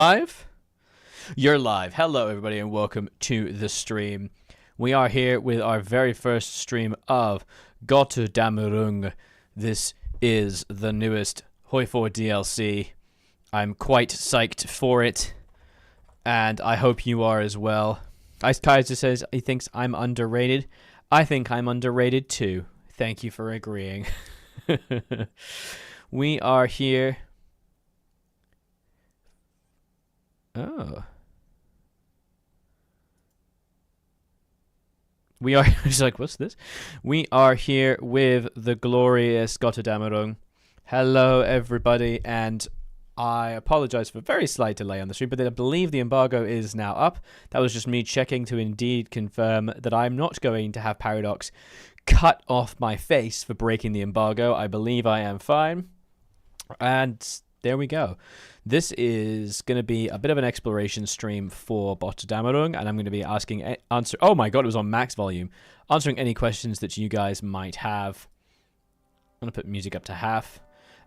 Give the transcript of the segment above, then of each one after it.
Live? You're live. Hello, everybody, and welcome to the stream. We are here with our very first stream of Gotterdammerung. This is the newest Hoi 4 DLC. I'm quite psyched for it, and I hope you are as well. Ice Kaiser says he thinks I'm underrated. I think I'm underrated too. Thank you for agreeing. We are here. Oh. We are, he's like, what's this? We are here with the glorious Gotterdammerung. Hello, everybody, and I apologize for a very slight delay on the stream, but I believe the embargo is now up. That was just me checking to indeed confirm that I'm not going to have Paradox cut off my face for breaking the embargo. I believe I am fine. And there we go. This is going to be a bit of an exploration stream for Gotterdammerung, and I'm going to be oh my god, it was on max volume. Answering any questions that you guys might have. I'm going to put music up to half.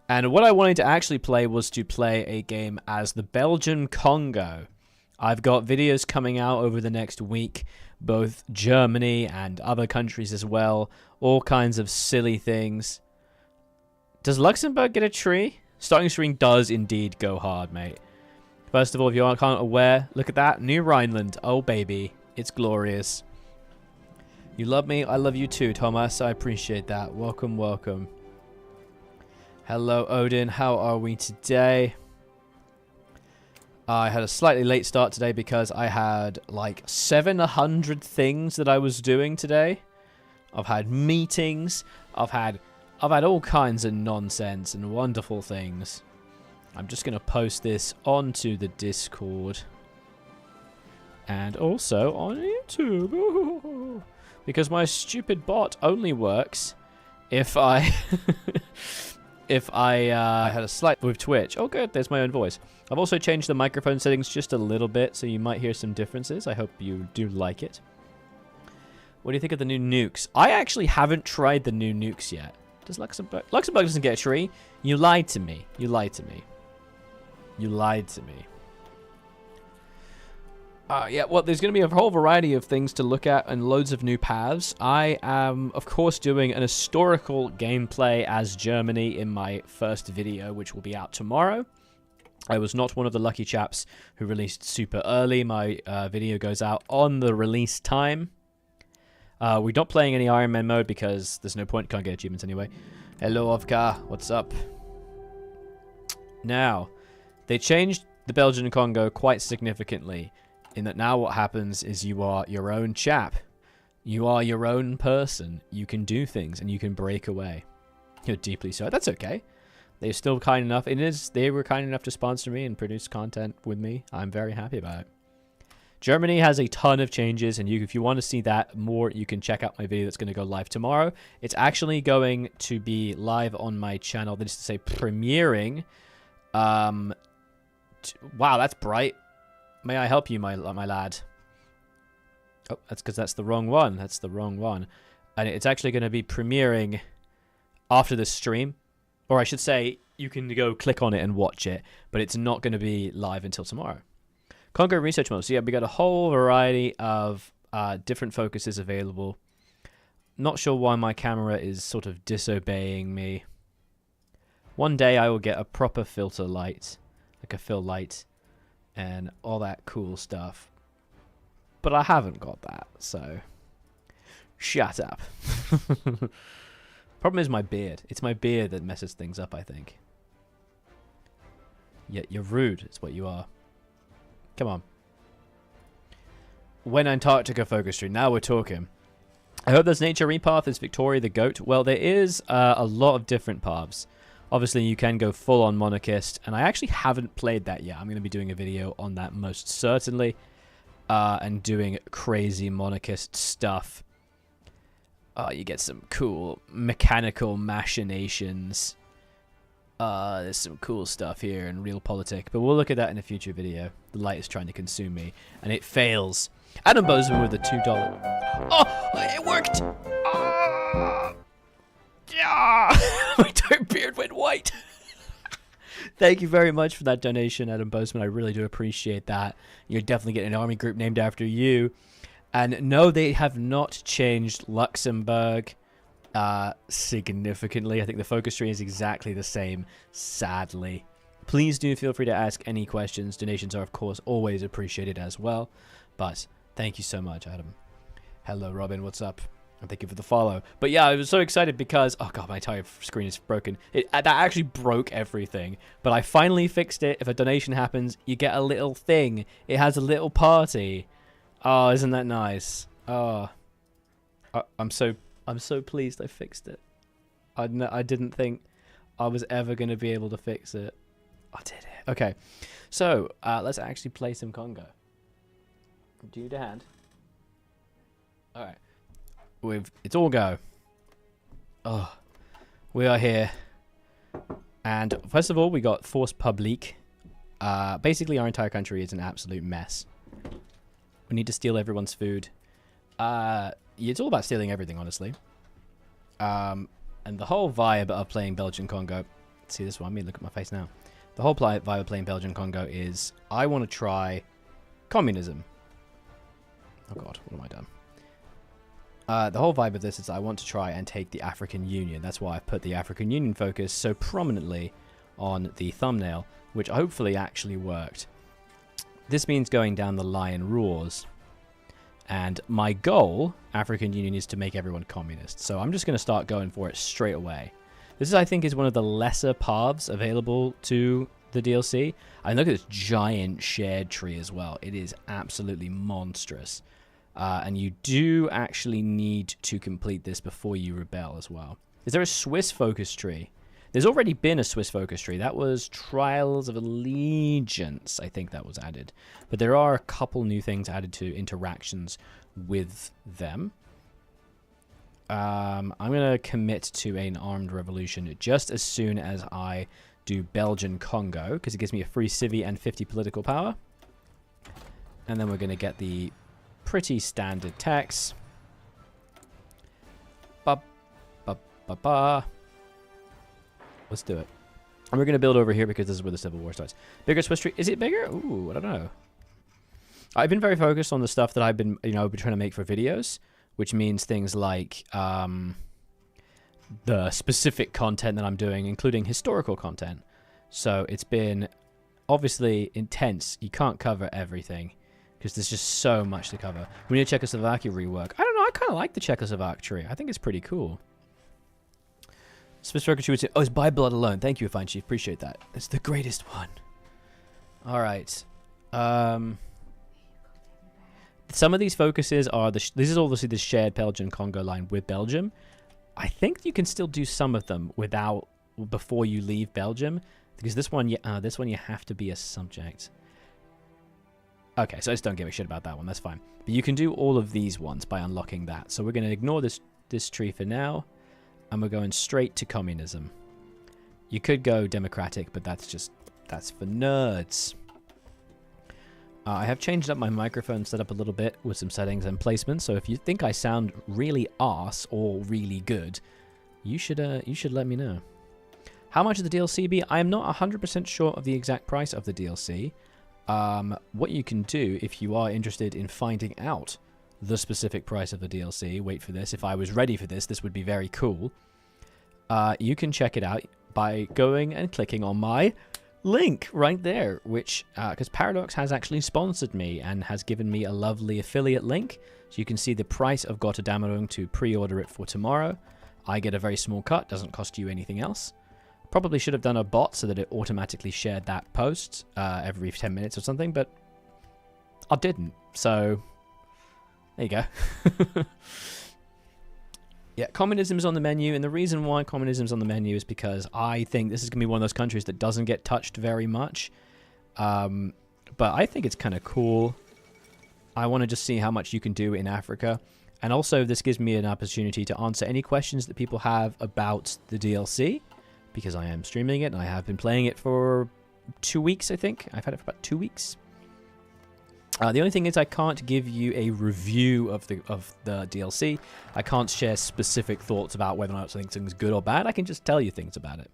And what I wanted to actually play was to play a game as the Belgian Congo. I've got videos coming out over the next week, both Germany and other countries as well. All kinds of silly things. Does Luxembourg get a tree? Starting stream does indeed go hard, mate. First of all, if you aren't aware, look at that. New Rhineland. Oh, baby. It's glorious. You love me? I love you too, Thomas. I appreciate that. Welcome, welcome. Hello, Odin. How are we today? I had a slightly late start today because I had like 700 things that I was doing today. I've had meetings. I've had all kinds of nonsense and wonderful things. I'm just going to post this onto the Discord. And also on YouTube. Because my stupid bot only works if I... if I had a slight with Twitch. Oh good, there's my own voice. I've also changed the microphone settings just a little bit, so you might hear some differences. I hope you do like it. What do you think of the new nukes? I actually haven't tried the new nukes yet. Does Luxembourg? Luxembourg doesn't get a tree. You lied to me. You lied to me. You lied to me. Yeah, well, there's going to be a whole variety of things to look at and loads of new paths. I am, of course, doing an historical gameplay as Germany in my first video, which will be out tomorrow. I was not one of the lucky chaps who released super early. My video goes out on the release time. We're not playing any Iron Man mode because there's no point. Can't get achievements anyway. Hello, Ovka. What's up? Now, they changed the Belgian Congo quite significantly in that now what happens is you are your own chap. You are your own person. You can do things and you can break away. You're deeply so. That's okay. They're still kind enough. They were kind enough to sponsor me and produce content with me. I'm very happy about it. Germany has a ton of changes, and if you want to see that more, you can check out my video that's going to go live tomorrow. It's actually going to be live on my channel. That is to say, premiering. Wow, that's bright. May I help you, my lad? Oh, that's because that's the wrong one. That's the wrong one. And it's actually going to be premiering after the stream. Or I should say, you can go click on it and watch it, but it's not going to be live until tomorrow. Congo research mode. So yeah, we got a whole variety of different focuses available. Not sure why my camera is sort of disobeying me. One day I will get a proper filter light, like a fill light, and all that cool stuff. But I haven't got that, so shut up. Problem is my beard. It's my beard that messes things up, I think. Yeah, you're rude. It's what you are. Come on. When Antarctica focus stream. Now we're talking. I hope there's nature repath. Is Victoria the goat? Well, there is a lot of different paths. Obviously, you can go full on monarchist, and I actually haven't played that yet. I'm going to be doing a video on that most certainly, and doing crazy monarchist stuff. You get some cool mechanical machinations. There's some cool stuff here in Realpolitik, but we'll look at that in a future video. The light is trying to consume me, and it fails. Adam Bozeman with the $2. Oh, it worked! Ah! My dark beard went white. Thank you very much for that donation, Adam Boseman. I really do appreciate that. You're definitely getting an army group named after you. And no, they have not changed Luxembourg significantly. I think the focus tree is exactly the same, sadly. Please do feel free to ask any questions. Donations are, of course, always appreciated as well. But thank you so much, Adam. Hello, Robin. What's up? And thank you for the follow. But yeah, I was so excited because... Oh, God, my entire screen is broken. That actually broke everything. But I finally fixed it. If a donation happens, you get a little thing. It has a little party. Oh, isn't that nice? Oh, I'm so pleased I fixed it. I didn't think I was ever going to be able to fix it. I did it. Okay, so let's actually play some Congo. Do you need a hand? All right. It's all go. Oh, we are here. And first of all, we got Force Publique. Basically, our entire country is an absolute mess. We need to steal everyone's food. It's all about stealing everything, honestly. And the whole vibe of playing Belgian Congo... See this one? I mean, look at my face now. The whole vibe of playing Belgian Congo is... I want to try communism. Oh god, what have I done? The whole vibe of this is I want to try and take the African Union. That's why I've put the African Union focus so prominently on the thumbnail, which hopefully actually worked. This means going down the Lion Roars. And my goal, African Union, is to make everyone communist. So I'm just going to start going for it straight away. This, I think, is one of the lesser paths available to the DLC. And look at this giant shared tree as well. It is absolutely monstrous. And you do actually need to complete this before you rebel as well. Is there a Swiss focus tree? There's already been a Swiss focus tree. That was Trials of Allegiance, I think that was added. But there are a couple new things added to interactions with them. I'm going to commit to an armed revolution just as soon as I do Belgian Congo, because it gives me a free civvy and 50 political power. And then we're going to get the pretty standard tax. Ba-ba-ba-ba. Let's do it. And we're going to build over here because this is where the Civil War starts. Bigger Swiss tree. Is it bigger? Ooh, I don't know. I've been very focused on the stuff that I've been, been trying to make for videos, which means things like the specific content that I'm doing, including historical content. So it's been obviously intense. You can't cover everything because there's just so much to cover. We need a Czechoslovakia rework. I don't know. I kind of like the Czechoslovak tree. I think it's pretty cool. Swiss focus tree would say, oh, it's by blood alone. Thank you, Fine Chief. Appreciate that. It's the greatest one. All right. Some of these focuses are this is obviously the shared Belgian Congo line with Belgium. I think you can still do some of them before you leave Belgium, because this one you have to be a subject. Okay, so I just don't give a shit about that one. That's fine. But you can do all of these ones by unlocking that. So we're going to ignore this tree for now, and we're going straight to communism. You could go democratic, but that's for nerds. I have changed up my microphone setup a little bit with some settings and placements, so if you think I sound really arse or really good, you should let me know. How much of the DLC be? I am not 100% sure of the exact price of the DLC. What you can do if you are interested in finding out the specific price of the DLC, wait for this. If I was ready for this, this would be very cool. You can check it out by going and clicking on my link right there, which because Paradox has actually sponsored me and has given me a lovely affiliate link, so you can see the price of Gotterdammerung to pre-order it for tomorrow. I get a very small cut, doesn't cost you anything else. Probably should have done a bot so that it automatically shared that post every 10 minutes or something, but I didn't, so there you go. Yeah, communism is on the menu, and the reason why communism is on the menu is because I think this is going to be one of those countries that doesn't get touched very much. But I think it's kind of cool. I want to just see how much you can do in Africa. And also, this gives me an opportunity to answer any questions that people have about the DLC, because I am streaming it, and I have been playing it for 2 weeks, I think. I've had it for about 2 weeks. The only thing is I can't give you a review of the DLC. I can't share specific thoughts about whether or not something's good or bad. I can just tell you things about it.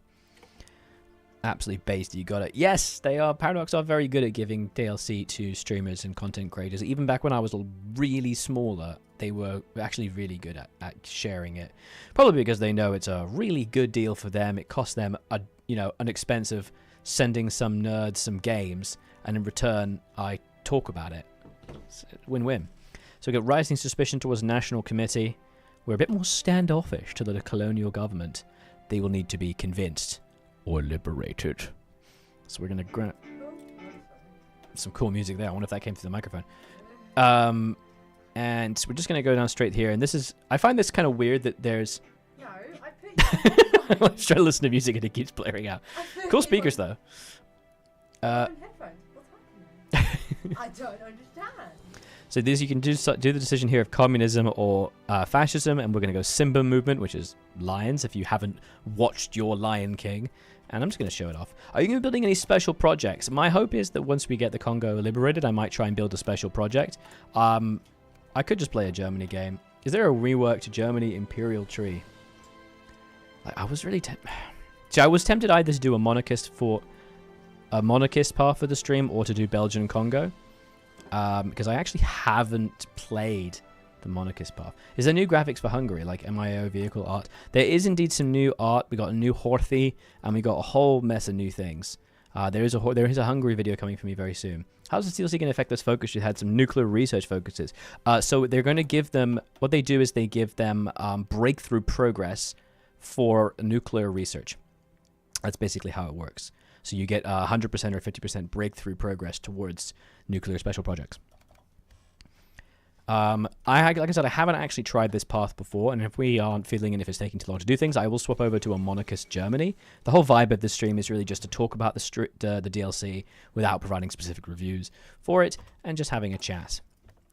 Absolutely based. You got it. Yes, they are. Paradox are very good at giving DLC to streamers and content creators. Even back when I was really smaller, they were actually really good at sharing it. Probably because they know it's a really good deal for them. It costs them an expense of sending some nerds some games, and in return, I talk about it. It's a win-win. So we got rising suspicion towards National Committee. We're a bit more standoffish to the colonial government. They will need to be convinced or liberated. So we're going to grab some cool music there. I wonder if that came through the microphone. And we're just going to go down straight here. And this is... I find this kind of weird that there's... No, I put... Let's try to listen to music and it keeps blaring out. Cool speakers, though. Headphones. What's happening? I don't understand. So this, you can do the decision here of communism or fascism, and we're going to go Simba movement, which is lions, if you haven't watched your Lion King. And I'm just going to show it off. Are you going to be building any special projects? My hope is that once we get the Congo liberated, I might try and build a special project. I could just play a Germany game. Is there a reworked Germany Imperial Tree? I was really tempted. See, I was tempted either to do a monarchist path for the stream or to do Belgian Congo. Because I actually haven't played the monarchist path. Is there new graphics for Hungary, like MIO vehicle art? There is indeed some new art. We got a new Horthy, and we got a whole mess of new things. There is a Hungary video coming for me very soon. How's the DLC going to affect this focus? You had some nuclear research focuses. So they're going to give them... What they do is they give them breakthrough progress for nuclear research. That's basically how it works. So you get 100% or 50% breakthrough progress towards nuclear special projects. Like I said, I haven't actually tried this path before, and if we aren't feeling and if it's taking too long to do things, I will swap over to a monarchist Germany. The whole vibe of this stream is really just to talk about the DLC without providing specific reviews for it, and just having a chat.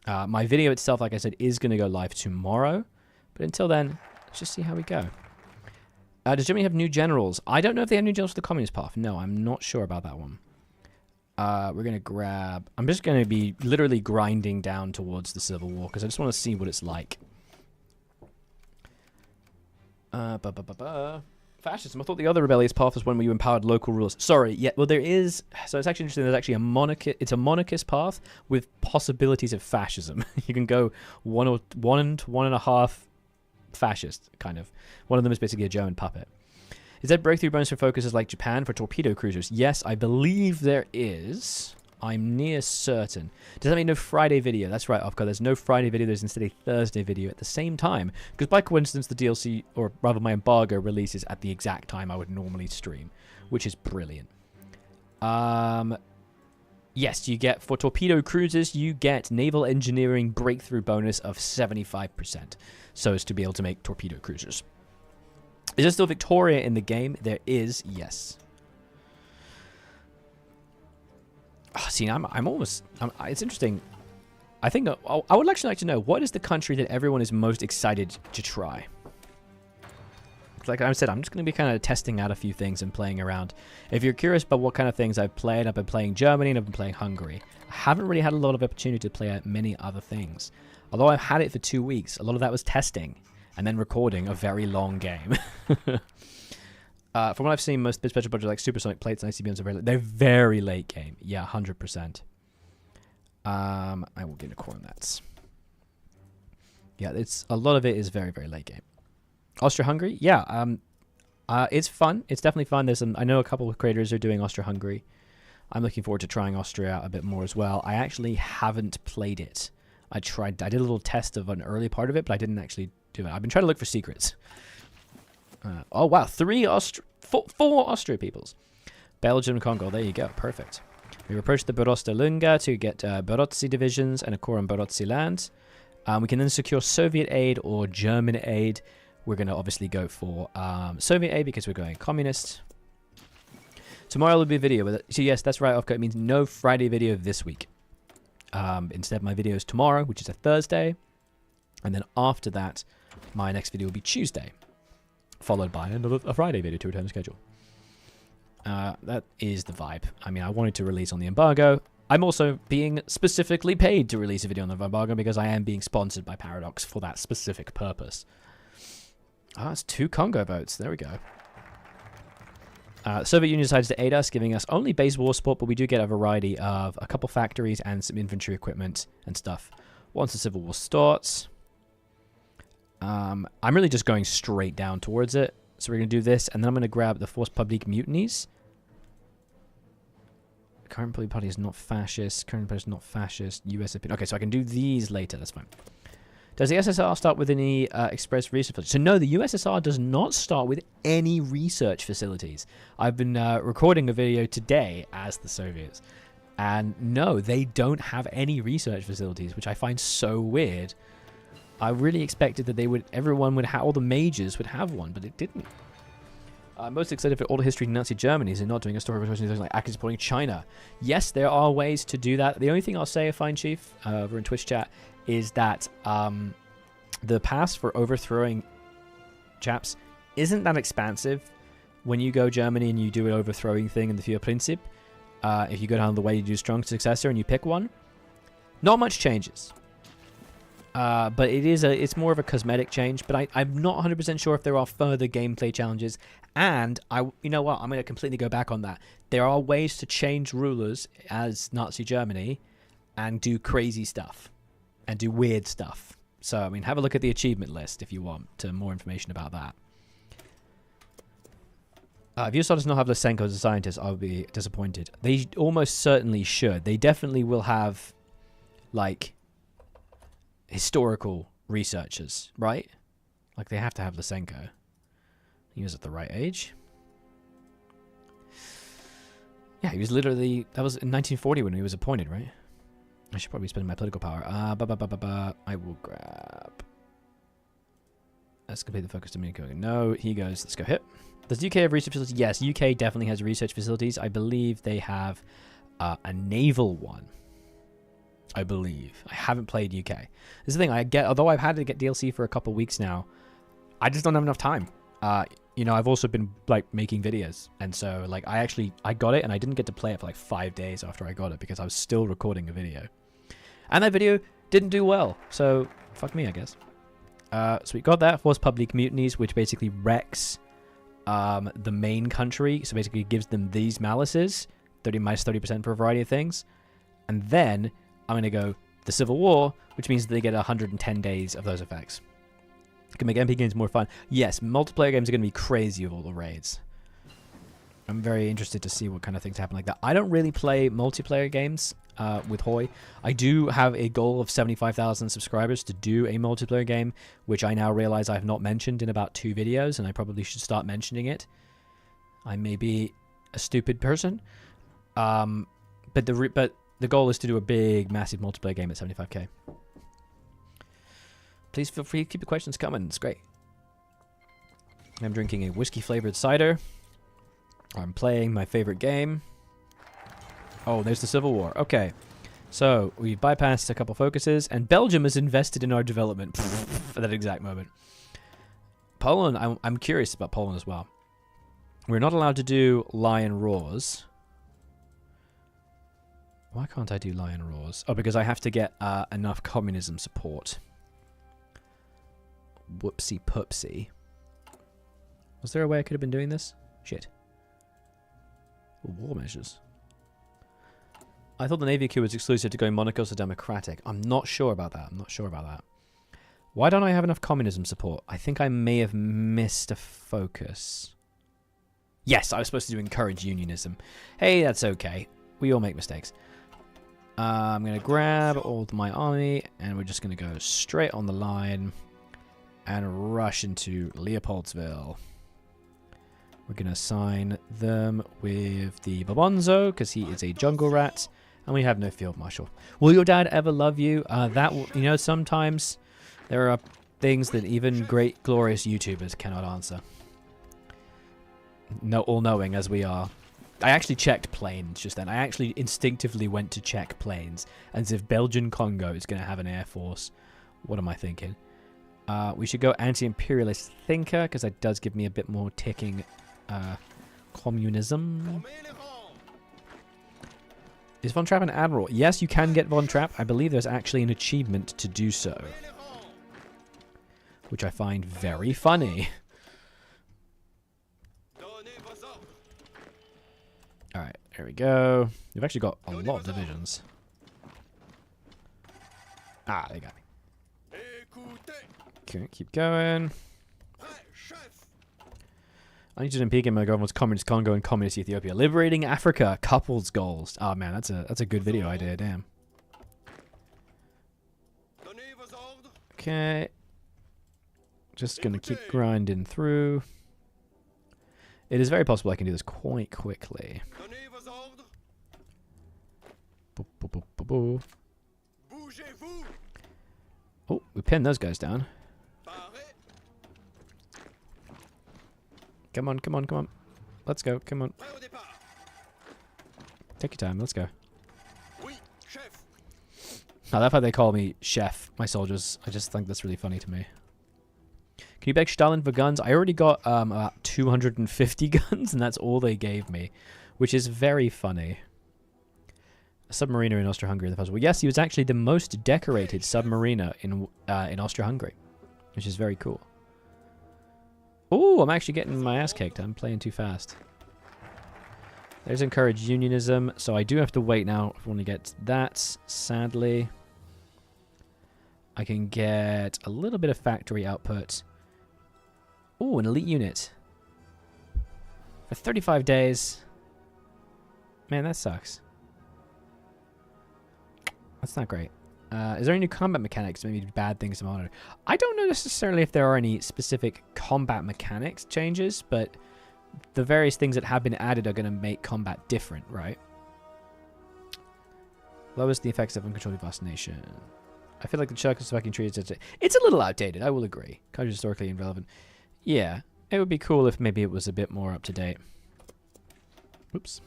My video itself, like I said, is going to go live tomorrow, but until then, let's just see how we go. Does Germany have new generals? I don't know if they have new generals for the Communist Path. No, I'm not sure about that one. We're going to grab... I'm just going to be literally grinding down towards the Civil War, because I just want to see what it's like. Fascism. I thought the other rebellious path was when we empowered local rulers. Sorry, yeah, well there is... So it's actually interesting, there's actually it's a monarchist path with possibilities of fascism. You can go one and a half fascist, kind of. One of them is basically a German puppet. Is there breakthrough bonus for focuses like Japan for torpedo cruisers? Yes, I believe there is. I'm near certain. Does that mean no Friday video? That's right, Ofco. There's no Friday video. There's instead a Thursday video at the same time. Because by coincidence, the DLC, or rather my embargo, releases at the exact time I would normally stream. Which is brilliant. Yes, you get, for torpedo cruisers, you get naval engineering breakthrough bonus of 75%. So as to be able to make torpedo cruisers. Is there still Victoria in the game? There is, yes. Oh, see, it's interesting. I think I would actually like to know, what is the country that everyone is most excited to try? Like I said, I'm just going to be kind of testing out a few things and playing around. If you're curious about what kind of things I've played, I've been playing Germany and I've been playing Hungary. I haven't really had a lot of opportunity to play many other things. Although I've had it for 2 weeks, a lot of that was testing and then recording a very long game. From what I've seen, most special projects like Supersonic Plates and ICBMs are they're very late game. Yeah, 100%. I will get a core on that. Yeah, a lot of it is very, very late game. Austria-Hungary? Yeah, it's fun. It's definitely fun. I know a couple of creators are doing Austria-Hungary. I'm looking forward to trying Austria out a bit more as well. I actually haven't played it. I did a little test of an early part of it, but I didn't actually do it. I've been trying to look for secrets. Oh, wow. 4 Austria peoples. Belgium, Congo. There you go. Perfect. We approach the Borosta Lunga to get Barotsi divisions and a core on Barotsi land. We can then secure Soviet aid or German aid. We're going to obviously go for Soviet aid because we're going communist. Tomorrow will be a video with it. So yes, that's right, Ofco. It means no Friday video this week. Instead, my video is tomorrow, which is a Thursday. And then after that, my next video will be Tuesday. Followed by a Friday video to return to schedule. That is the vibe. I mean, I wanted to release on the embargo. I'm also being specifically paid to release a video on the embargo because I am being sponsored by Paradox for that specific purpose. Ah, it's 2 Congo votes. There we go. The Soviet Union decides to aid us, giving us only base war support, but we do get a variety of a couple factories and some infantry equipment and stuff. Once the Civil War starts, I'm really just going straight down towards it. So we're going to do this, and then I'm going to grab the Force Publique Mutinies. Current political party is not fascist. Current party is not fascist. US opinion. Okay, so I can do these later. That's fine. Does the SSR start with any express research facilities? So no, the USSR does not start with any research facilities. I've been recording a video today as the Soviets. And no, they don't have any research facilities, which I find so weird. I really expected that they would, everyone would have, all the majors would have one, but it didn't. I'm most excited for all the history of Nazi Germany and not doing a story of like actively supporting China. Yes, there are ways to do that. The only thing I'll say, Fine Chief, over in Twitch chat, is that the pass for overthrowing chaps isn't that expansive. When you go Germany and you do an overthrowing thing in the Führerprinzip, if you go down the way you do strong successor and you pick one, not much changes. But it's more of a cosmetic change. But I'm not 100% sure if there are further gameplay challenges. And you know what? I'm going to completely go back on that. There are ways to change rulers as Nazi Germany and do crazy stuff and do weird stuff. So, I mean, have a look at the achievement list if you want more information about that. If USSR does not have Lysenko as a scientist, I'll be disappointed. They almost certainly should. They definitely will have, like, historical researchers, right? Like, they have to have Lysenko. He was at the right age. Yeah, he was literally... That was in 1940 when he was appointed, right? I should probably spend my political power. I will grab... Let's complete the focus Dominico. No, he goes. Let's go hit. Does the UK have research facilities? Yes, UK definitely has research facilities. I believe they have a naval one. I believe. I haven't played UK. This is the thing. Although I've had to get DLC for a couple weeks now, I just don't have enough time. You know, I've also been like making videos, and so like I got it and I didn't get to play it for like 5 days after I got it because I was still recording a video, and that video didn't do well. So fuck me, I guess. So we got that Force Publique Mutinies, which basically wrecks the main country. So basically gives them these malices, 30% for a variety of things, and then I'm gonna go the Civil War, which means that they get 110 days of those effects. Can make MP games more fun. Yes, multiplayer games are going to be crazy with all the raids. I'm very interested to see what kind of things happen like that. I don't really play multiplayer games with Hoi. I do have a goal of 75,000 subscribers to do a multiplayer game, which I now realize I have not mentioned in about 2 videos, and I probably should start mentioning it. I may be a stupid person, but the goal is to do a big, massive multiplayer game at 75k. Please feel free to keep the questions coming. It's great. I'm drinking a whiskey-flavored cider. I'm playing my favorite game. Oh, there's the Civil War. Okay. So, we bypassed a couple focuses, and Belgium is invested in our development at that exact moment. Poland, I'm curious about Poland as well. We're not allowed to do lion roars. Why can't I do lion roars? Oh, because I have to get enough communism support. Whoopsie poopsie. Was there a way I could have been doing this? Shit. War measures. I thought the Navy queue was exclusive to going monarchist or democratic. I'm not sure about that. Why don't I have enough communism support? I think I may have missed a focus. Yes, I was supposed to encourage unionism. Hey, that's okay. We all make mistakes. I'm going to grab all of my army, and we're just going to go straight on the line and rush into Leopoldsville. We're going to assign them with the Babonzo, because he is a jungle rat, and we have no field marshal. Will your dad ever love you? You know, sometimes there are things that even great, glorious YouTubers cannot answer. No, all-knowing as we are. I actually checked planes just then. I actually instinctively went to check planes, as if Belgian Congo is going to have an air force. What am I thinking? We should go anti-imperialist thinker, because that does give me a bit more ticking communism. Is Von Trapp an admiral? Yes, you can get Von Trapp. I believe there's actually an achievement to do so, which I find very funny. There we go. We've actually got a lot of divisions. Ah, they got me. Okay, keep going. I need to impede my government's Communist Congo and Communist Ethiopia. Liberating Africa. Couples goals. Oh man, that's a good video idea, damn. Okay. Just gonna keep grinding through. It is very possible I can do this quite quickly. Oh, we pinned those guys down. Come on, come on, come on. Let's go, come on. Take your time, let's go. I love how they call me chef, my soldiers. I just think that's really funny to me. Can you beg Stalin for guns? I already got about 250 guns, and that's all they gave me, which is very funny. A submariner in Austria-Hungary in the puzzle. Well, yes, he was actually the most decorated submariner in Austria-Hungary, which is very cool. Oh, I'm actually getting my ass kicked. I'm playing too fast. There's encourage unionism, so I do have to wait now if I want to get that, sadly. I can get a little bit of factory output. Oh, an elite unit. For 35 days. Man, that sucks. That's not great. Is there any new combat mechanics, maybe bad things to monitor? I don't know necessarily if there are any specific combat mechanics changes, but the various things that have been added are going to make combat different, right? Lowers the effects of uncontrolled devastation. I feel like the Czechoslovakian treaty is... It's a little outdated, I will agree. Kind of historically irrelevant. Yeah, it would be cool if maybe it was a bit more up to date. Oops.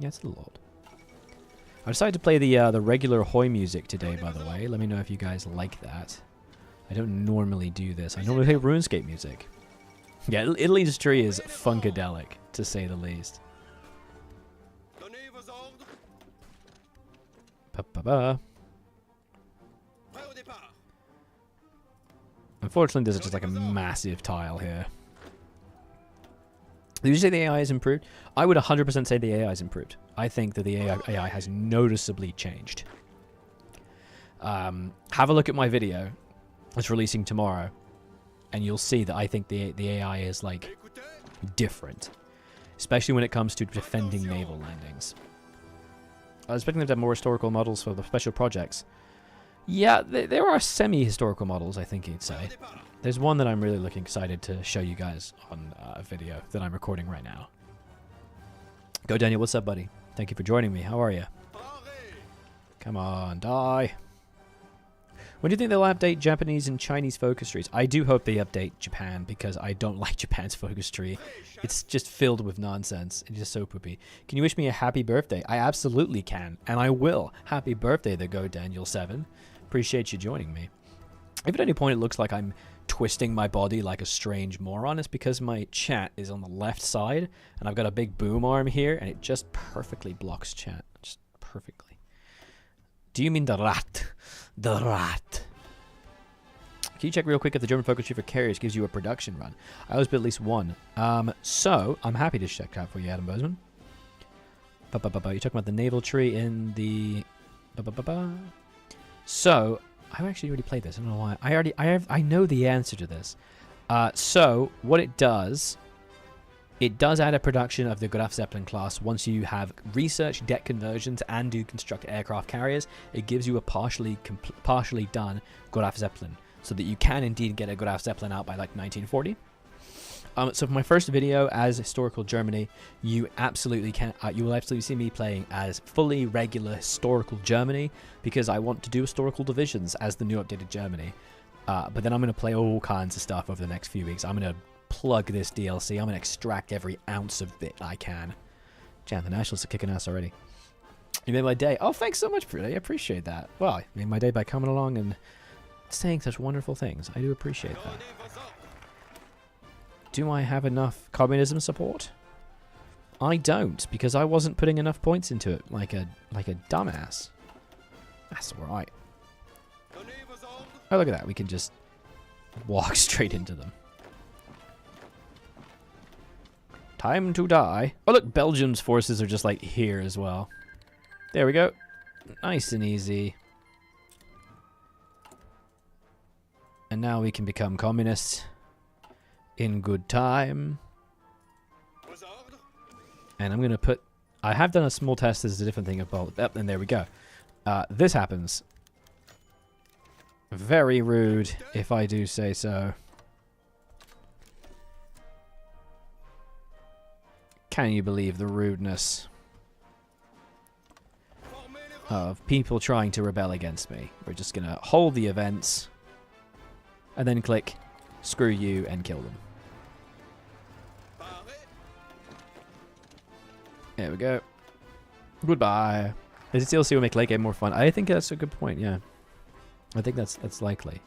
Yeah, it's a little old. I decided to play the regular Hoy music today, by the way. Let me know if you guys like that. I don't normally do this. I normally play RuneScape music. Yeah, Italy's tree is funkadelic, to say the least. Ba-ba-ba. Unfortunately, there's just like a massive tile here. Did you say the AI is improved? I would 100% say the AI is improved. I think that the AI has noticeably changed. Have a look at my video. It's releasing tomorrow. And you'll see that I think the AI is, like, different. Especially when it comes to defending naval landings. I was expecting them to have more historical models for the special projects. Yeah, there are semi-historical models, I think you'd say. There's one that I'm really excited to show you guys on a video that I'm recording right now. Go Daniel, what's up, buddy? Thank you for joining me. How are you? Come on, die. When do you think they'll update Japanese and Chinese focus trees? I do hope they update Japan, because I don't like Japan's focus tree. It's just filled with nonsense. It's just so poopy. Can you wish me a happy birthday? I absolutely can, and I will. Happy birthday, the Go Daniel 7. Appreciate you joining me. If at any point it looks like I'm twisting my body like a strange moron, it's because my chat is on the left side, and I've got a big boom arm here, and it just perfectly blocks chat. Just perfectly. Do you mean the RATTE? The RATTE. Can you check real quick if the German focus tree for carriers gives you a production run? I always built at least one. So, I'm happy to check that for you, Adam Bozeman. You're talking about the naval tree in the... So, I've actually already played this. I don't know why. I know the answer to this. So, what it does add a production of the Graf Zeppelin class. Once you have researched deck conversions and do construct aircraft carriers, it gives you a partially done Graf Zeppelin, so that you can indeed get a Graf Zeppelin out by like 1940. So for my first video as historical Germany, you absolutely can. You will absolutely see me playing as fully regular historical Germany, because I want to do historical divisions as the new updated Germany. But then I'm going to play all kinds of stuff over the next few weeks. I'm going to plug this DLC. I'm going to extract every ounce of it I can. Damn, the Nationalists are kicking ass already. You made my day. Oh, thanks so much, Pretty. I appreciate that. Well, you made my day by coming along and saying such wonderful things. I do appreciate that. Do I have enough communism support? I don't, because I wasn't putting enough points into it like a dumbass. That's alright. Oh, look at that. We can just walk straight into them. Time to die. Oh, look, Belgium's forces are just, like, here as well. There we go. Nice and easy. And now we can become communists in good time. And I'm going to put... I have done a small test. This is a different thing about... Yep, and there we go. This happens. Very rude, if I do say so. Can you believe the rudeness of people trying to rebel against me? We're just going to hold the events and then click screw you and kill them. There we go. Goodbye. Does it DLC will make late game more fun? I think that's a good point, yeah. I think that's likely.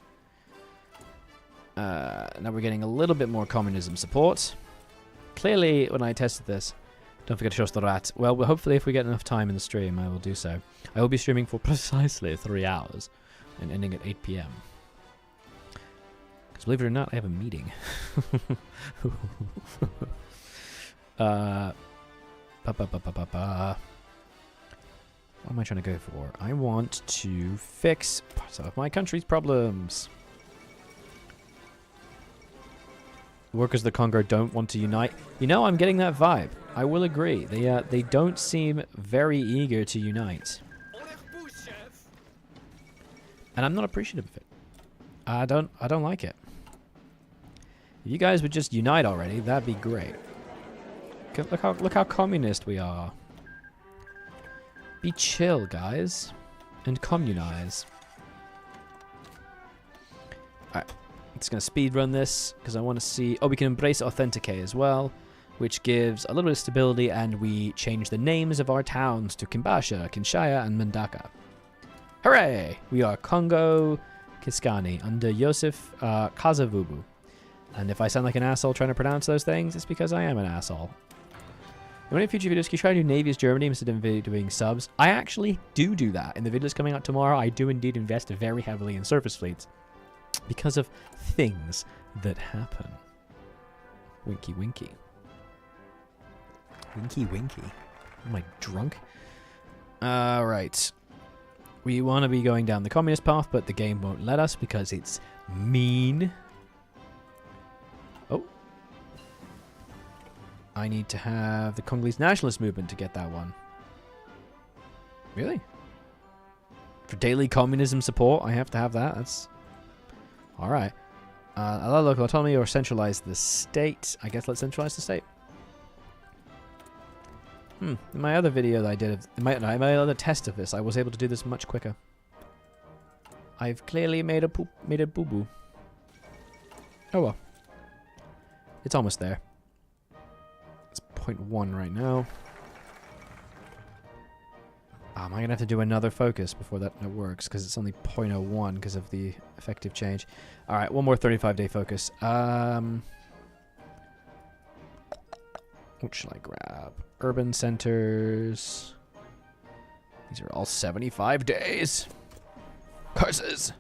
Now we're getting a little bit more communism support. Clearly, when I tested this, don't forget to show us the RATTE. Well, hopefully if we get enough time in the stream, I will do so. I will be streaming for precisely 3 hours and ending at 8 p.m. Because believe it or not, I have a meeting. What am I trying to go for? I want to fix some of my country's problems. Workers of the Congo don't want to unite. You know, I'm getting that vibe. I will agree. They don't seem very eager to unite. And I'm not appreciative of it. I don't like it. If you guys would just unite already, that'd be great. Look how communist we are. Be chill, guys, and communize. Alright, I'm just gonna speed run this because I want to see. Oh, we can embrace authenticate as well, which gives a little bit of stability, and we change the names of our towns to Kimbasha, Kinshaya, and Mandaka. Hooray! We are Congo Kiskani under Yosef Kazavubu. And if I sound like an asshole trying to pronounce those things, it's because I am an asshole. In one of future videos, can you try to do Navy as Germany instead of doing subs? I actually do that. In the videos coming out tomorrow, I do indeed invest very heavily in surface fleets. Because of things that happen. Winky winky. Winky winky. Am I drunk? Alright. We want to be going down the communist path, but the game won't let us because it's mean. Oh. I need to have the Congolese nationalist movement to get that one. Really? For daily communism support, I have to have that? That's... Alright. Allow local autonomy or centralize the state. I guess let's centralize the state. In my other video that I did, in my other test of this, I was able to do this much quicker. I've clearly made a boo-boo. Oh well. It's almost there. It's 0.1 right now. Am I going to have to do another focus before that works? Because it's only 0.01 because of the effective change. Alright, one more 35-day focus. What should I grab? Urban centers. These are all 75 days. Curses!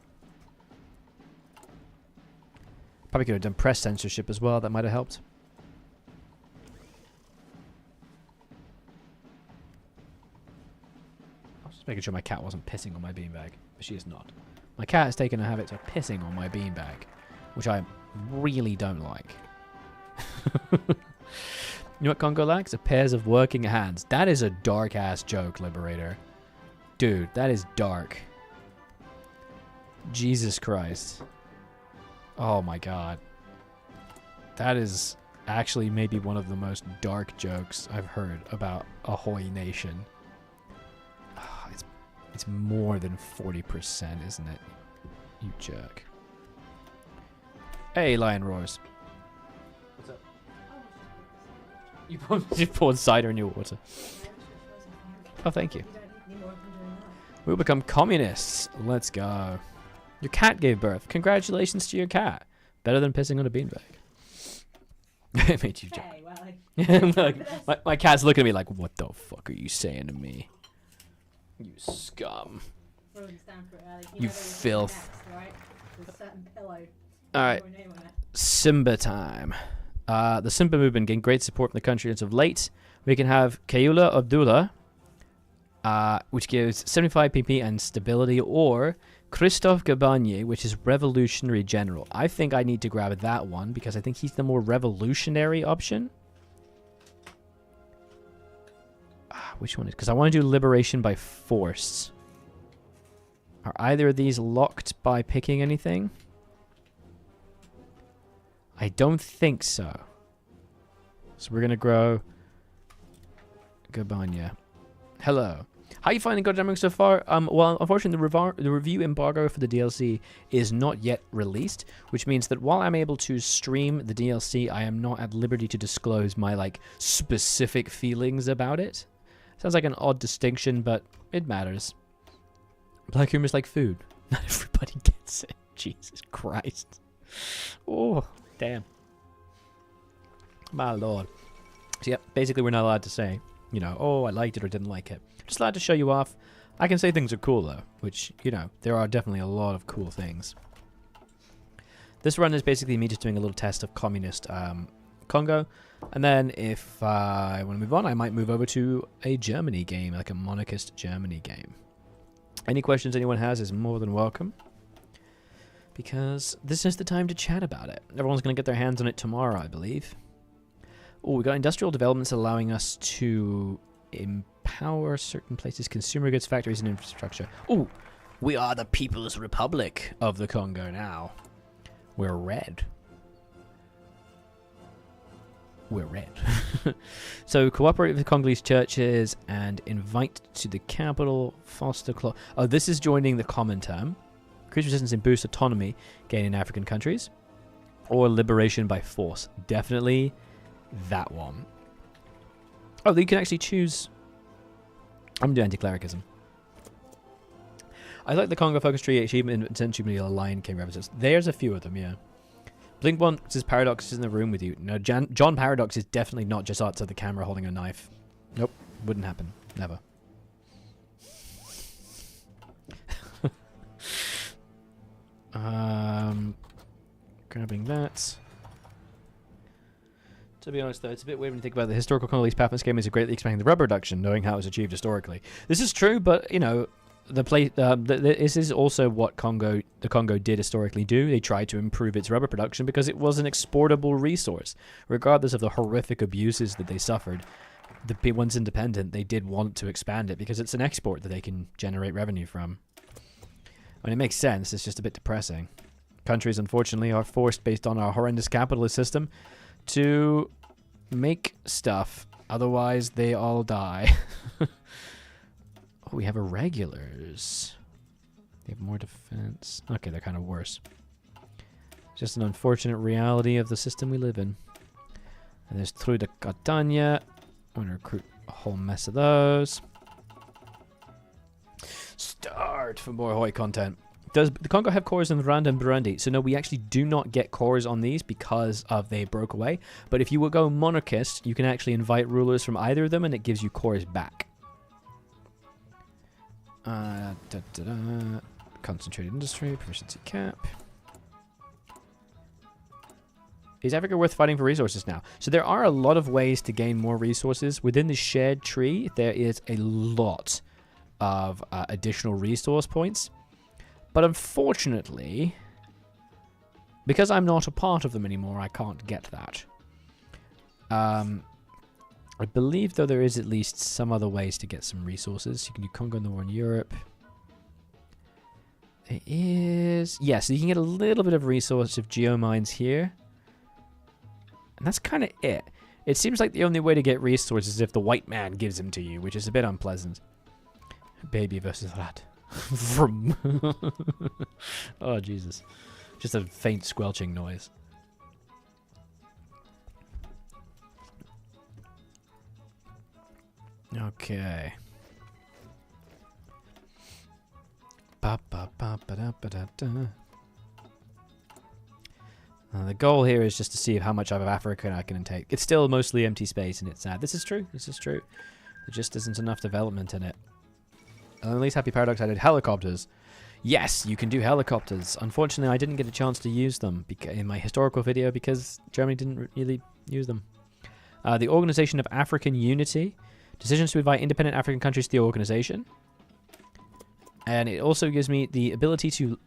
Probably could have done press censorship as well. That might have helped. I was just making sure my cat wasn't pissing on my beanbag. But she is not. My cat has taken a habit of pissing on my beanbag. Which I really don't like. You know what Congo lacks? A pairs of working hands. That is a dark-ass joke, Liberator. Dude, that is dark. Jesus Christ. Oh my god. That is actually maybe one of the most dark jokes I've heard about Ahoy Nation. Oh, it's more than 40%, isn't it? You jerk. Hey, Lion Roars. What's up? You poured cider in your water. Oh, thank you. We'll become communists. Let's go. Your cat gave birth. Congratulations to your cat. Better than pissing on a beanbag. It made you joke. My cat's looking at me like, what the fuck are you saying to me? You scum. You filth. Alright. Simba time. The Simba movement gained great support from the country as of late. We can have Keula Abdullah, which gives 75 PP and stability, or Christophe Gabanye, which is revolutionary general. I think I need to grab that one because I think he's the more revolutionary option. Which one is? Because I want to do liberation by force. Are either of these locked by picking anything? I don't think so. So we're going to grow Gabanya. Hello. How are you finding Gotterdammerung so far? Well, unfortunately, the review embargo for the DLC is not yet released, which means that while I'm able to stream the DLC, I am not at liberty to disclose my, like, specific feelings about it. Sounds like an odd distinction, but it matters. Black humor is like food. Not everybody gets it. Jesus Christ. Oh, damn. My lord. So, yeah, basically we're not allowed to say, you know, oh, I liked it or didn't like it. Just allowed to show you off. I can say things are cool, though, which, you know, there are definitely a lot of cool things. This run is basically me just doing a little test of communist Congo. And then if I want to move on, I might move over to a Germany game, like a monarchist Germany game. Any questions anyone has is more than welcome, because this is the time to chat about it. Everyone's going to get their hands on it tomorrow, I believe. Oh, we got industrial developments allowing us to empower certain places, consumer goods, factories, and infrastructure. Oh, we are the People's Republic of the Congo now. We're red. We're red. So cooperate with Congolese churches and invite to the capital, foster oh, this is joining the common term. Increase resistance and boost autonomy gain in African countries. Or liberation by force. Definitely that one. Oh, you can actually choose. I'm going to do anti-clericism. I like the Congo Focus Tree achievement and Century Lion King references. There's a few of them, yeah. Blink one says Paradox is in the room with you. No, John Paradox is definitely not just outside the camera holding a knife. Nope, wouldn't happen. Never. Grabbing that. To be honest, though, it's a bit weird when you think about the historical Congolese path game is greatly expanding the rubber reduction, knowing how it was achieved historically. This is true, but, you know, this is also what the Congo did historically do. They tried to improve its rubber production because it was an exportable resource. Regardless of the horrific abuses that they suffered, once independent, they did want to expand it because it's an export that they can generate revenue from. I mean, it makes sense. It's just a bit depressing. Countries, unfortunately, are forced, based on our horrendous capitalist system, to make stuff. Otherwise, they all die. Oh, we have irregulars. They have more defense. Okay, they're kind of worse. Just an unfortunate reality of the system we live in. And there's True de Catania. I'm going to recruit a whole mess of those. Start for more Hoi content. Does the Congo have cores in Rwanda and Burundi? So no, we actually do not get cores on these because of they broke away. But if you will go monarchist, you can actually invite rulers from either of them and it gives you cores back. Concentrated industry, proficiency cap. Is Africa worth fighting for resources now? So there are a lot of ways to gain more resources. Within the shared tree, there is a lot of additional resource points. But unfortunately, because I'm not a part of them anymore, I can't get that. I believe, though, there is at least some other ways to get some resources. You can do Congo in the war in Europe. There is... yeah, so you can get a little bit of resource of geomines here. And that's kind of it. It seems like the only way to get resources is if the white man gives them to you, which is a bit unpleasant. Baby versus rat. Vroom. Oh, Jesus. Just a faint squelching noise. Okay. The goal here is just to see how much of Africa I can take. It's still mostly empty space, and it's sad. This is true. This is true. There just isn't enough development in it. At least Happy Paradox added helicopters. Yes, you can do helicopters. Unfortunately, I didn't get a chance to use them in my historical video because Germany didn't really Use them. The Organization of African Unity. Decisions to invite independent African countries to the organization. And it also gives me the ability to...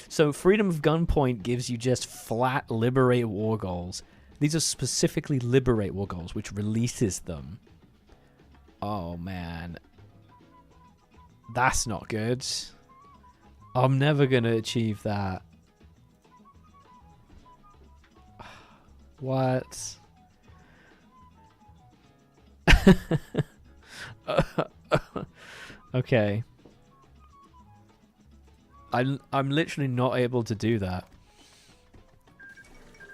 So freedom of gunpoint gives you just flat liberate war goals. These are specifically liberate war goals, which releases them. Oh, man. That's not good. I'm never going to achieve that. What? Okay. I'm literally not able to do that.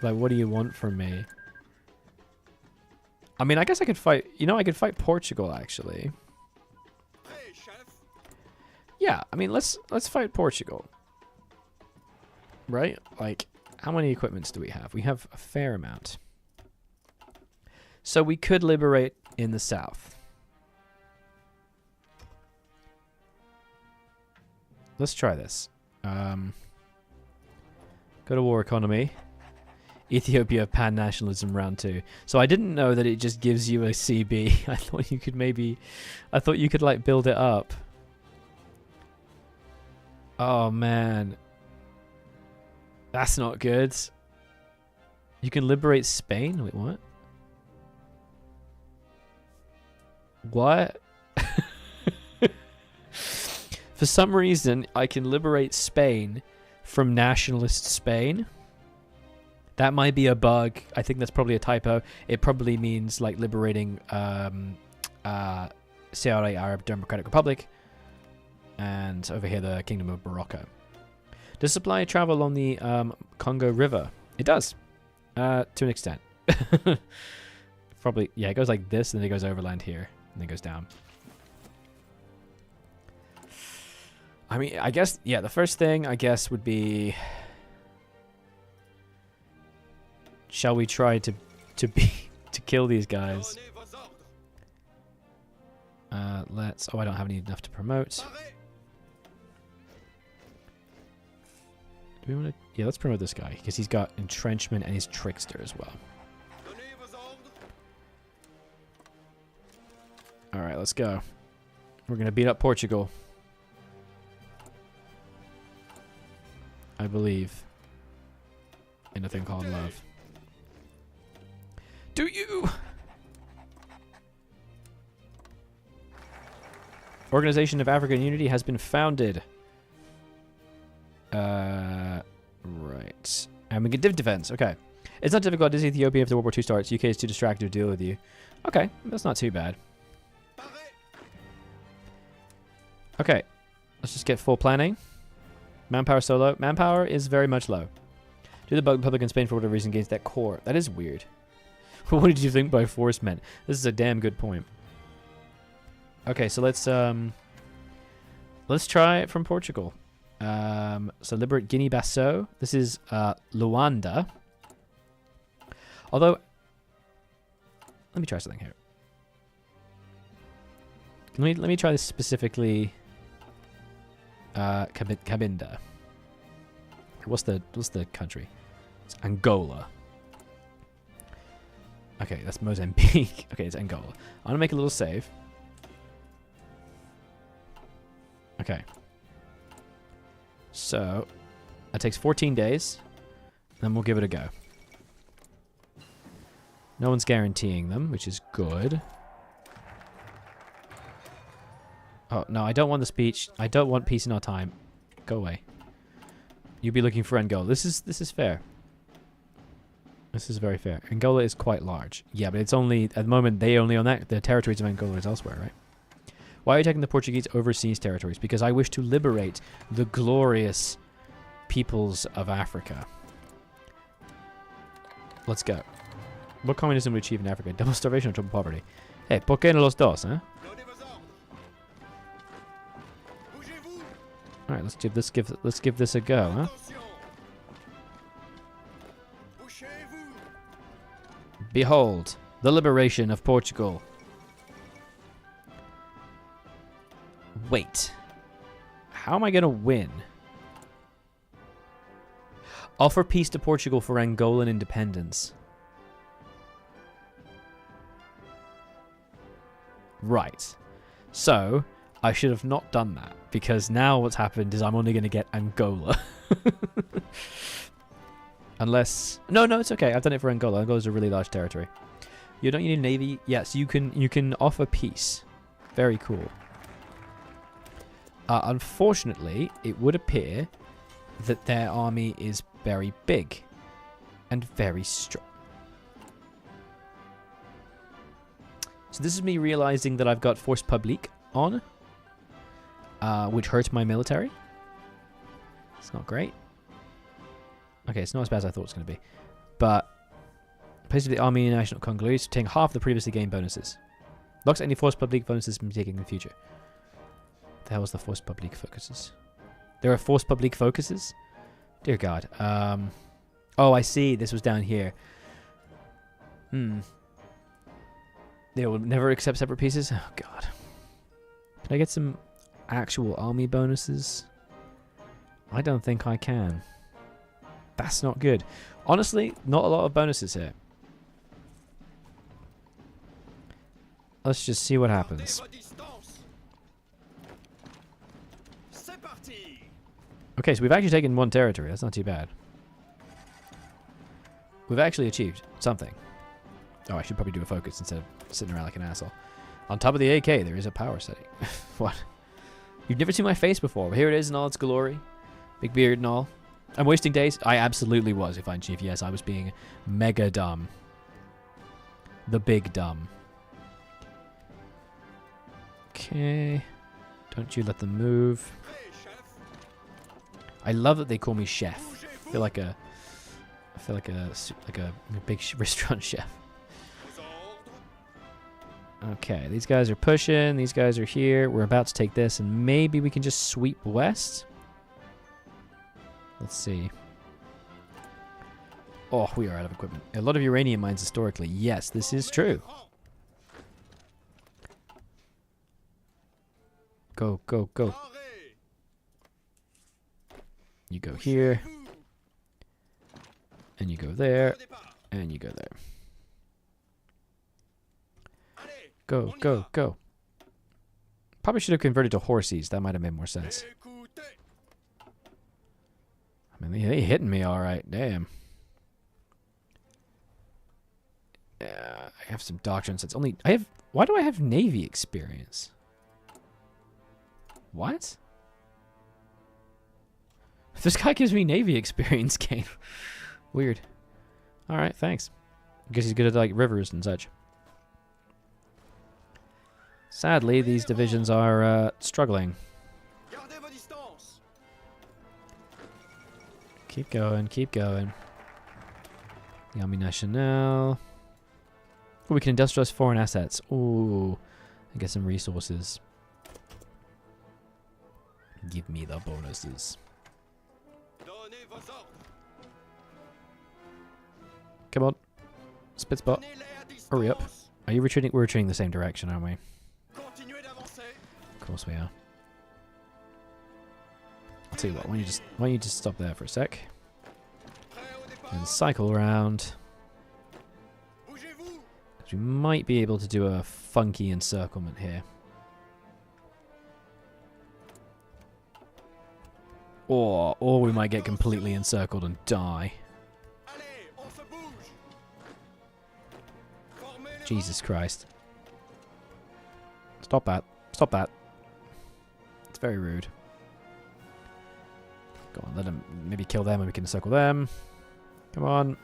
Like, what do you want from me? I mean, I guess I could fight... You know, I could fight Portugal, actually. Yeah, I mean, let's fight Portugal. Right? Like, how many equipments do we have? We have a fair amount. So we could liberate in the south. Let's try this. Go to war economy. Ethiopia pan-nationalism round 2. So I didn't know that it just gives you a CB. I thought you could maybe... I thought you could, like, build it up. Oh, man. That's not good. You can liberate Spain? Wait, what? What? For some reason, I can liberate Spain from nationalist Spain. That might be a bug. I think that's probably a typo. It probably means like liberating CRA, Arab Democratic Republic, and over here the Kingdom of Morocco. Does supply travel along the Congo River? It does, to an extent. Probably, yeah. It goes like this, and then it goes overland here, and then goes down. I mean, I guess, yeah, the first thing, I guess, would be... Shall we try to kill these guys? Let's... Oh, I don't have enough to promote. Do we want to... Yeah, let's promote this guy, because he's got entrenchment and he's trickster as well. Alright, let's go. We're going to beat up Portugal. I believe in a thing called love. Do you? Organization of African Unity has been founded. Right. And we get div defense. Okay. It's not difficult. It's Ethiopia if the World War II starts. UK is too distracted to deal with you. Okay. That's not too bad. Okay. Let's just get full planning. Manpower so low. Manpower is very much low. Do the Republic in Spain for whatever reason gains that core. That is weird. What did you think by force meant? This is a damn good point. Okay, so let's try it from Portugal. So liberate Guinea-Bissau. This is Luanda. Although, let me try something here. Let me try this specifically. Cabinda. What's the country? It's Angola. Okay, that's Mozambique. Okay, it's Angola. I'm gonna make a little save. Okay. So that takes 14 days. Then we'll give it a go. No one's guaranteeing them, which is good. Oh, no, I don't want the speech. I don't want peace in our time. Go away. You'll be looking for Angola. This is fair. This is very fair. Angola is quite large. Yeah, but it's only, at the moment, they only own that. The territories of Angola is elsewhere, right? Why are you taking the Portuguese overseas territories? Because I wish to liberate the glorious peoples of Africa. Let's go. What communism we achieve in Africa? Double starvation or triple poverty? Hey, ¿por qué no los dos, eh? All right, let's give this a go, huh? Behold, the liberation of Portugal. Wait. How am I going to win? Offer peace to Portugal for Angolan independence. Right. So, I should have not done that, because now what's happened is I'm only going to get Angola. Unless... No, it's okay. I've done it for Angola. Angola's a really large territory. You don't need a navy? Yes, you can offer peace. Very cool. Unfortunately, it would appear that their army is very big and very strong. So this is me realizing that I've got Force Publique on, which hurts my military. It's not great. Okay, it's not as bad as I thought it was going to be. But, place of the Army and National Congolese obtain half the previously gained bonuses. Locks any Force Publique bonuses from taking in the future. The hell was the Force Publique focuses? There are Force Publique focuses? Dear God. Oh, I see. This was down here. They will never accept separate pieces? Oh, God. Can I get some actual army bonuses? I don't think I can. That's not good. Honestly, not a lot of bonuses here. Let's just see what happens. Okay, so we've actually taken one territory. That's not too bad. We've actually achieved something. Oh, I should probably do a focus instead of sitting around like an asshole. On top of the AK, there is a power setting. What? You've never seen my face before. Here it is in all its glory. Big beard and all. I'm wasting days? I absolutely was, if I'm chief. Yes, I was being mega dumb. The big dumb. Okay. Don't you let them move. I love that they call me chef. I feel like a big restaurant chef. Okay, these guys are pushing. These guys are here. We're about to take this, and maybe we can just sweep west. Let's see. Oh, we are out of equipment. A lot of uranium mines historically. Yes, this is true. Go, go, go. You go here. And you go there. And you go there. Go, go, go. Probably should have converted to horses. That might have made more sense. I mean, they hitting me all right. Damn. I have some doctrines. It's only... Why do I have Navy experience? What? This guy gives me Navy experience game. Weird. Alright, thanks. I guess he's good at, like, rivers and such. Sadly, these divisions are struggling. Keep going, keep going. The Army Nationale. Oh, we can industrialize foreign assets. Ooh, and get some resources. Give me the bonuses. Come on. Spit spot. Hurry up. Are you retreating? We're retreating the same direction, aren't we? Of course we are. I'll tell you what, why don't you just stop there for a sec? And cycle around. Because we might be able to do a funky encirclement here. Or we might get completely encircled and die. Jesus Christ. Stop that. Stop that. It's very rude. Go on, let them maybe kill them and we can encircle them. Come on.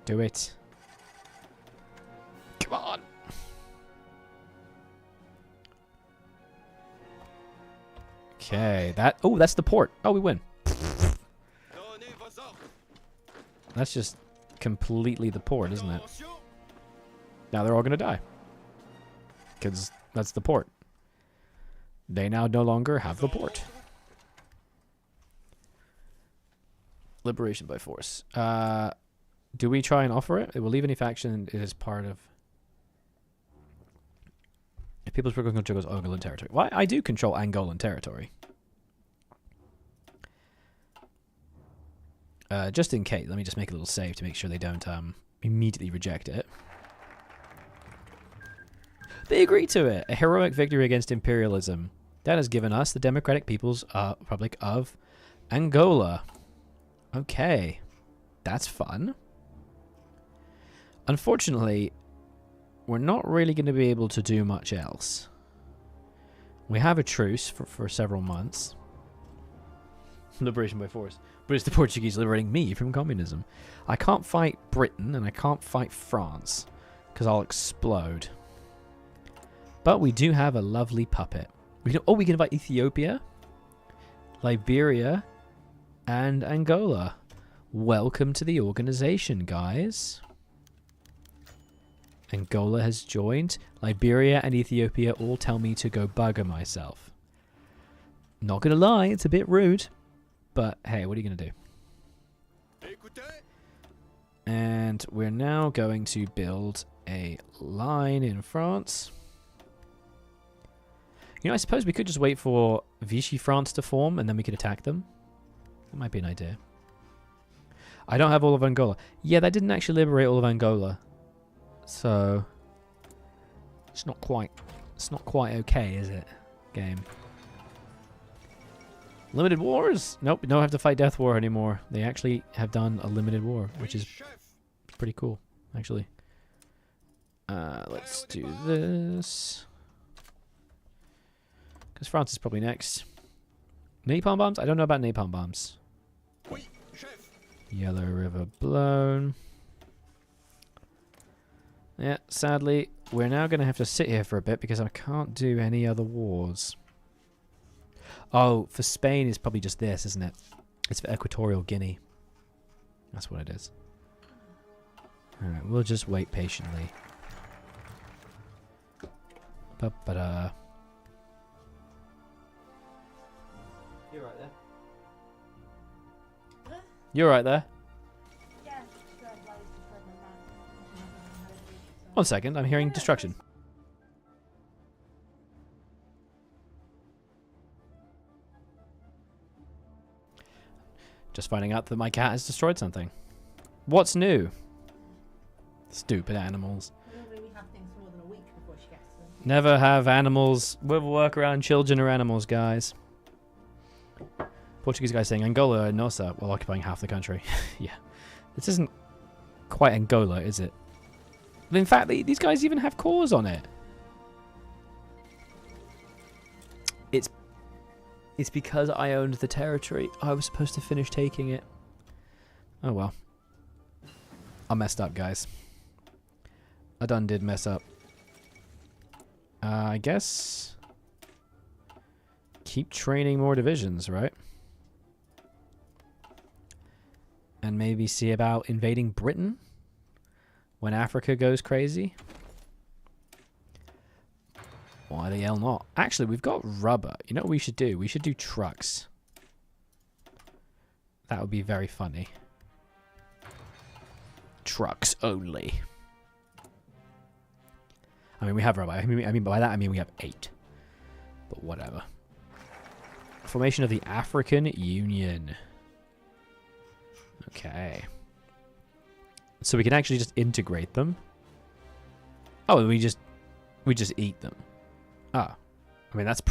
Do it. Come on. Okay, that's the port. Oh, we win. That's just completely the port, isn't it? Now they're all going to die. Because that's the port. They now no longer have the port. Liberation by force. Do we try and offer it? It will leave any faction it is part of. If People's Republic controls Angolan territory. Why? I do control Angolan territory. Just in case, let me just make a little save to make sure they don't immediately reject it. They agree to it. A heroic victory against imperialism. That has given us the Democratic People's Republic of Angola. Okay. That's fun. Unfortunately, we're not really going to be able to do much else. We have a truce for several months. Liberation by force. But it's the Portuguese liberating me from communism. I can't fight Britain and I can't fight France because I'll explode. But we do have a lovely puppet. We can invite Ethiopia, Liberia, and Angola. Welcome to the organization, guys. Angola has joined. Liberia and Ethiopia all tell me to go bugger myself. Not gonna lie, it's a bit rude. But hey, what are you gonna do? And we're now going to build a line in France. You know, I suppose we could just wait for Vichy France to form and then we could attack them. That might be an idea. I don't have all of Angola. Yeah, that didn't actually liberate all of Angola. So it's not quite okay, is it? Game. Limited wars? Nope, we don't have to fight Death War anymore. They actually have done a limited war, which is pretty cool, actually. Let's do this. Because France is probably next. Napalm bombs? I don't know about napalm bombs. Yellow River blown. Yeah, sadly, we're now going to have to sit here for a bit because I can't do any other wars. Oh, for Spain it's probably just this, isn't it? It's for Equatorial Guinea. That's what it is. Alright, we'll just wait patiently. Ba-ba-da. You're right there. Huh? You're right there. Yeah, sure, I'd like to spread my mind. 1 second, I'm hearing destruction. Just finding out that my cat has destroyed something. What's new? Stupid animals. We don't really have things for more than a week before she gets them. Never have animals. We'll work around children or animals, guys. Portuguese guy saying Angola and Nossa while occupying half the country. Yeah. This isn't quite Angola, is it? But in fact, these guys even have cores on it. It's because I owned the territory. I was supposed to finish taking it. Oh well. I messed up, guys. I done did mess up. I guess... keep training more divisions, right? And maybe see about invading Britain when Africa goes crazy. Why the hell not? Actually, we've got rubber. You know what we should do? We should do trucks. That would be very funny. Trucks only. I mean, we have rubber. I mean, by that, I mean we have 8. But whatever. Formation of the African Union. Okay. So we can actually just integrate them. Oh, we just eat them. Ah. I mean, that's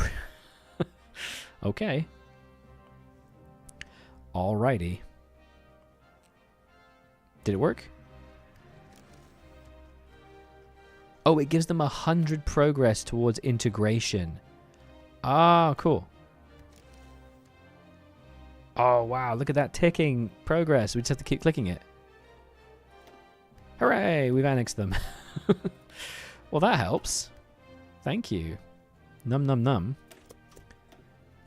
okay. Alrighty. Did it work? Oh, it gives them 100 progress towards integration. Ah, cool. Oh, wow. Look at that ticking progress. We just have to keep clicking it. Hooray! We've annexed them. Well, that helps. Thank you. Num num num.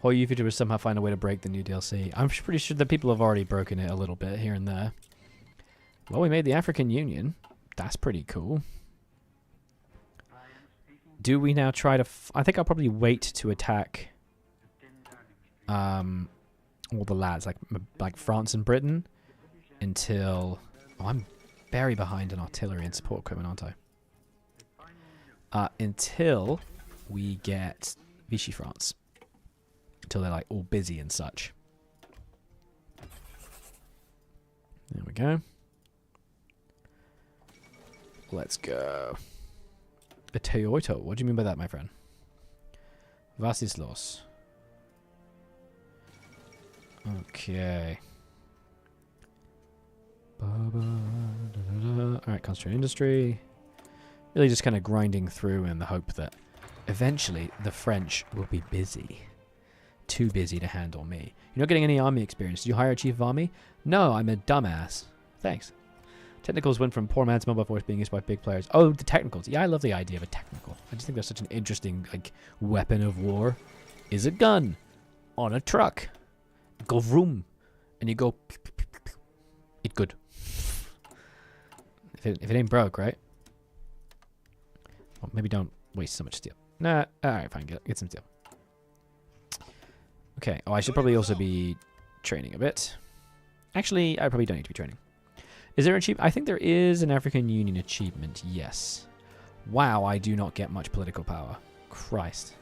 Or you could somehow find a way to break the new DLC. I'm pretty sure that people have already broken it a little bit here and there. Well, we made the African Union. That's pretty cool. Do we now try to... I think I'll probably wait to attack all the lads, like France and Britain, until... Oh, I'm very behind in artillery and support equipment, aren't I? Until we get Vichy France. Until they're like all busy and such. There we go. Let's go. A Toyota. What do you mean by that, my friend? Was ist los? Okay. Alright, concentrate industry. Really just kind of grinding through in the hope that eventually the French will be busy. Too busy to handle me. You're not getting any army experience. Did you hire a chief of army? No, I'm a dumbass. Thanks. Technicals went from poor man's mobile force being used by big players. Oh, the technicals. Yeah, I love the idea of a technical. I just think that's such an interesting, like, weapon of war. Is a gun on a truck. Go vroom. And you go... It good. If it ain't broke, right? Well, maybe don't waste so much steel. Nah, alright, fine. Get some steel. Okay. Oh, I should probably also be training a bit. Actually, I probably don't need to be training. Is there an achievement? I think there is an African Union achievement. Yes. Wow, I do not get much political power. Christ.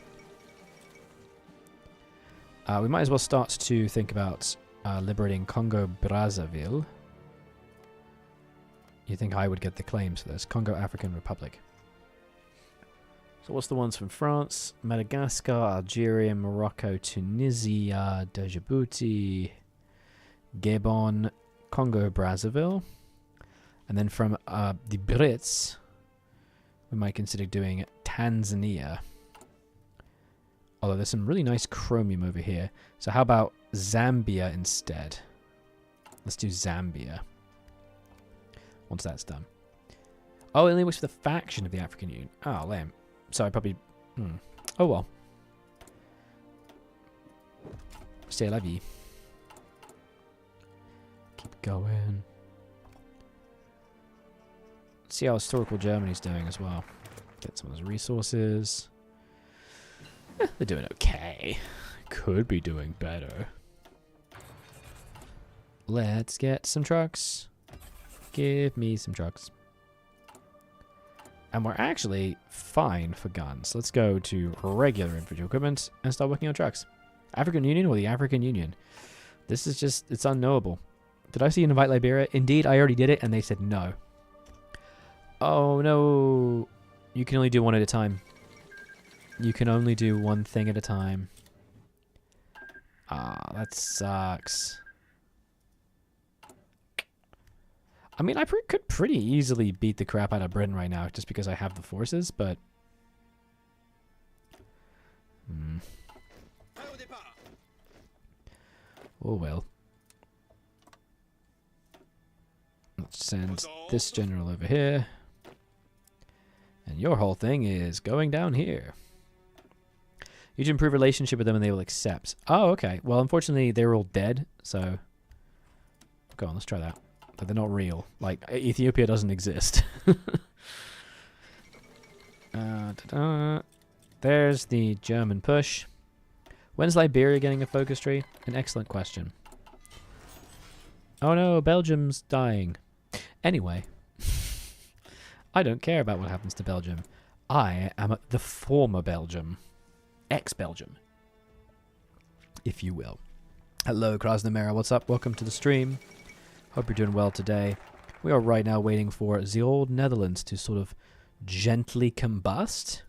We might as well start to think about liberating Congo Brazzaville. You think I would get the claims for this? Congo African Republic. So what's the ones from France? Madagascar, Algeria, Morocco, Tunisia, Djibouti, Gabon, Congo Brazzaville. And then from the Brits, we might consider doing Tanzania. Although there's some really nice chromium over here. So how about Zambia instead? Let's do Zambia. Once that's done. Oh, it only works for the faction of the African Union. Oh, lame. So I probably... Oh, well. C'est la vie. Keep going. See how historical Germany's doing as well. Get some of those resources. They're doing okay. Could be doing better. Let's get some trucks. Give me some trucks. And we're actually fine for guns. Let's go to regular infantry equipment and start working on trucks. African Union or the African Union? This is just, it's unknowable. Did I see you invite Liberia? Indeed, I already did it and they said no. Oh no. You can only do one at a time. You can only do one thing at a time. Ah, that sucks. I mean, I could pretty easily beat the crap out of Britain right now just because I have the forces, but... Oh well. Let's send this general over here. And your whole thing is going down here. You should improve relationship with them and they will accept. Oh, okay. Well, unfortunately, they were all dead, so... Go on, let's try that. But they're not real. Like, Ethiopia doesn't exist. There's the German push. When's Liberia getting a focus tree? An excellent question. Oh no, Belgium's dying. Anyway. I don't care about what happens to Belgium. I am the former Belgium. Ex-Belgium. If you will. Hello, Krasnamera. What's up? Welcome to the stream. Hope you're doing well today. We are right now waiting for the old Netherlands to sort of gently combust.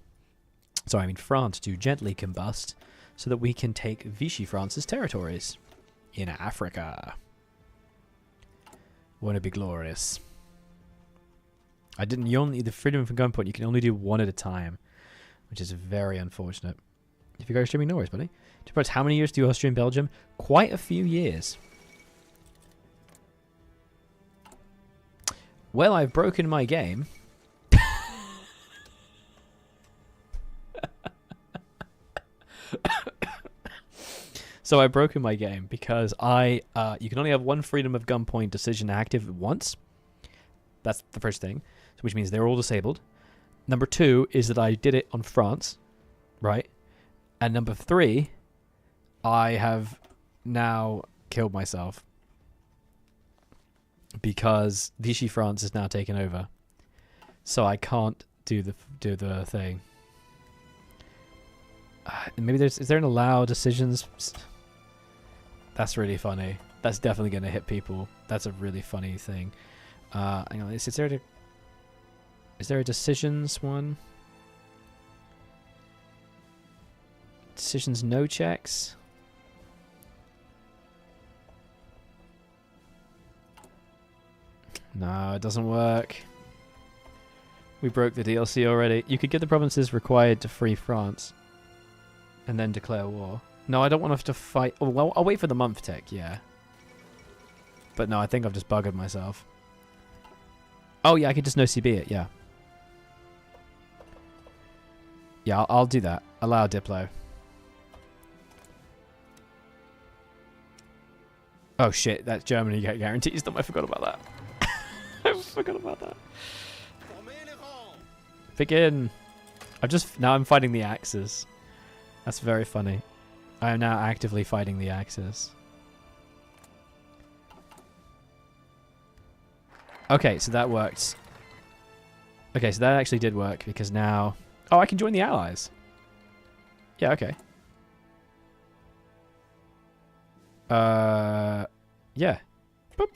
Sorry, I mean France to gently combust so that we can take Vichy France's territories in Africa. Won't it be glorious? The freedom from gunpoint, you can only do one at a time, which is very unfortunate. If you guys are streaming, no worries, buddy. Depends how many years do Austria and Belgium? Quite a few years. Well, I've broken my game. So I've broken my game because you can only have one freedom of gunpoint decision active once. That's the first thing, which means they're all disabled. Number 2 is that I did it on France, right? And number 3, I have now killed myself. Because Vichy France is now taken over, so I can't do the thing. Maybe is there an allow decisions? That's really funny. That's definitely going to hit people. That's a really funny thing. Hang on, is there a decisions one? Decisions no checks? No, it doesn't work. We broke the DLC already. You could get the provinces required to free France. And then declare war. No, I don't want to have to fight. Oh, well, I'll wait for the month tick, yeah. But no, I think I've just buggered myself. Oh, yeah, I could just no CB it, yeah. Yeah, I'll do that. Allow Diplo. Oh, shit, that's Germany guarantees them. I forgot about that. I forgot about that. Begin. Now I'm fighting the Axis. That's very funny. I am now actively fighting the Axis. Okay, so that worked. Okay, so that actually did work because now... Oh, I can join the Allies. Yeah, okay. Yeah. Boop.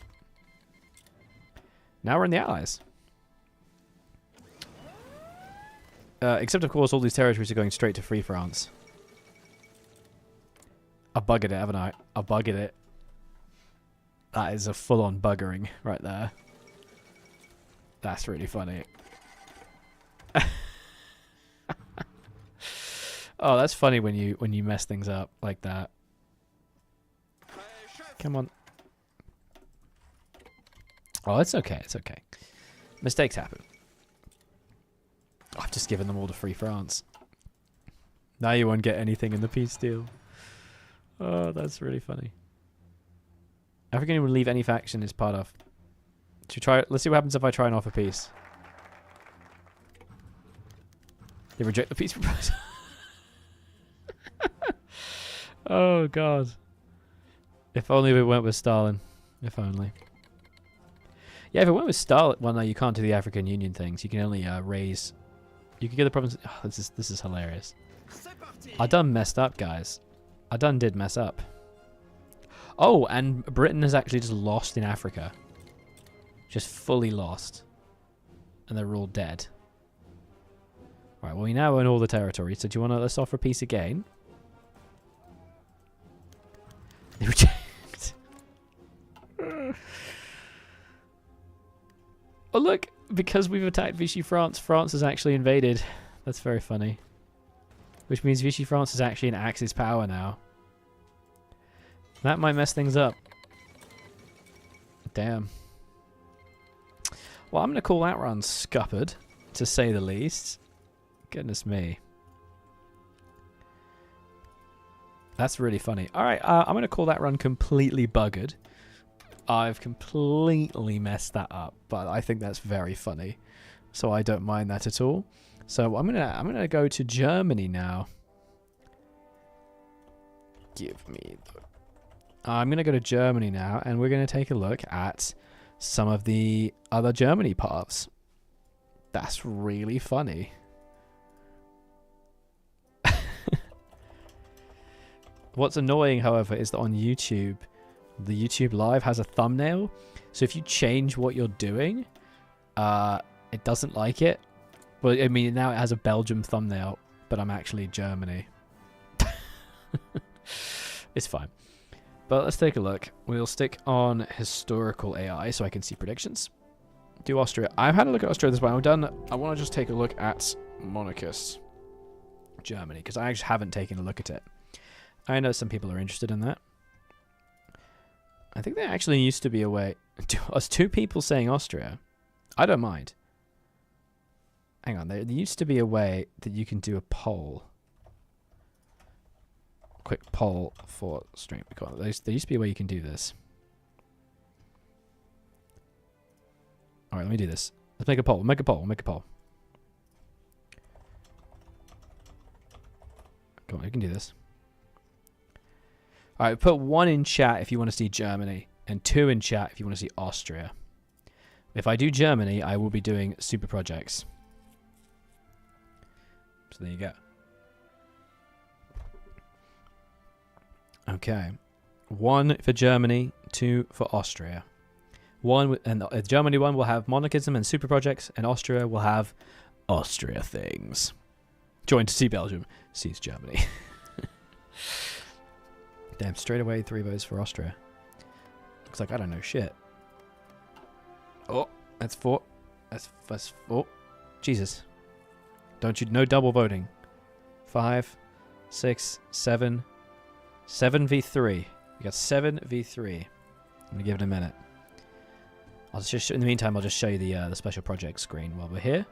Now we're in the Allies. Except, of course, all these territories are going straight to Free France. I've buggered it, haven't I? I've buggered it. That is a full-on buggering right there. That's really funny. Oh, that's funny when you mess things up like that. Come on. Oh, it's okay. It's okay. Mistakes happen. I've just given them all to Free France. Now you won't get anything in the peace deal. Oh, that's really funny. African Union will leave any faction is part of. Should we try? Let's see what happens if I try and offer peace. They reject the peace proposal. Oh god. If only we went with Stalin. If only. Yeah, if it went with Stalin, well, no, you can't do the African Union things. You can only raise. You can get the province. Oh, this is hilarious. I done messed up, guys. I done did mess up. Oh, and Britain has actually just lost in Africa. Just fully lost. And they're all dead. Right, well, we now own all the territory. So do you want to let's offer peace again? They reject. Oh, look. Because we've attacked Vichy France, France has actually invaded. That's very funny. Which means Vichy France is actually an Axis power now. That might mess things up. Damn. Well, I'm going to call that run scuppered, to say the least. Goodness me. That's really funny. Alright, I'm going to call that run completely buggered. I've completely messed that up, but I think that's very funny. So I don't mind that at all. So I'm gonna go to Germany now. Give me the... I'm going to go to Germany now, and we're going to take a look at some of the other Germany paths. That's really funny. What's annoying, however, is that on YouTube, the YouTube Live has a thumbnail. So if you change what you're doing, it doesn't like it. Well, I mean, now it has a Belgium thumbnail, but I'm actually Germany. It's fine. But let's take a look. We'll stick on historical AI so I can see predictions. Do Austria. I've had a look at Austria this way. I'm done. I want to just take a look at monarchists. Germany, because I actually haven't taken a look at it. I know some people are interested in that. I think there actually used to be a way. Us two people saying Austria. I don't mind. Hang on. There used to be a way that you can do a poll. Quick poll for stream. There used to be a way you can do this. Alright, let me do this. Let's make a poll. Make a poll. Make a poll. Come on, you can do this. Alright, put 1 in chat if you want to see Germany, and 2 in chat if you want to see Austria. If I do Germany, I will be doing super projects. So there you go. Okay. 1 for Germany, 2 for Austria. And the Germany one will have monarchism and super projects, and Austria will have Austria things. Join to see Belgium, sees Germany. Damn, straight away 3 votes for Austria. Looks like I don't know shit. Oh, that's 4. That's 4. Jesus. Don't you, no double voting. 5, 6, 7. 7v3. You got 7v3. I'm gonna give it a minute. I'll just in the meantime, I'll just show you the special project screen while we're here.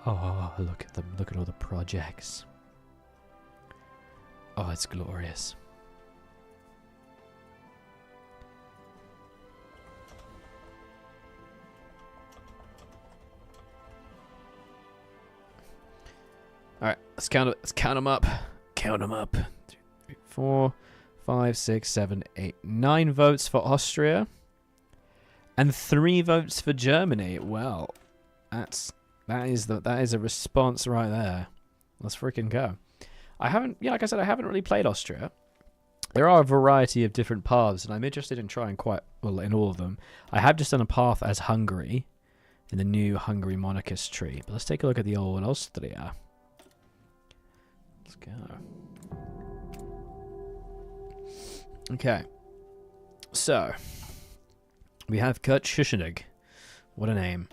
Oh, look at them! Look at all the projects. Oh, it's glorious. All right, let's count them up. Count them up. 2, 3, 4, 5, 6, 7, 8, 9 votes for Austria, and 3 votes for Germany. Well, that is a response right there. Let's freaking go. Like I said, I haven't really played Austria. There are a variety of different paths, and I'm interested in trying quite well in all of them. I have just done a path as Hungary in the new Hungary monarchist tree. But let's take a look at the old Austria. Let's go. Okay. So, we have Kurt Schuschnigg. What a name.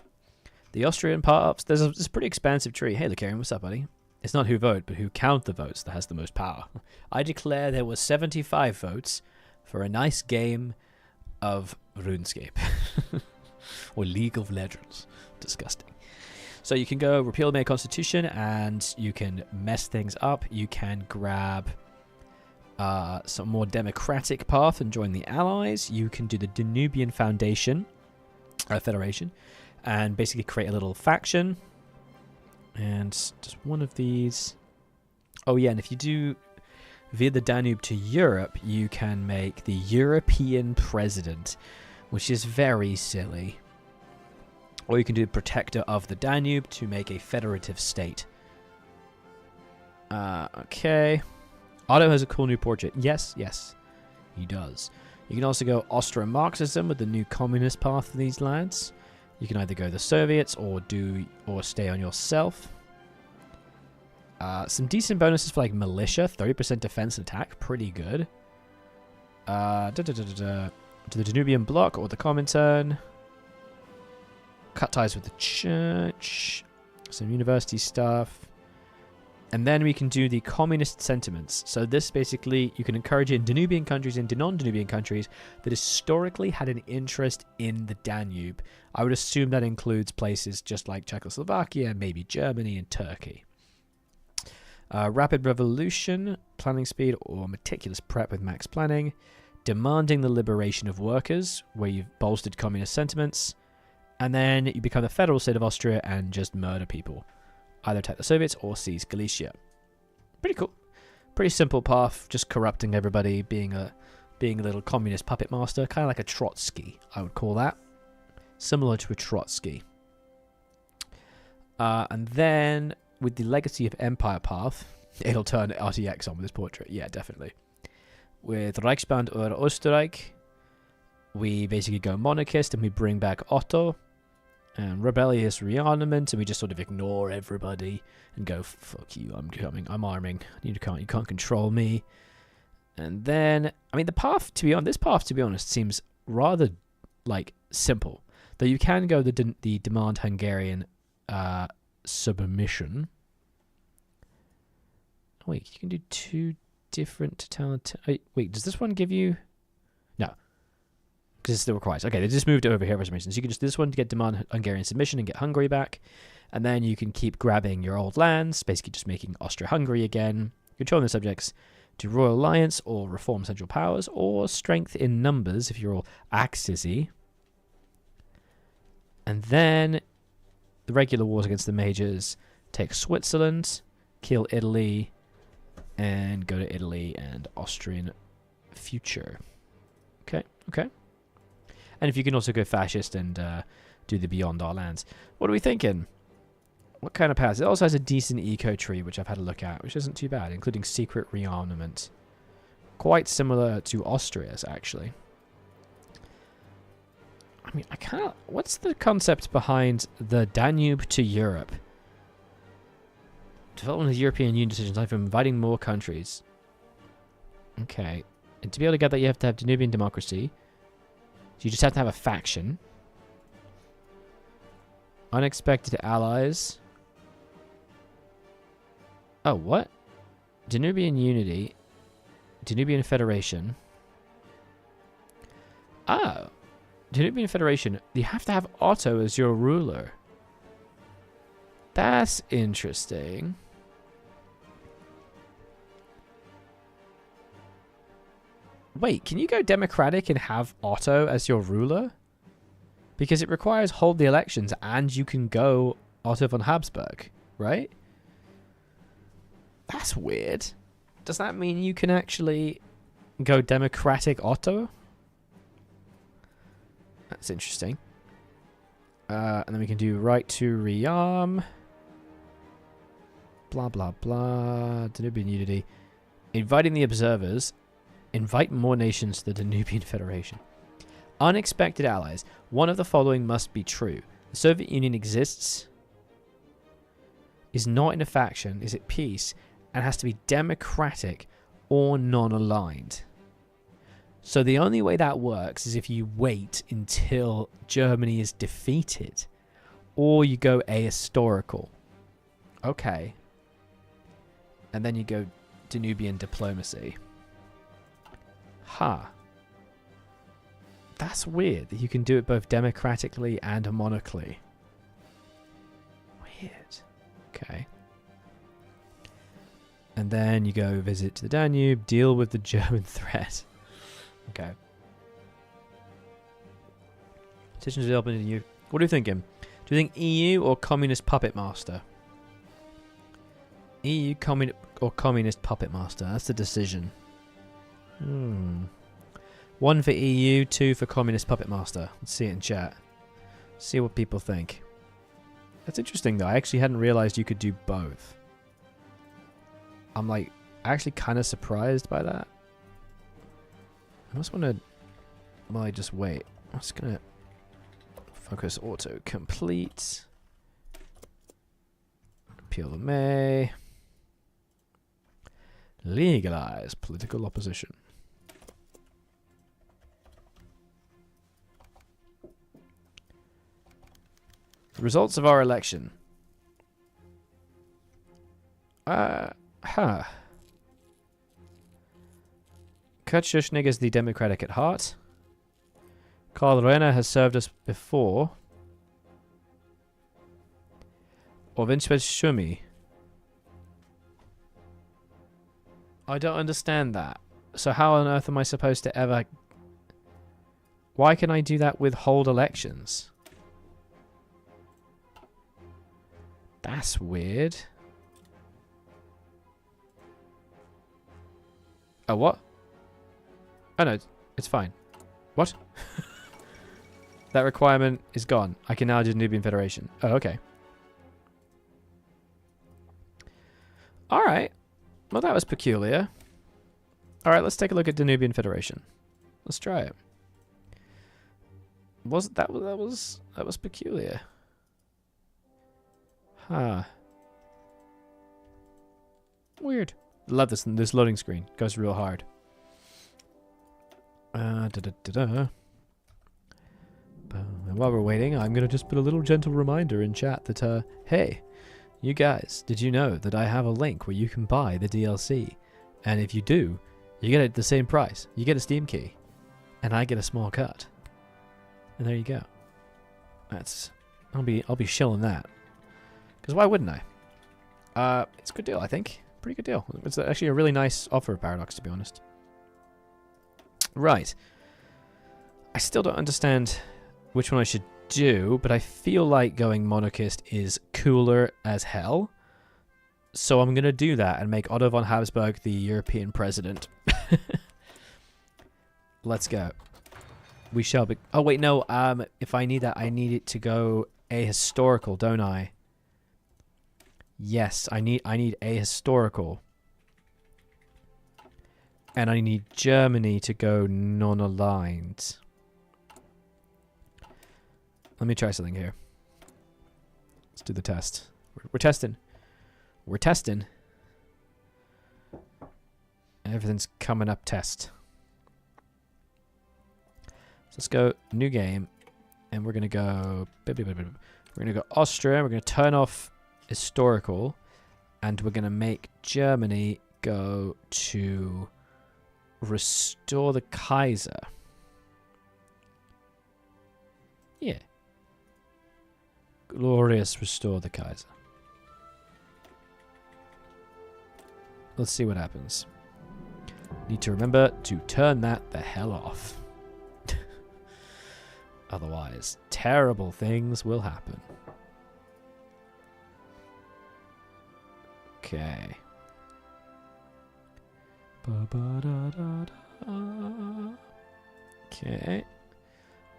The Austrian paths, there's a pretty expansive tree. Hey, Lucarian, what's up, buddy? It's not who vote, but who count the votes that has the most power. I declare there were 75 votes for a nice game of RuneScape. Or League of Legends. Disgusting. So you can go repeal the May Constitution, and you can mess things up. You can grab some more democratic path and join the Allies. You can do the Danubian Federation, and basically create a little faction. And just one of these. Oh yeah, and if you do via the Danube to Europe, you can make the European president, which is very silly. Or you can do protector of the Danube to make a federative state. Okay. Otto has a cool new portrait. Yes, he does. You can also go Austro-Marxism with the new communist path for these lads. You can either go the Soviets or stay on yourself. Some decent bonuses for like militia, 30% defense and attack, pretty good. To the Danubian bloc or the Comintern. Cut ties with the church. Some university stuff. And then we can do the communist sentiments. So this basically, you can encourage it in Danubian countries and non-Danubian countries that historically had an interest in the Danube. I would assume that includes places just like Czechoslovakia, maybe Germany and Turkey. Rapid revolution, planning speed or meticulous prep with max planning. Demanding the liberation of workers, where you've bolstered communist sentiments. And then you become the federal state of Austria and just murder people. Either attack the Soviets or seize Galicia. Pretty cool. Pretty simple path, just corrupting everybody, being a little communist puppet master. Kind of like a Trotsky, I would call that. Similar to a Trotsky. And then, with the Legacy of Empire path, it'll turn RTX on with this portrait. Yeah, definitely. With Reichsband or Österreich, we basically go monarchist and we bring back Otto. And rebellious rearmament, and we just sort of ignore everybody and go, fuck you, I'm coming, I'm arming, you can't control me. And then, I mean, this path, to be honest, seems rather, like, simple. Though you can go the demand Hungarian submission. Oh, wait, you can do 2 different totalitarian... Wait, does this one give you... No. Because it still requires. Okay, they just moved it over here for some reason. So you can just do this one to get demand Hungarian submission and get Hungary back. And then you can keep grabbing your old lands, basically just making Austria-Hungary again, controlling the subjects, do Royal Alliance or reform Central Powers, or strength in numbers if you're all Axis-y. And then the regular wars against the majors, take Switzerland, kill Italy, and go to Italy and Austrian future. Okay. And if you can also go fascist and do the Beyond Our Lands. What are we thinking? What kind of paths? It also has a decent eco tree, which I've had a look at, which isn't too bad, including secret rearmament. Quite similar to Austria's, actually. I mean, I can't... What's the concept behind the Danube to Europe? Development of the European Union decisions, like inviting more countries. Okay. And to be able to get that, you have to have Danubian democracy. So you just have to have a faction. Unexpected allies. Oh, what? Danubian unity. Danubian Federation. Oh. Danubian Federation. You have to have Otto as your ruler. That's interesting. Wait, can you go democratic and have Otto as your ruler? Because it requires hold the elections and you can go Otto von Habsburg, right? That's weird. Does that mean you can actually go democratic Otto? That's interesting. And then we can do right to rearm. Blah, blah, blah. Danubian unity. Inviting the observers. Invite more nations to the Danubian Federation. Unexpected allies. One of the following must be true. The Soviet Union exists, is not in a faction, is at peace, and has to be democratic or non-aligned. So the only way that works is if you wait until Germany is defeated, or you go ahistorical. Okay. And then you go Danubian diplomacy. Huh. That's weird that you can do it both democratically and monarchically. Weird. Okay. And then you go visit the Danube, deal with the German threat. Okay. Petitions are open to you. What are you thinking? Do you think EU or Communist Puppet Master? EU or Communist Puppet Master? That's the decision. 1 for EU, 2 for Communist Puppet Master. Let's see it in chat. See what people think. That's interesting though. I actually hadn't realized you could do both. I'm like actually kind of surprised by that. I must want to... Well, I just wait. I'm just going to focus auto complete. Appeal the May. Legalize political opposition. The results of our election. Kurt Schuschnigg is the Democratic at heart. Karl Renner has served us before. Or Vincent Schumi. I don't understand that. So how on earth am I supposed to ever... Why can I do that with hold elections? That's weird. Oh, what? Oh, no. It's fine. What? That requirement is gone. I can now do Danubian Federation. Oh, okay. Alright. Well, that was peculiar. Alright, let's take a look at Danubian Federation. Let's try it. That was peculiar. Huh. Weird. Love this loading screen. Goes real hard. And while we're waiting, I'm going to just put a little gentle reminder in chat that, hey, you guys, did you know that I have a link where you can buy the DLC? And if you do, you get it at the same price. You get a Steam key. And I get a small cut. And there you go. I'll be shilling that. Because why wouldn't I? It's a good deal, I think. Pretty good deal. It's actually a really nice offer of Paradox, to be honest. Right. I still don't understand which one I should do, but I feel like going monarchist is cooler as hell. So I'm going to do that and make Otto von Habsburg the European president. Let's go. We shall be... Oh, wait, no. If I need that, I need it to go ahistorical, don't I? Yes, I need ahistorical. And I need Germany to go non-aligned. Let me try something here. Let's do the test. We're testing. We're testing. Everything's coming up test. So let's go new game. And we're going to go... We're going to go Austria. We're going to turn off historical. And we're going to make Germany go to restore the Kaiser. Yeah. Glorious restore the Kaiser. Let's see what happens. Need to remember to turn that the hell off. Otherwise, terrible things will happen. Okay. Okay.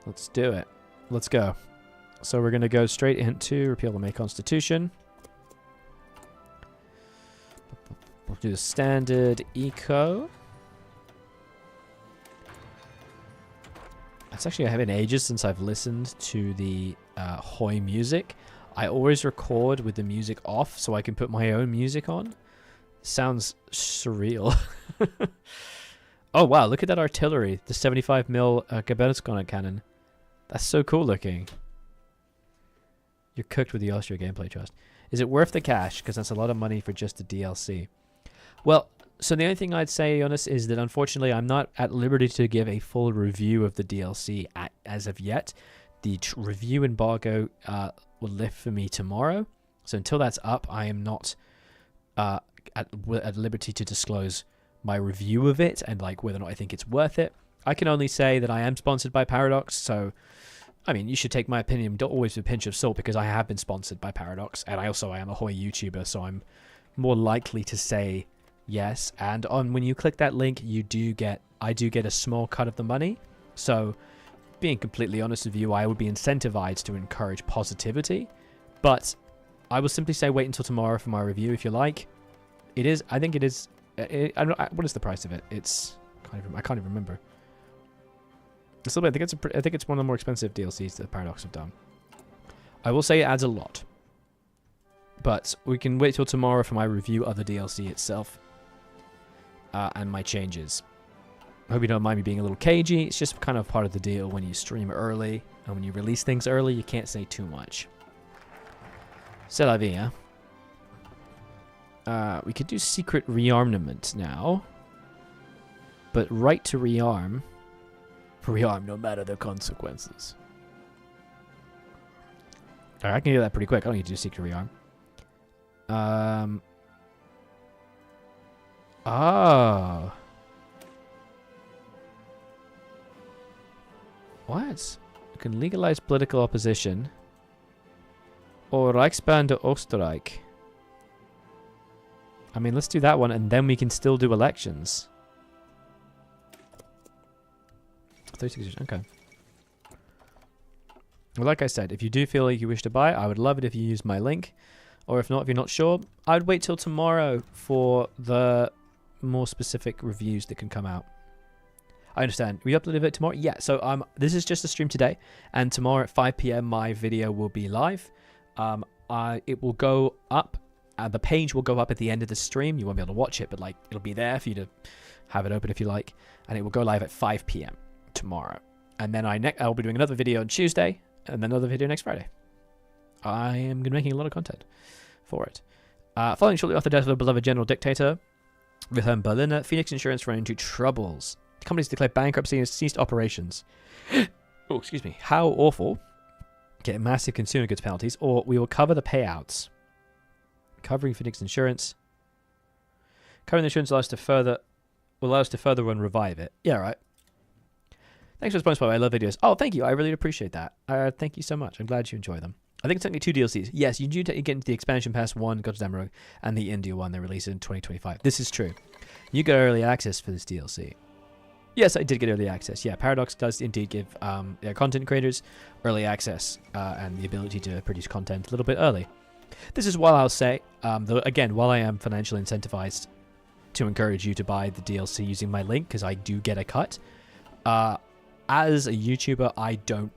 Let's do it. Let's go. So we're going to go straight into repeal the May Constitution. We'll do the standard eco. It's actually, I haven't ages since I've listened to the Hoi music. I always record with the music off so I can put my own music on. Sounds surreal. Oh wow, look at that artillery. The 75mm Geopolitical cannon. That's so cool looking. You're cooked with the Austria gameplay trust. Is it worth the cash? Because that's a lot of money for just the DLC. Well, so the only thing I'd say, honest, is that unfortunately I'm not at liberty to give a full review of the DLC as of yet. The review embargo will lift for me tomorrow. So until that's up, I am not at liberty to disclose my review of it and like whether or not I think it's worth it. I can only say that I am sponsored by Paradox, so I mean, you should take my opinion always with a pinch of salt because I have been sponsored by Paradox, and I am a Hoi YouTuber, so I'm more likely to say yes. And when you click that link, I do get a small cut of the money. So, being completely honest with you, I would be incentivized to encourage positivity, but I will simply say wait until tomorrow for my review if you like. It is, I think it is. What is the price of it? I can't even remember. I think it's one of the more expensive DLCs that Paradox have done. I will say it adds a lot. But we can wait till tomorrow for my review of the DLC itself. And my changes. I hope you don't mind me being a little cagey. It's just kind of part of the deal when you stream early. And when you release things early, you can't say too much. C'est la vie, huh? We could do secret rearmament now. But right to rearm... Rearm no matter the consequences. Alright, I can do that pretty quick. I don't need to do secret rearm. Oh. What? You can legalize political opposition. Or Reichsbahn to Österreich. I mean, let's do that one, and then we can still do elections. 36, okay. Well, like I said, if you do feel like you wish to buy, I would love it if you use my link. Or if not, if you're not sure, I'd wait till tomorrow for the more specific reviews that can come out. I understand. We uploaded it tomorrow? Yeah, so this is just a stream today. And tomorrow at 5 PM, my video will be live. It will go up. The page will go up at the end of the stream. You won't be able to watch it, but like it'll be there for you to have it open if you like. And it will go live at 5 PM. tomorrow. And then I'll be doing another video on Tuesday, and then another video next Friday. I am going to be making a lot of content for it. Following shortly after the death of the beloved general dictator, Wilhelm Berliner, Phoenix Insurance ran into troubles. The company's declared bankruptcy and ceased operations. Oh, excuse me. How awful. Get massive consumer goods penalties, or we will cover the payouts. Covering Phoenix Insurance. Covering the insurance will allow us to further and revive it. Yeah, right. Thanks for the sponsor, by the way. I love videos. Oh, thank you. I really appreciate that. Thank you so much. I'm glad you enjoy them. I think it's only 2 DLCs. Yes, you do get into the expansion pass 1, Gotterdammerung, and the India one they released in 2025. This is true. You get early access for this DLC. Yes, I did get early access. Yeah, Paradox does indeed give their content creators early access and the ability to produce content a little bit early. This is what I'll say. Though again, while I am financially incentivized to encourage you to buy the DLC using my link, because I do get a cut, as a YouTuber, I don't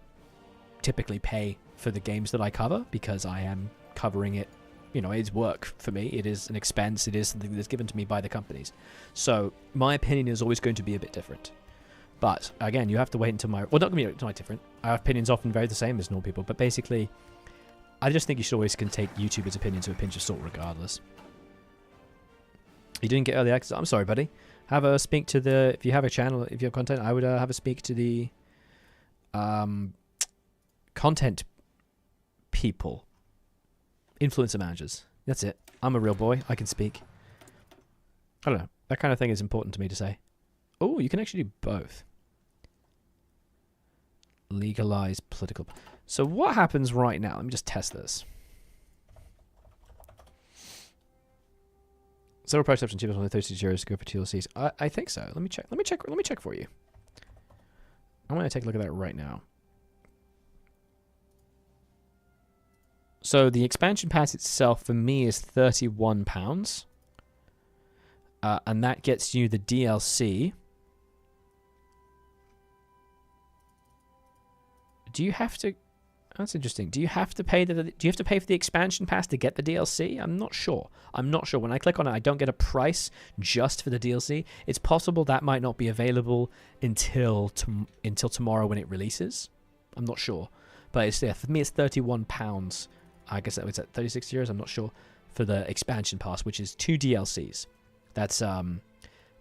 typically pay for the games that I cover because I am covering it. You know, it's work for me. It is an expense. It is something that's given to me by the companies. So my opinion is always going to be a bit different. But again, you have to wait until my... Well, not going to be different. Our opinions often very the same as normal people. But basically, I just think you should always can take YouTubers' opinions with a pinch of salt regardless. You didn't get early access. I'm sorry, buddy. Have a speak to the... If you have a channel, if you have content, I would have a speak to the content people. Influencer managers. That's it. I'm a real boy. I can speak. I don't know. That kind of thing is important to me to say. Oh, you can actually do both. Legalize political... So what happens right now? Let me just test this. SorrowProductions cheapest on €36 to go for TLCs. I think so. Let me check. Let me check for you. I'm going to take a look at that right now. So the expansion pass itself for me is £31. And that gets you the DLC. Do you have to... That's interesting. Do you have to pay for the expansion pass to get the DLC? I'm not sure. When I click on it, I don't get a price just for the DLC. It's possible that might not be available until tomorrow when it releases. I'm not sure. But it's, yeah, for me it's £31. I guess that was at €36. I'm not sure for the expansion pass, which is 2 DLCs. That's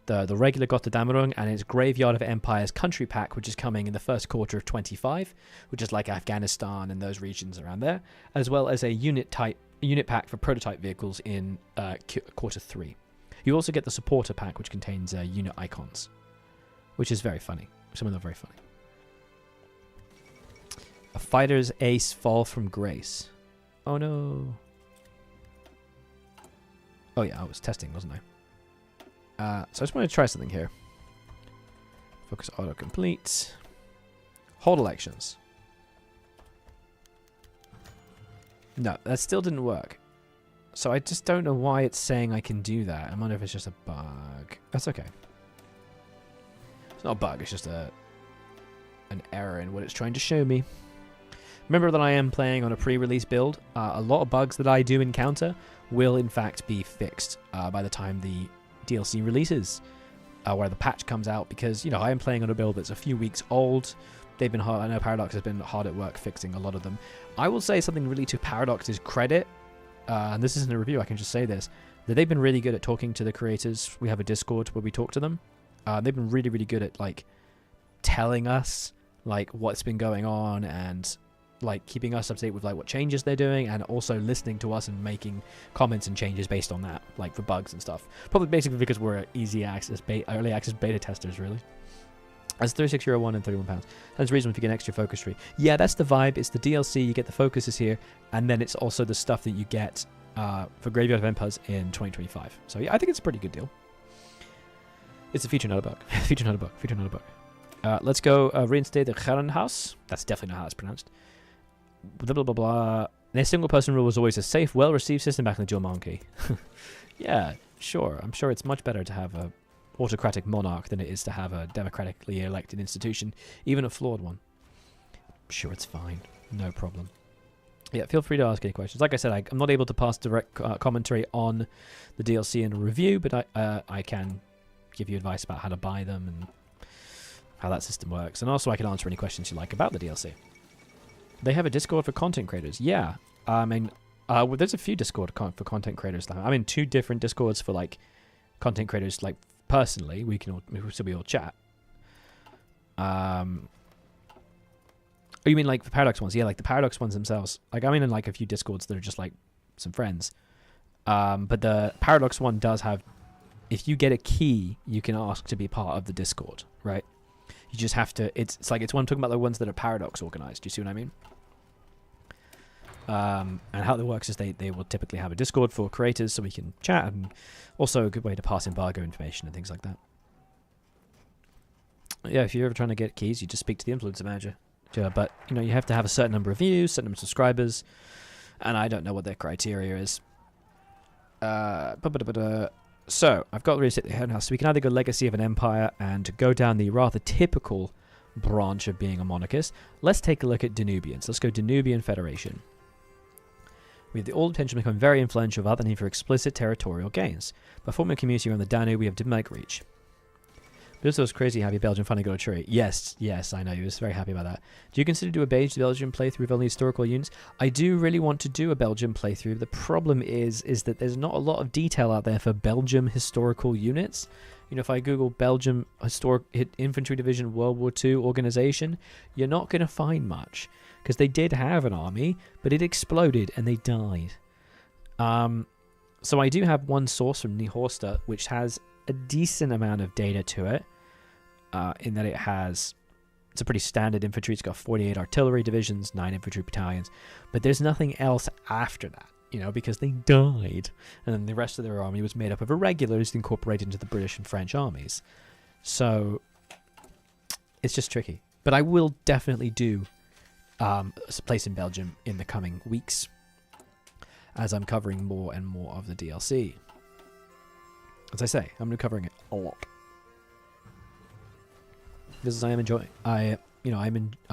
the regular Gotterdammerung and its Graveyard of Empires country pack, which is coming in the first quarter of 25, which is like Afghanistan and those regions around there, as well as a unit pack for prototype vehicles in quarter 3. You also get the supporter pack, which contains unit icons, which is very funny. Some of them are very funny. A fighter's ace fall from grace. Oh no. Oh yeah, I was testing, wasn't I? So I just want to try something here. Focus autocomplete. Hold elections. No, that still didn't work. So I just don't know why it's saying I can do that. I wonder if it's just a bug. That's okay. It's not a bug, it's just an error in what it's trying to show me. Remember that I am playing on a pre-release build. A lot of bugs that I do encounter will in fact be fixed by the time the DLC releases, where the patch comes out, because, you know, I am playing on a build that's a few weeks old. They've been hard. I know Paradox has been hard at work fixing a lot of them. I will say something really to Paradox's credit, and this isn't a review, I can just say this, that they've been really good at talking to the creators. We have a Discord where we talk to them. They've been really, really good at, like, telling us, like, what's been going on and, like, keeping us up to date with, like, what changes they're doing, and also listening to us and making comments and changes based on that, like, for bugs and stuff. Probably basically because we're early access beta testers, really. That's €36 one and £31. That's the reason if you get an extra focus tree. Yeah, that's the vibe. It's the DLC. You get the focuses here, and then it's also the stuff that you get for Graveyard of Empires in 2025. So yeah, I think it's a pretty good deal. It's a feature, not a bug. Feature, not a bug. Feature, not a bug. Let's go reinstate the Herrenhaus. That's definitely not how it's pronounced. Blah, blah, blah, blah. And a single person rule was always a safe, well-received system back in the dual monarchy. Yeah, sure. I'm sure it's much better to have a autocratic monarch than it is to have a democratically elected institution, even a flawed one. I'm sure it's fine. No problem. Yeah, feel free to ask any questions. Like I said, I'm not able to pass direct commentary on the DLC in a review, but I can give you advice about how to buy them and how that system works. And also I can answer any questions you like about the DLC. They have a Discord for content creators. Yeah. I mean, there's a few Discord for content creators. I'm in 2 different Discords for, like, content creators, like, personally. We can all chat. Oh, you mean, like, the Paradox ones? Yeah, like, the Paradox ones themselves. Like, I'm in, like, a few Discords that are just, like, some friends. But the Paradox one does have... If you get a key, you can ask to be part of the Discord, right? You just have to... It's like... It's one I'm talking about, the ones that are Paradox organized. Do you see what I mean? And how that works is they will typically have a Discord for creators so we can chat, and also a good way to pass embargo information and things like that. Yeah, if you're ever trying to get keys, you just speak to the influencer manager. But, you know, you have to have a certain number of views, certain number of subscribers, and I don't know what their criteria is. So, I've got to reset the Herrenhaus. So we can either go Legacy of an Empire and go down the rather typical branch of being a monarchist. Let's take a look at Danubians. Let's go Danubian Federation. We have the old intention becoming very influential without the need for explicit territorial gains. By forming a community around the Danube, we have diplomatic reach. But was crazy happy Belgium finally got a tree. Yes, I know. He was very happy about that. Do you consider do a beige Belgian playthrough with only historical units? I do really want to do a Belgium playthrough. The problem is that there's not a lot of detail out there for Belgium historical units. You know, if I Google Belgium Historic Infantry Division World War II organization, you're not going to find much. Because they did have an army, but it exploded and they died. So I do have one source from Nihorsta, which has a decent amount of data to it. In that it's a pretty standard infantry. It's got 48 artillery divisions, 9 infantry battalions. But there's nothing else after that, you know, because they died. And then the rest of their army was made up of irregulars incorporated into the British and French armies. So it's just tricky. But I will definitely do a place in Belgium in the coming weeks as I'm covering more and more of the DLC. As I say, I'm covering it a lot. Because I am enjoying, I'm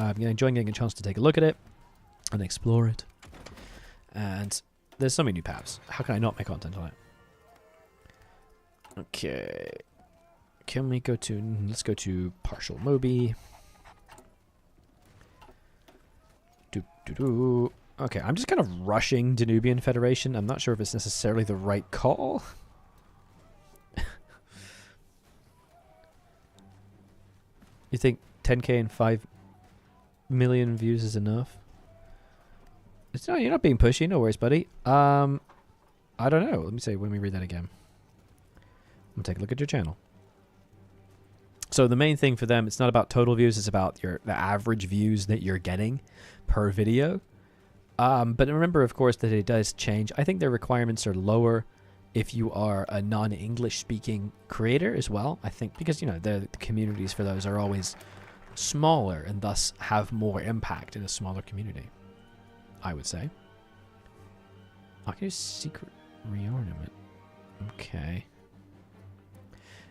enjoying getting a chance to take a look at it and explore it. And there's so many new paths. How can I not make content on it? Okay, can we go to? Let's go to partial Moby. Okay, I'm just kind of rushing Danubian Federation. I'm not sure if it's necessarily the right call. You think 10k and 5 million views is enough? No, you're not being pushy. No worries, buddy. I don't know. Let me read that again. I'm gonna take a look at your channel. So the main thing for them, it's not about total views. It's about the average views that you're getting per video. But remember, of course, that it does change. I think their requirements are lower if you are a non-English speaking creator as well. I think because, you know, the communities for those are always smaller and thus have more impact in a smaller community, I would say. I can use secret reornament. Okay.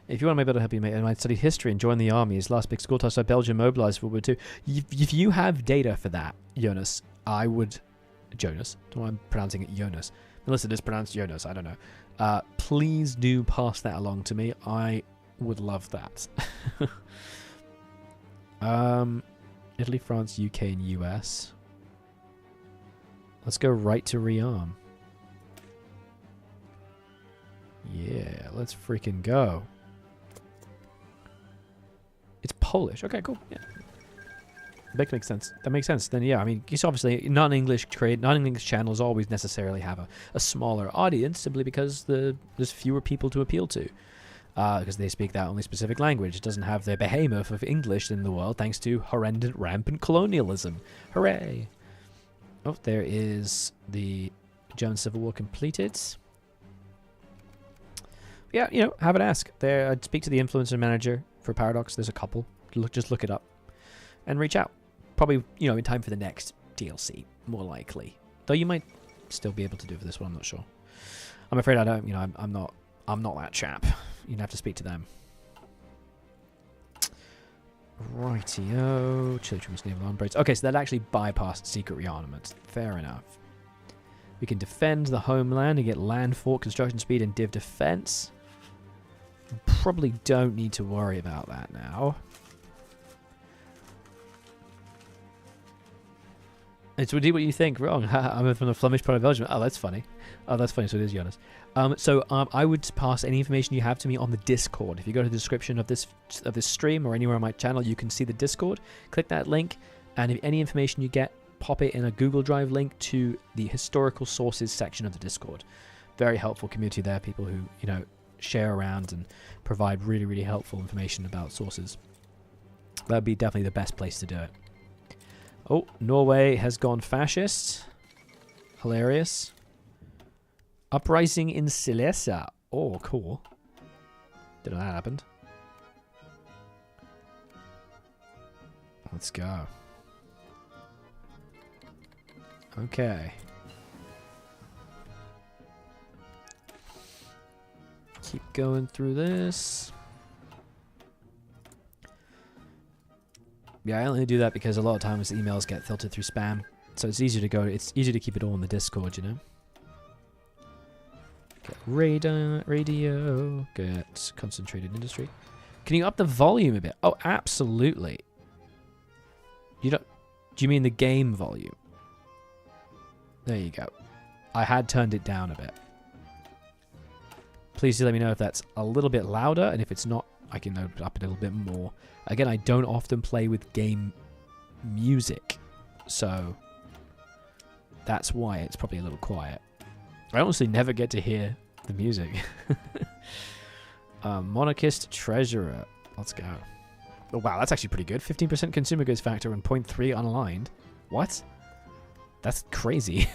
If you want to maybe help you, mate, I might study history and join the army. His last big school touch saw Belgium mobilized for World War II. If you have data for that, Jonas, I would... Jonas? Don't know why I'm pronouncing it Jonas. Unless it is pronounced Jonas, I don't know. Please do pass that along to me. I would love that. Italy, France, UK, and US. Let's go right to rearm. Yeah, let's freaking go. It's Polish. Okay, cool. Yeah. That makes sense. That makes sense. Then, yeah, I mean, it's obviously non-English channels always necessarily have a smaller audience simply because there's fewer people to appeal to. Because they speak that only specific language. It doesn't have the behemoth of English in the world thanks to horrendous rampant colonialism. Hooray! Oh, there is the German Civil War completed. Yeah, you know, have an ask. There, I'd speak to the influencer manager for Paradox. There's a couple. Just look it up and reach out. Probably, you know, in time for the next DLC, more likely. Though you might still be able to do for this one. I'm not sure. I'm afraid I don't. You know, I'm not that chap. You'd have to speak to them. Rightio. Chili trimmers, naval arm braids. Okay, so that actually bypassed secret rearmament. Fair enough. We can defend the homeland and get land fort, construction speed, and div defense. Probably don't need to worry about that now. It's what you think. Wrong. I'm from the Flemish part of Belgium. Oh, that's funny. Oh, that's funny. So it is Jonas. I would pass any information you have to me on the Discord. If you go to the description of this stream or anywhere on my channel, you can see the Discord. Click that link, and if any information you get, pop it in a Google Drive link to the historical sources section of the Discord. Very helpful community there. People who, you know, share around and provide really, really helpful information about sources. That'd be definitely the best place to do it. Oh, Norway has gone fascist. Hilarious. Uprising in Silesia. Oh, cool. Didn't know that happened. Let's go. Okay. Keep going through this. Yeah, I only do that because a lot of times emails get filtered through spam. So it's easier to go, it's easier to keep it all in the Discord, you know? Get radio, get concentrated industry. Can you up the volume a bit? Oh, absolutely. Do you mean the game volume? There you go. I had turned it down a bit. Please do let me know if that's a little bit louder, and if it's not, I can open it up a little bit more. Again, I don't often play with game music, so that's why it's probably a little quiet. I honestly never get to hear the music. Monarchist treasurer. Let's go. Oh, wow, that's actually pretty good. 15% consumer goods factor and 0.3 unaligned. What? That's crazy.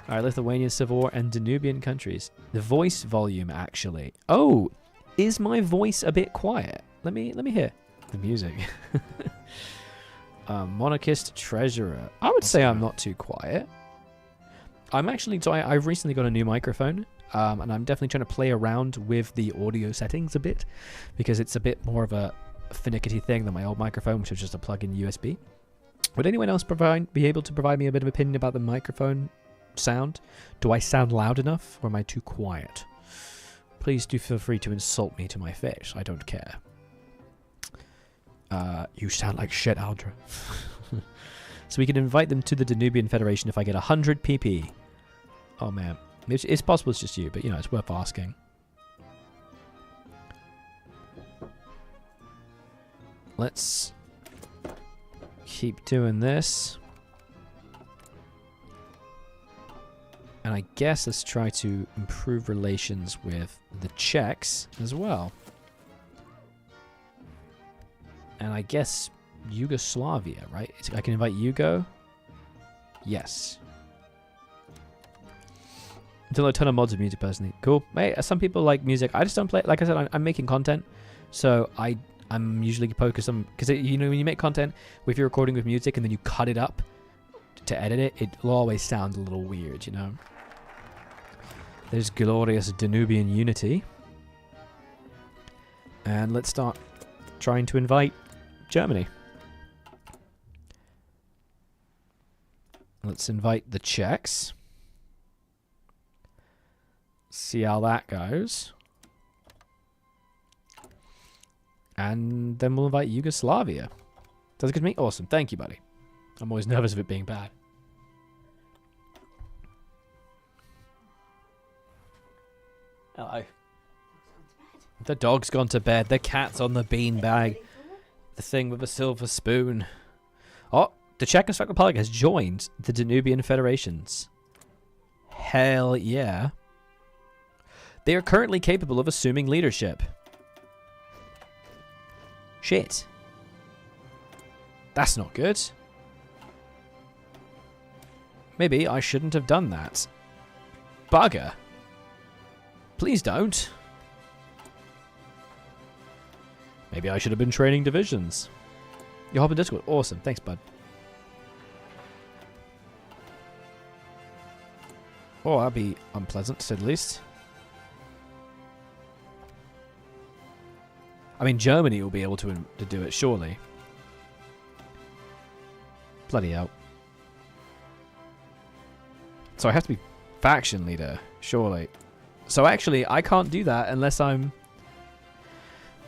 Alright, Lithuania, Civil War, and Danubian countries. The voice volume, actually. Oh, is my voice a bit quiet? Let me hear the music. Monarchist treasurer. I would say I'm not too quiet. I'm actually, so I've recently got a new microphone, and I'm definitely trying to play around with the audio settings a bit, because it's a bit more of a finicky thing than my old microphone, which was just a plug-in USB. Would anyone else be able to provide me a bit of opinion about the microphone sound? Do I sound loud enough, or am I too quiet? Please do feel free to insult me to my face. I don't care. You sound like shit, Aldra. So we can invite them to the Danubian Federation if I get 100 PP. Oh man. It's possible it's just you, but you know, it's worth asking. Let's keep doing this. And I guess let's try to improve relations with the Czechs as well. And I guess Yugoslavia, right? I can invite Yugo? Yes. Until a ton of mods of music, personally. Cool. Hey, some people like music. I just don't play. Like I said, I'm making content. So I'm usually focused on... Because, you know, when you make content, if you're recording with music and then you cut it up to edit it, it'll always sound a little weird, you know? There's glorious Danubian unity. And let's start trying to invite Germany. Let's invite the Czechs. See how that goes. And then we'll invite Yugoslavia. Sounds good to me? Awesome. Thank you, buddy. I'm always nervous of it being bad. Hello. The dog's gone to bed. The cat's on the beanbag. The thing with a silver spoon. Oh, the Czech Republic has joined the Danubian Federations. Hell yeah. They are currently capable of assuming leadership. Shit. That's not good. Maybe I shouldn't have done that. Bugger. Please don't. Maybe I should have been training divisions. You hop in Discord. Awesome. Thanks, bud. Oh, that'd be unpleasant, to say the least. I mean, Germany will be able to do it, surely. Bloody hell. So I have to be faction leader, surely. So actually, I can't do that unless I'm...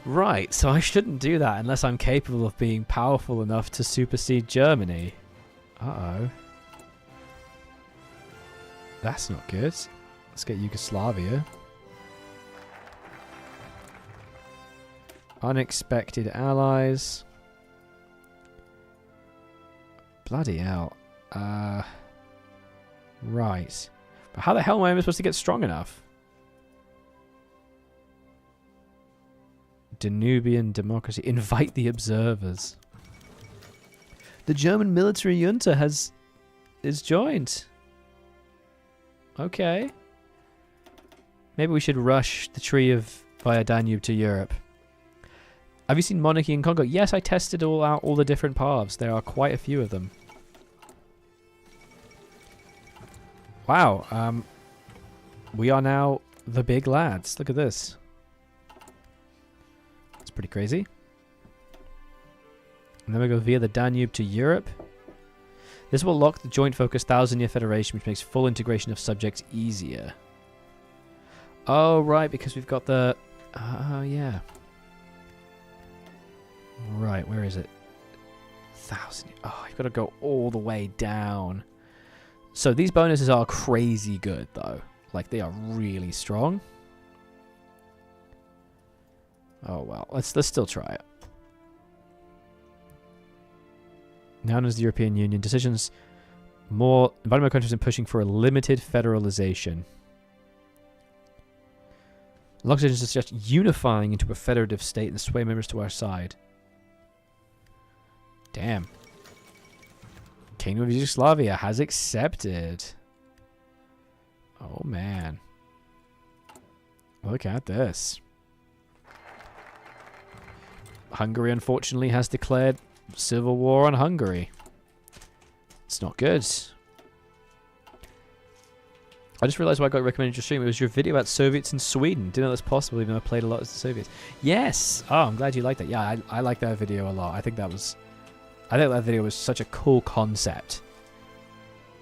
Right, so I shouldn't do that unless I'm capable of being powerful enough to supersede Germany. Uh-oh. That's not good. Let's get Yugoslavia. Unexpected allies. Bloody hell. Right. But how the hell am I supposed to get strong enough? Danubian democracy. Invite the observers. The German military junta is joined. Okay. Maybe we should rush the tree of via Danube to Europe. Have you seen monarchy in Congo? Yes, I tested all the different paths. There are quite a few of them. Wow. We are now the big lads. Look at this. It's pretty crazy. And then we go via the Danube to Europe. This will lock the joint focus Thousand-Year Federation, which makes full integration of subjects easier. Oh, right, because we've got the... Oh, yeah. Right, where is it? 1,000... Oh, I've got to go all the way down. So these bonuses are crazy good, though. Like, they are really strong. Oh, well. Let's still try it. Now known as the European Union. Decisions more... Inviting more countries and pushing for a limited federalization. Long decisions suggest unifying into a federative state and sway members to our side. Damn. Kingdom of Yugoslavia has accepted. Oh, man. Look at this. Hungary, unfortunately, has declared civil war on Hungary. It's not good. I just realized why I got recommended your stream. It was your video about Soviets in Sweden. Didn't know that's possible, even though I played a lot as the Soviets. Yes! Oh, I'm glad you liked that. Yeah, I like that video a lot. I think that video was such a cool concept.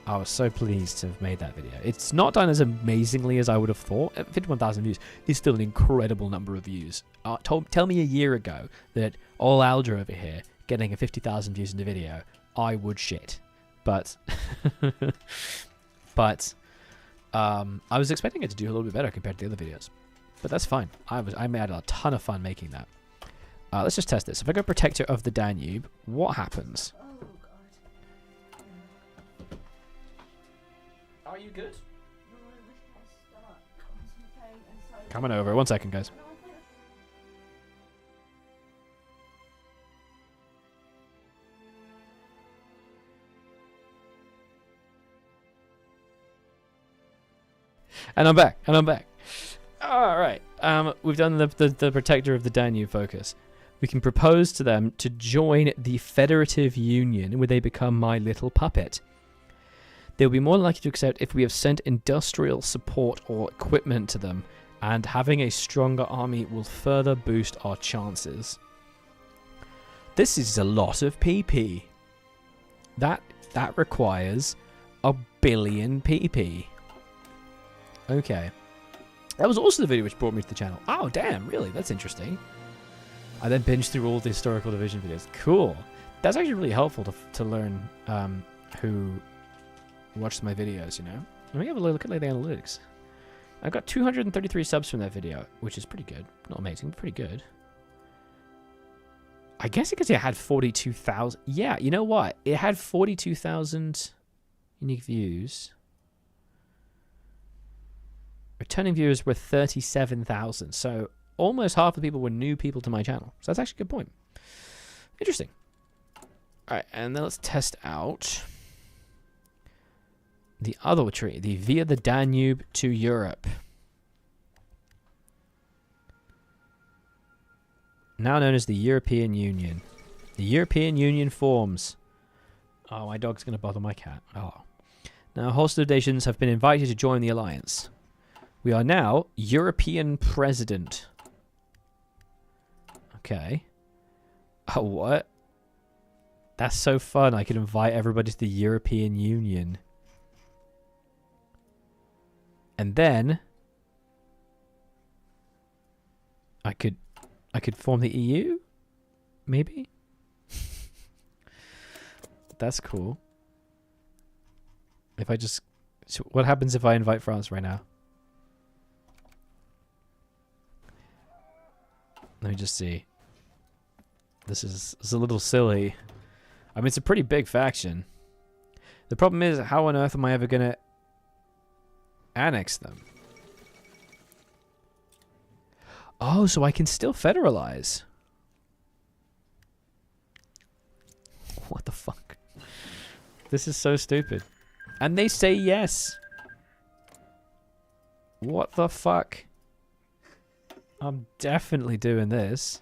I was so pleased to have made that video. It's not done as amazingly as I would have thought. 51,000 views is still an incredible number of views. Tell me a year ago that all Aldra over here getting a 50,000 views in the video, I would shit. But... I was expecting it to do a little bit better compared to the other videos. But that's fine. I had a ton of fun making that. Let's just test this. If I go Protector of the Danube, what happens? Oh, God. Are you good? Start concentrating and so... Coming over. 1 second, guys. And I'm back. All right. We've done the Protector of the Danube focus. We can propose to them to join the Federative Union, where they become my little puppet. They'll be more likely to accept if we have sent industrial support or equipment to them, and having a stronger army will further boost our chances. This is a lot of PP. That requires 1 billion PP. Okay. That was also the video which brought me to the channel. Oh, damn, really? That's interesting. I then binged through all the historical division videos. Cool. That's actually really helpful to learn who watched my videos, you know? Let me have a look at the analytics. I got 233 subs from that video, which is pretty good. Not amazing, but pretty good. I guess because it had 42,000. Yeah, you know what? It had 42,000 unique views. Returning viewers were 37,000. So almost half the people were new people to my channel. So that's actually a good point. Interesting. All right, and then let's test out the other tree, the via the Danube to Europe. Now known as the European Union. The European Union forms. Oh, my dog's going to bother my cat. Oh. Now, hostile nations have been invited to join the alliance. We are now European President. Okay. Oh, what? That's so fun. I could invite everybody to the European Union. And then I could form the EU? Maybe? That's cool. If I just... So what happens if I invite France right now? Let me just see. This is a little silly. I mean, it's a pretty big faction. The problem is, how on earth am I ever going to annex them? Oh, so I can still federalize. What the fuck? This is so stupid. And they say yes. What the fuck? I'm definitely doing this.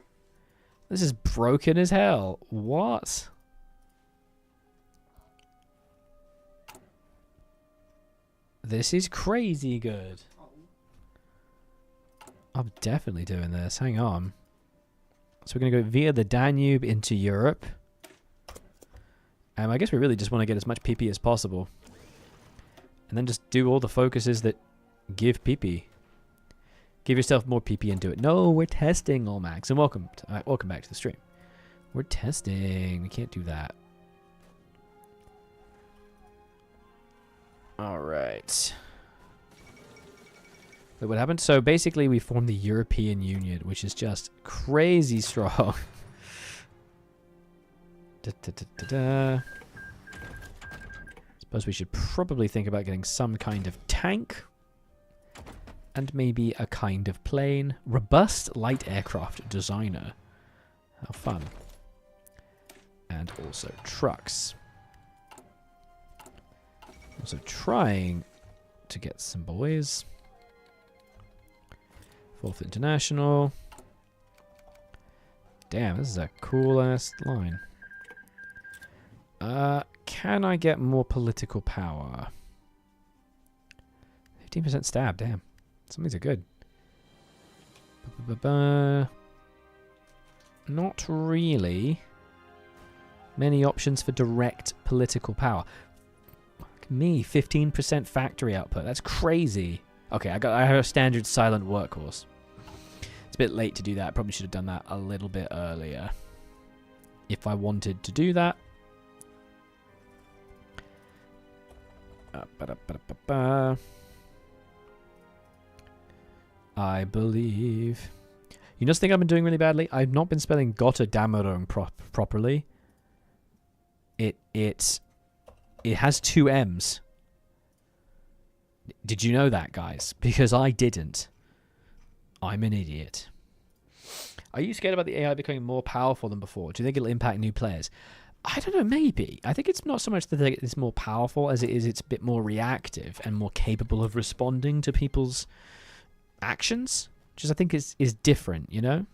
This is broken as hell. What? This is crazy good. I'm definitely doing this. Hang on. So we're going to go via the Danube into Europe. I guess we really just want to get as much PP as possible. And then just do all the focuses that give PP. Give yourself more PP and do it. No, we're testing, Olmax. And welcome back to the stream. We're testing. We can't do that. Alright. Look what happened. So basically we formed the European Union, which is just crazy strong. Suppose we should probably think about getting some kind of tank. And maybe a kind of plane. Robust light aircraft designer. How fun. And also trucks. Also trying to get some boys. 4th International. Damn, this is a cool ass line. Can I get more political power? 15% stab, damn. Some of these are good. Not really many options for direct political power. Fuck me, 15% factory output. That's crazy. Okay, I have a standard silent workhorse. It's a bit late to do that. Probably should have done that a little bit earlier. If I wanted to do that. I believe. You just think I've been doing really badly? I've not been spelling Gotterdammerung properly. It has 2 M's. Did you know that, guys? Because I didn't. I'm an idiot. Are you scared about the AI becoming more powerful than before? Do you think it'll impact new players? I don't know, maybe. I think it's not so much that it's more powerful as it is it's a bit more reactive and more capable of responding to people's actions, which I think is different, you know?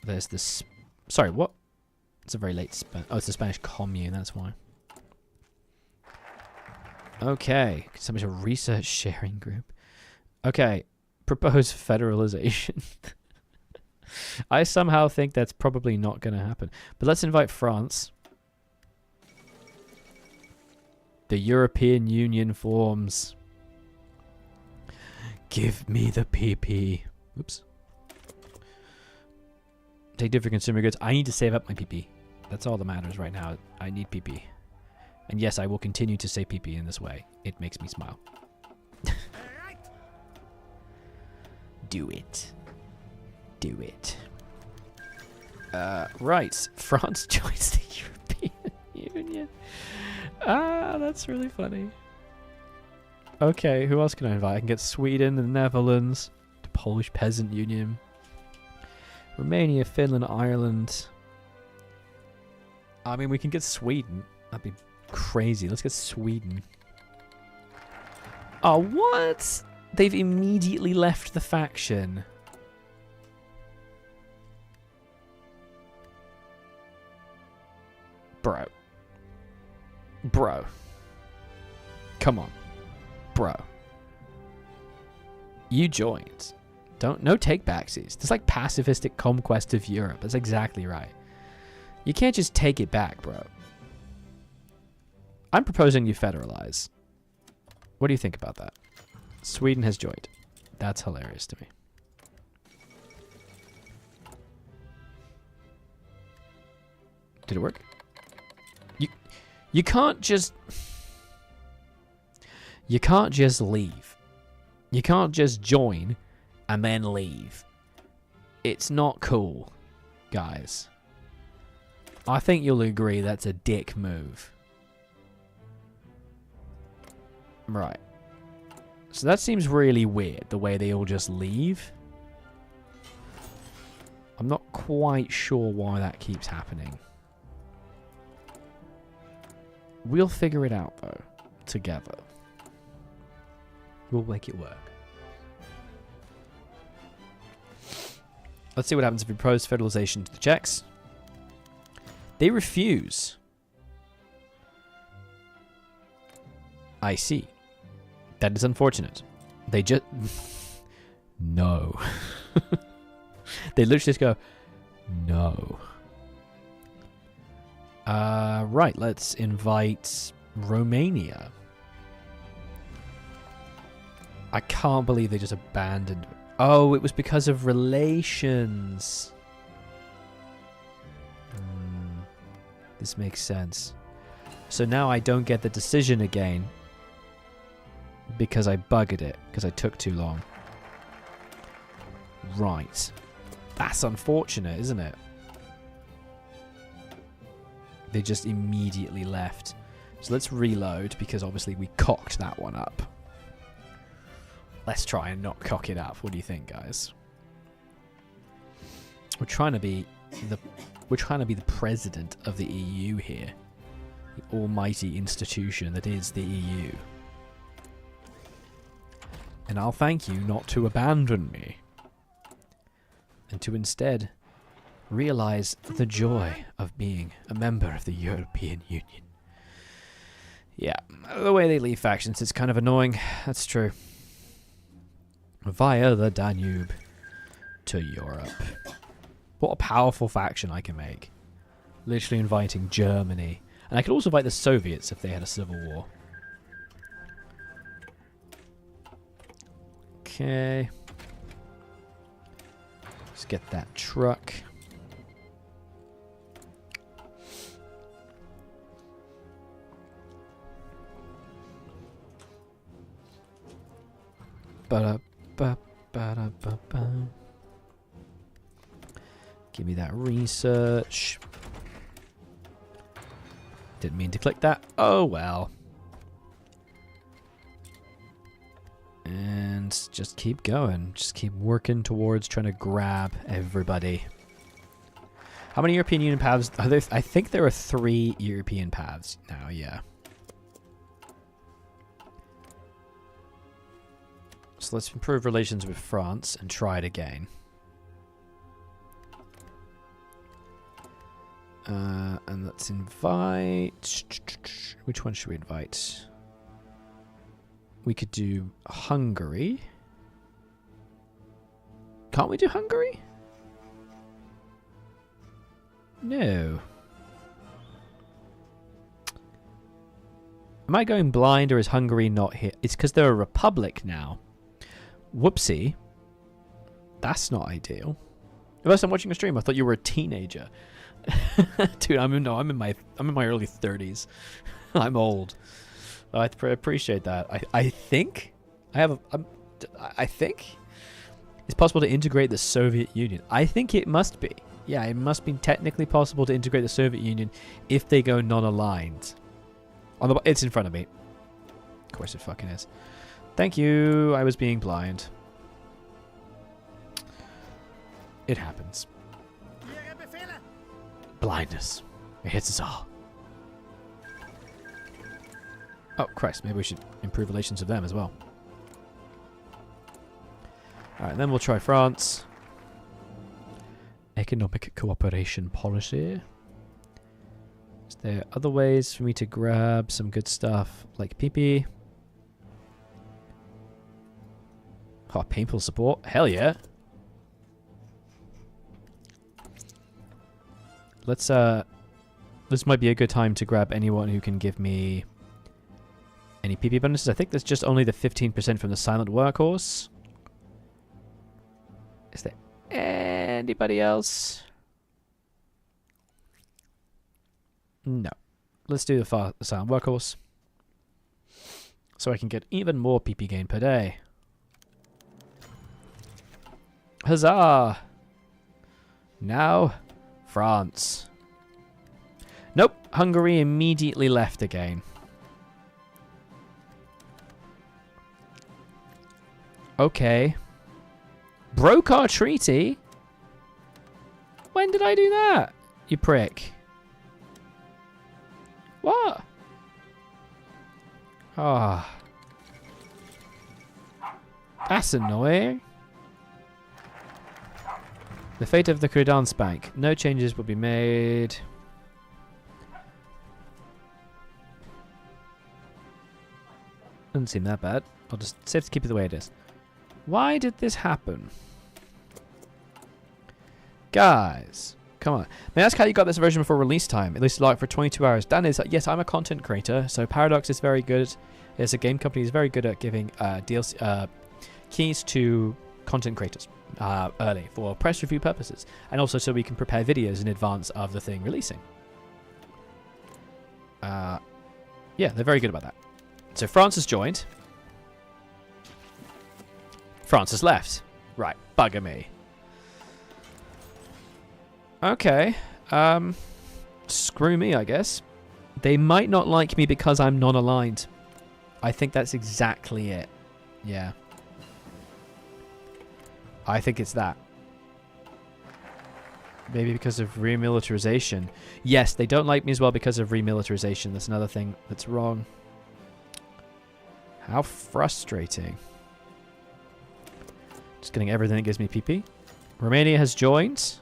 There's this... Sorry, what? It's a very late... Oh, it's the Spanish commune, that's why. Okay. Somebody's a research sharing group. Okay. Propose federalization. I somehow think that's probably not going to happen. But let's invite France. The European Union forms. Give me the PP. Oops. Take different consumer goods. I need to save up my PP. That's all that matters right now. I need PP. And yes, I will continue to say PP in this way. It makes me smile. Do it. Do it. Right. France joins the European Union. Ah, that's really funny. Okay, who else can I invite? I can get Sweden, the Netherlands, the Polish Peasant Union, Romania, Finland, Ireland. I mean, we can get Sweden. That'd be crazy. Let's get Sweden. Oh, what? They've immediately left the faction. Bro. Bro. Come on. Bro. You joined. No take-backsies. It's like pacifistic conquest of Europe. That's exactly right. You can't just take it back, bro. I'm proposing you federalize. What do you think about that? Sweden has joined. That's hilarious to me. Did it work? You can't just... You can't just leave. You can't just join and then leave. It's not cool, guys. I think you'll agree that's a dick move. Right. So that seems really weird, the way they all just leave. I'm not quite sure why that keeps happening. We'll figure it out, though, together. We'll make it work. Let's see what happens if we propose federalization to the Czechs. They refuse. I see. That is unfortunate. They just... No. They literally just go, no. Right, let's invite Romania. I can't believe they just abandoned... Oh, it was because of relations. This makes sense. So now I don't get the decision again because I buggered it, because I took too long. Right. That's unfortunate, isn't it? They just immediately left. So let's reload, because obviously we cocked that one up. Let's try and not cock it up. What do you think, guys? We're trying to be the president of the EU here. The almighty institution that is the EU. And I'll thank you not to abandon me. And to instead realize the joy of being a member of the European Union. Yeah, the way they leave factions is kind of annoying. That's true. Via the Danube to Europe. What a powerful faction I can make. Literally inviting Germany. And I could also invite the Soviets if they had a civil war. Okay. Let's get that truck. Ba-da-ba-ba-da-ba-ba. Give me that research. Didn't mean to click that. Oh well. And just keep going. Just keep working towards trying to grab everybody. How many European Union paths are there? I think there are 3 European paths now, yeah. So let's improve relations with France and try it again. And let's invite... Which one should we invite? We could do Hungary. Can't we do Hungary? No. Am I going blind or is Hungary not here? It's because they're a republic now. Whoopsie. That's not ideal. Unless I'm watching a stream, I thought you were a teenager. Dude, I'm in my early 30s. I'm old. I appreciate that. I think I think it's possible to integrate the Soviet Union. I think it must be. Yeah, it must be technically possible to integrate the Soviet Union if they go non-aligned. It's in front of me. Of course it fucking is. Thank you. I was being blind. It happens. Blindness. It hits us all. Oh, Christ. Maybe we should improve relations with them as well. Alright, then we'll try France. Economic cooperation policy. Is there other ways for me to grab some good stuff? Like PP? Oh, painful support? Hell yeah. Let's, this might be a good time to grab anyone who can give me any PP bonuses. I think there's just only the 15% from the silent workhorse. Is there anybody else? No. Let's do the silent workhorse. So I can get even more PP gain per day. Huzzah! Now, France. Nope, Hungary immediately left again. Okay. Broke our treaty? When did I do that? You prick. What? Ah. That's annoying. The fate of the Credence Bank. No changes will be made. Doesn't seem that bad. I'll just save to keep it the way it is. Why did this happen? Guys, Come on. May I ask how you got this version before release time? At least like for 22 hours. Dan is, yes, I'm a content creator, so Paradox is very good. As a game company, is very good at giving DLC, keys to content creators early for press review purposes. And also so we can prepare videos in advance of the thing releasing. Yeah, they're very good about that. So France has joined. France has left. Right, bugger me. Okay. Screw me, I guess. They might not like me because I'm non-aligned. I think that's exactly it. Yeah. I think it's that. Maybe because of remilitarization. Yes, they don't like me as well because of remilitarization. That's another thing that's wrong. How frustrating. Just getting everything that gives me PP. Romania has joined.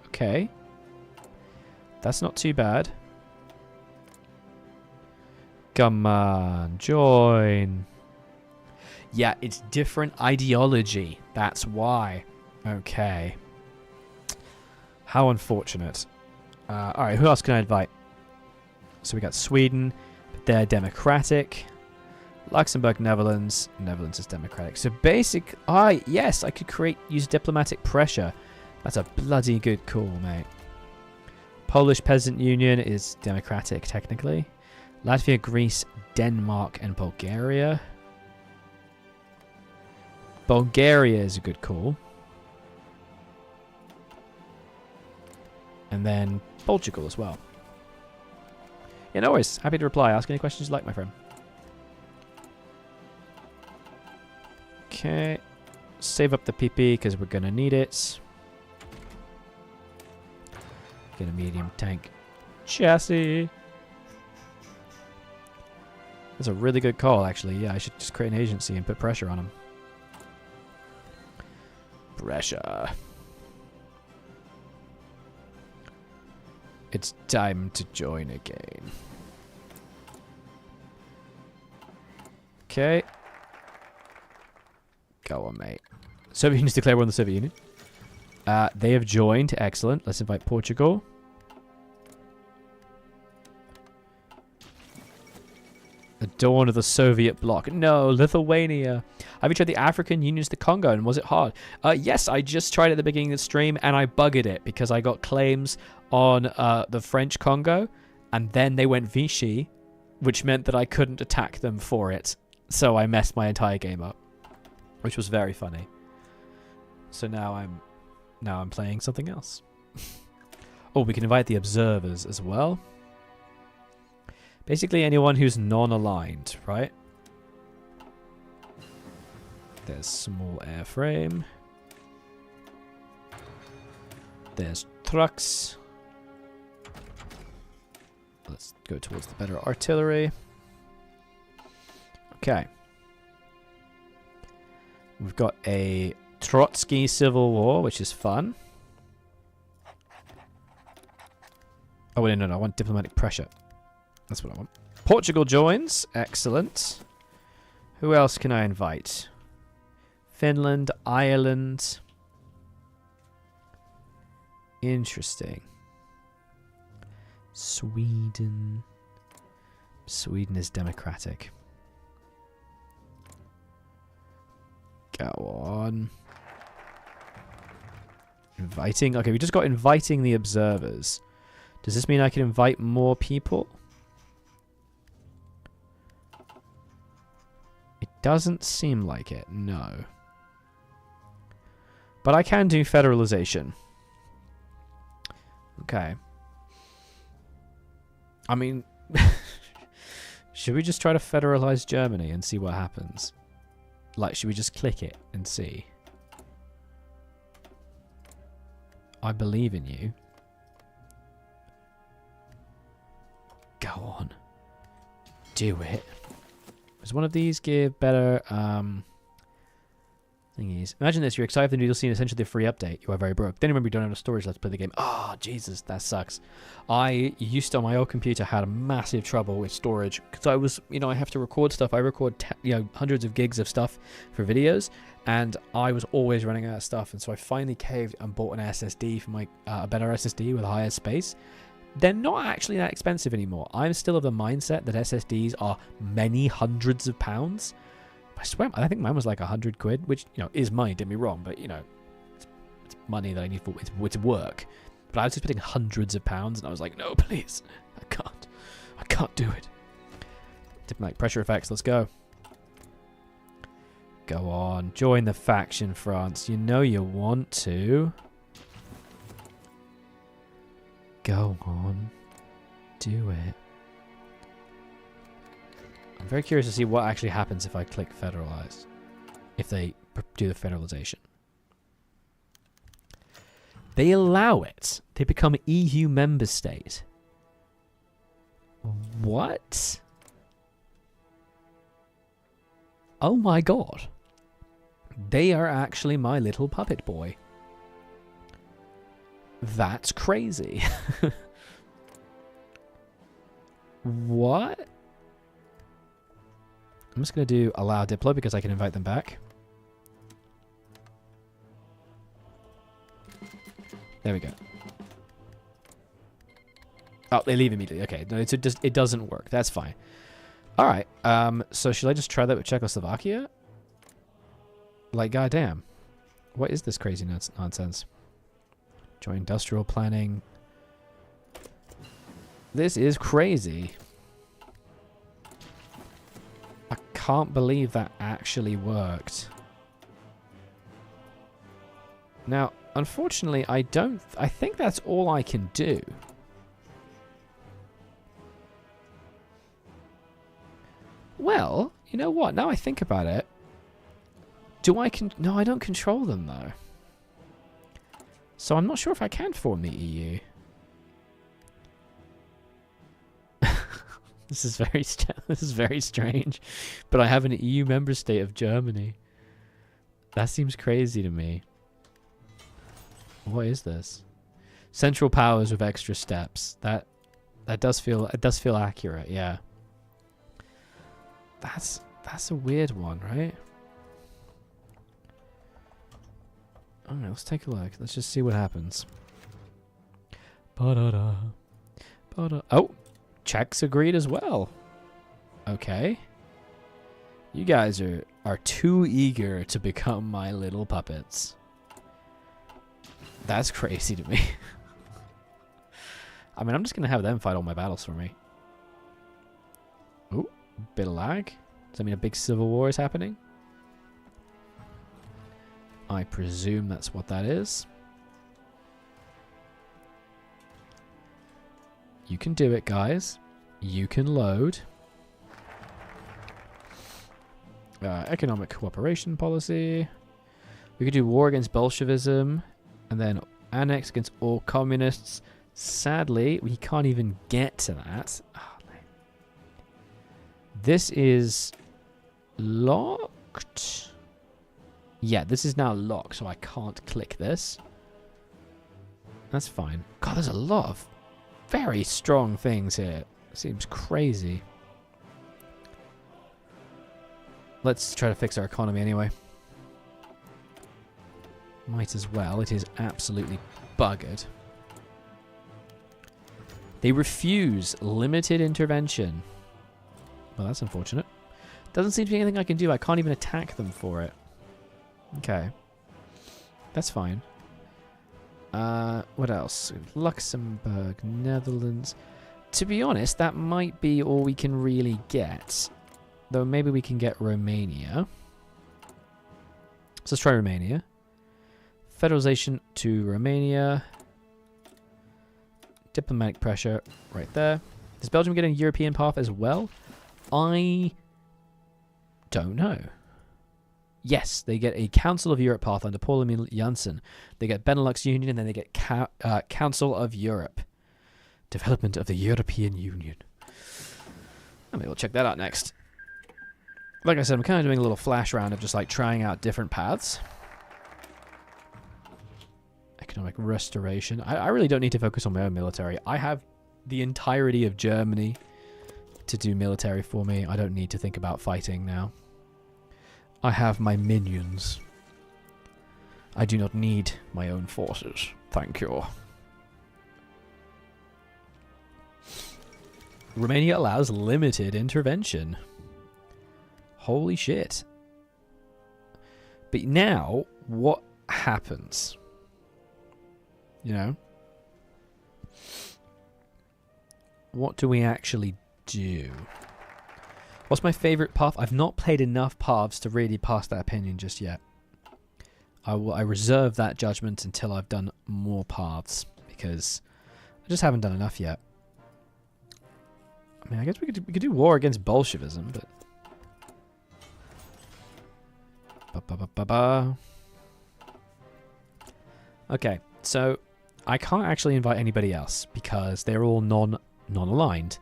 Okay. That's not too bad. Come on, join. Yeah, it's different ideology. That's why. Okay. How unfortunate. Alright, who else can I invite? So we got Sweden, but they're democratic. Luxembourg, Netherlands. Netherlands is democratic. So basic... yes, I could use diplomatic pressure. That's a bloody good call, mate. Polish Peasant Union is democratic, technically. Latvia, Greece, Denmark, and Bulgaria. Bulgaria is a good call. And then Portugal as well. Yeah, no worries. Happy to reply. Ask any questions you like, my friend. Okay. Save up the PP because we're going to need it. Get a medium tank chassis. That's a really good call, actually. Yeah, I should just create an agency and put pressure on them. Pressure. It's time to join again. Okay. Go on, mate. Soviet Union's declared war on the Soviet Union. They have joined. Excellent. Let's invite Portugal. The dawn of the Soviet bloc. No, Lithuania. Have you tried the African Unions, the Congo, and was it hard? Yes, I just tried it at the beginning of the stream, and I buggered it because I got claims on the French Congo, and then they went Vichy, which meant that I couldn't attack them for it. So I messed my entire game up, which was very funny. So now I'm playing something else. Oh, we can invite the observers as well. Basically anyone who's non-aligned, right? There's small airframe. There's trucks. Let's go towards the better artillery. Okay. We've got a Trotsky Civil War, which is fun. Oh, wait, no, I want diplomatic pressure. That's what I want. Portugal joins. Excellent. Who else can I invite? Finland, Ireland. Interesting. Sweden. Sweden is democratic. Go on. Inviting. Okay, we just got inviting the observers. Does this mean I can invite more people? It doesn't seem like it, no. But I can do federalization. Okay. I mean, should we just try to federalize Germany and see what happens? Like, should we just click it and see? I believe in you. Go on. Do it. Does one of these give better, thingies. Imagine this, you're excited for the you'll see essentially the free update. You are very broke. Then remember you don't have enough storage left to play the game. Oh, Jesus, that sucks. I used to, on my old computer, had massive trouble with storage. Because I was, I have to record stuff. I record, hundreds of gigs of stuff for videos. And I was always running out of stuff. And so I finally caved and bought an SSD for my, a better SSD with higher space. They're not actually that expensive anymore. I'm still of the mindset that SSDs are many hundreds of pounds. I swear, I think mine was like 100 quid, which, is money, don't get me wrong, but, it's money that I need for it's work. But I was just spending hundreds of pounds, and I was like, no, please, I can't do it. Diplomatic pressure effects, let's go. Go on, join the faction, France. You know you want to. Go on, do it. I'm very curious to see what actually happens if I click federalize. If they do the federalization. They allow it. They become EU member state. What? Oh my god. They are actually my little puppet boy. That's crazy. What? I'm just going to do allow Diplo because I can invite them back. There we go. Oh, they leave immediately. Okay, no, it doesn't work. That's fine. All right. So should I just try that with Czechoslovakia? Like, goddamn. What is this crazy nonsense? Joint industrial planning. This is crazy. I can't believe that actually worked. Now, unfortunately, I think that's all I can do. Well, you know what? Now I think about it. No, I don't control them, though. So I'm not sure if I can form the EU. This is very strange. But I have an EU member state of Germany. That seems crazy to me. What is this? Central powers with extra steps. That does feel accurate, yeah. That's a weird one, right? Alright, let's take a look. Let's just see what happens. Ba-da-da. Ba-da. Oh! Czechs agreed as well. Okay. You guys are too eager to become my little puppets. That's crazy to me. I mean, I'm just going to have them fight all my battles for me. Ooh, bit of lag. Does that mean a big civil war is happening? I presume that's what that is. You can do it, guys. You can load. Economic cooperation policy. We could do war against Bolshevism. And then annex against all communists. Sadly, we can't even get to that. Oh, this is locked. Yeah, this is now locked, so I can't click this. That's fine. God, there's a lot of very strong things here. Seems crazy. Let's try to fix our economy anyway. Might as well. It is absolutely buggered. They refuse limited intervention. Well, that's unfortunate. Doesn't seem to be anything I can do. I can't even attack them for it. Okay. That's fine. What else? Luxembourg, Netherlands. To be honest, that might be all we can really get. Though maybe we can get Romania. So let's try Romania. Federalization to Romania. Diplomatic pressure right there. Does Belgium get a European path as well? I don't know. Yes, they get a Council of Europe path under Paul Emil Janssen. They get Benelux Union, and then they get Council of Europe. Development of the European Union. I mean, we'll check that out next. Like I said, I'm kind of doing a little flash round of just like trying out different paths. Economic restoration. I really don't need to focus on my own military. I have the entirety of Germany to do military for me. I don't need to think about fighting now. I have my minions. I do not need my own forces. Thank you. Romania allows limited intervention. Holy shit. But now, what happens? You know? What do we actually do? What's my favourite path? I've not played enough paths to really pass that opinion just yet. I reserve that judgment until I've done more paths, because I just haven't done enough yet. I mean, I guess we could do war against Bolshevism, but... Okay, so I can't actually invite anybody else because they're all non-aligned.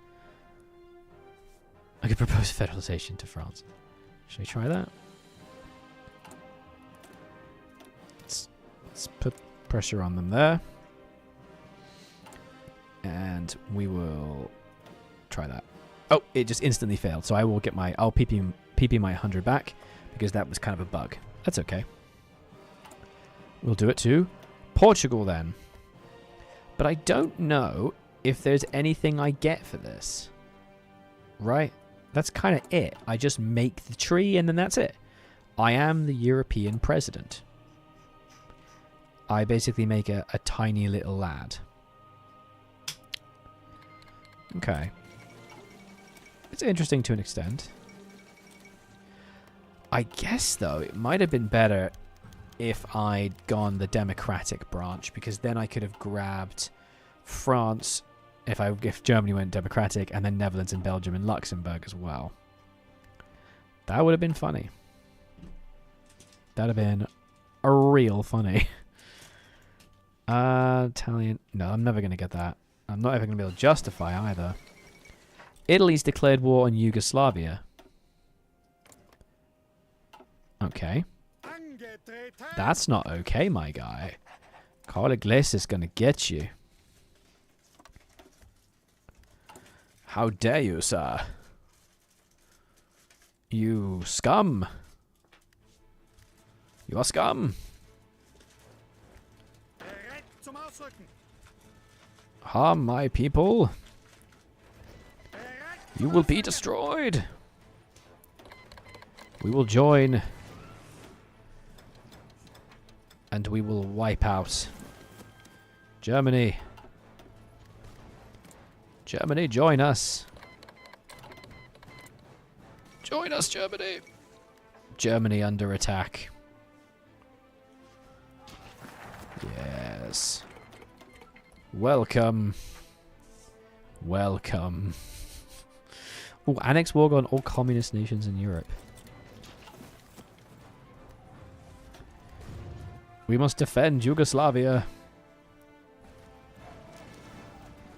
I could propose federalization to France. Should we try that? Let's put pressure on them there. And we will try that. Oh, it just instantly failed. So I will get my... I'll PP my 100 back because that was kind of a bug. That's okay. We'll do it to Portugal then. But I don't know if there's anything I get for this. Right? That's kind of it. I just make the tree and then that's it. I am the European president. I basically make a tiny little lad. Okay. It's interesting to an extent. I guess, though, it might have been better if I'd gone the democratic branch, because then I could have grabbed France if Germany went democratic, and then Netherlands and Belgium and Luxembourg as well. That would have been funny. That'd have been a real funny. Italian. No, I'm never going to get that. I'm not ever going to be able to justify either. Italy's declared war on Yugoslavia. Okay. That's not okay, my guy. Carl Iglesias is going to get you. How dare you, sir? You scum. You are scum. Harm my people. You will be destroyed. We will join. And we will wipe out Germany. Germany, join us. Join us, Germany. Germany under attack. Yes. Welcome. Welcome. Oh, annex war on all communist nations in Europe. We must defend Yugoslavia.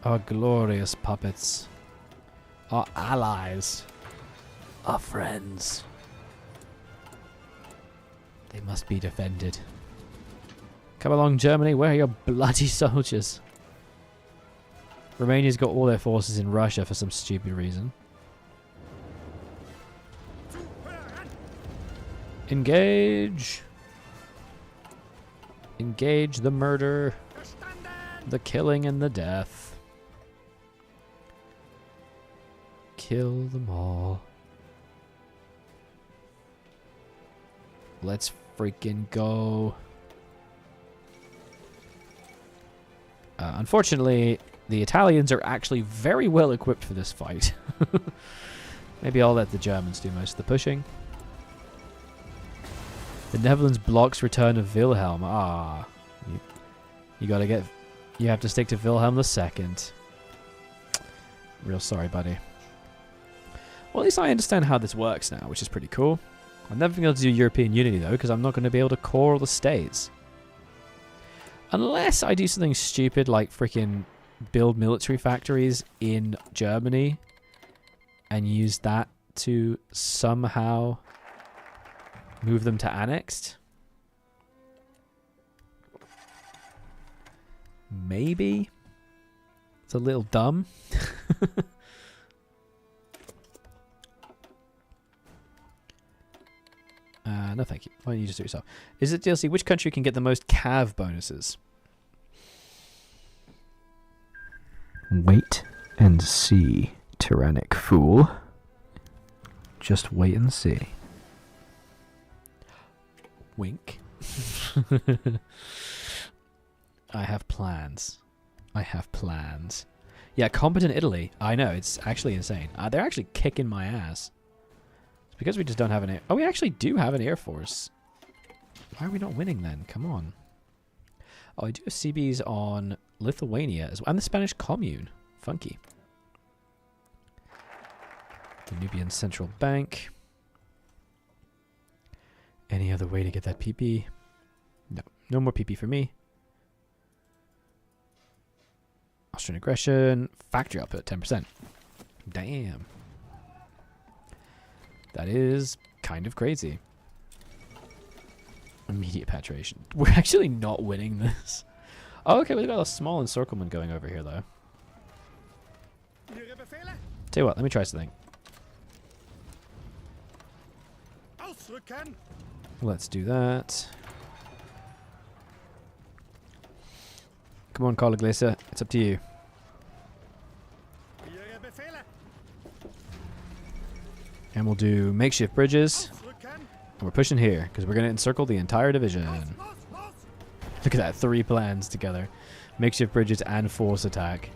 Our glorious puppets. Our allies. Our friends. They must be defended. Come along, Germany. Where are your bloody soldiers? Romania's got all their forces in Russia for some stupid reason. Engage. Engage the murder. The killing and the death. Kill them all. Let's freaking go. Unfortunately, the Italians are actually very well equipped for this fight. Maybe I'll let the Germans do most of the pushing. The Netherlands blocks return of Wilhelm. Ah, you gotta get. You have to stick to Wilhelm II. Real sorry, buddy. Well, at least I understand how this works now, which is pretty cool. I'm never going to be able to do European unity though, because I'm not going to be able to core all the states. Unless I do something stupid like freaking build military factories in Germany and use that to somehow move them to annexed? Maybe? It's a little dumb. No thank you. Why don't you just do it yourself? Is it DLC? Which country can get the most cav bonuses? Wait and see, tyrannic fool. Just wait and see. Wink. I have plans. I have plans. Yeah, competent Italy. I know, it's actually insane. They're actually kicking my ass. It's because we just don't have an air... Oh, we actually do have an air force. Why are we not winning then? Come on. Oh, I do have CBs on Lithuania as well. And the Spanish Commune. Funky. Danubian Central Bank. Any other way to get that PP? No. No more PP for me. Austrian aggression. Factory output, 10%. Damn. That is kind of crazy. Immediate patriation. We're actually not winning this. Oh, okay, we've got a small encirclement going over here, though. Tell you what, let me try something. Let's do that. Come on, Carl Iglesias. It's up to you. And we'll do makeshift bridges. And we're pushing here, because we're going to encircle the entire division. Look at that, 3 plans together. Makeshift bridges and force attack.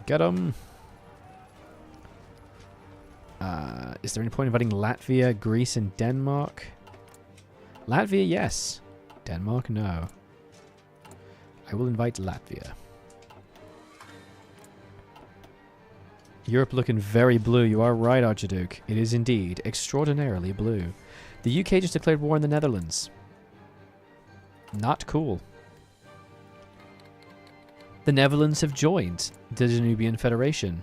Get them. Is there any point in inviting Latvia, Greece, and Denmark? Latvia, yes. Denmark, no. I will invite Latvia. Europe looking very blue. You are right, Archduke. It is indeed extraordinarily blue. The UK just declared war on the Netherlands. Not cool. The Netherlands have joined the Danubian Federation.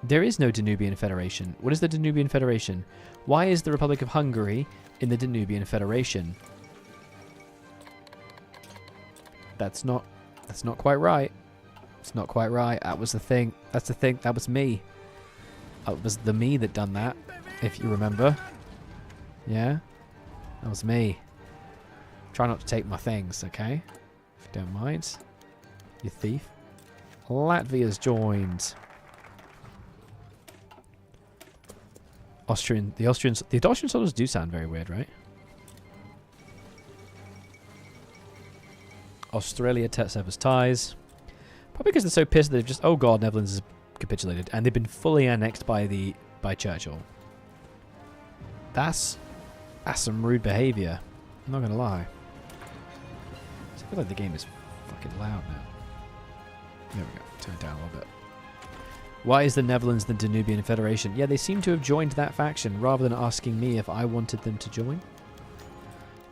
There is no Danubian Federation. What is the Danubian Federation? Why is the Republic of Hungary in the Danubian Federation? That's not quite right. It's not quite right. That was the thing. That's the thing. That was me. It was the me that done that, if you remember. Yeah? That was me. Try not to take my things, okay? If you don't mind. You thief. Latvia's joined. The Austrian soldiers do sound very weird, right? Australia severs ties. Probably because they're so pissed that they've just, oh god, Netherlands has capitulated, and they've been fully annexed by Churchill. That's some rude behavior. I'm not gonna lie. I feel like the game is fucking loud now. There we go. Turn it down a little bit. Why is the Netherlands the Danubian Federation? Yeah, they seem to have joined that faction rather than asking me if I wanted them to join.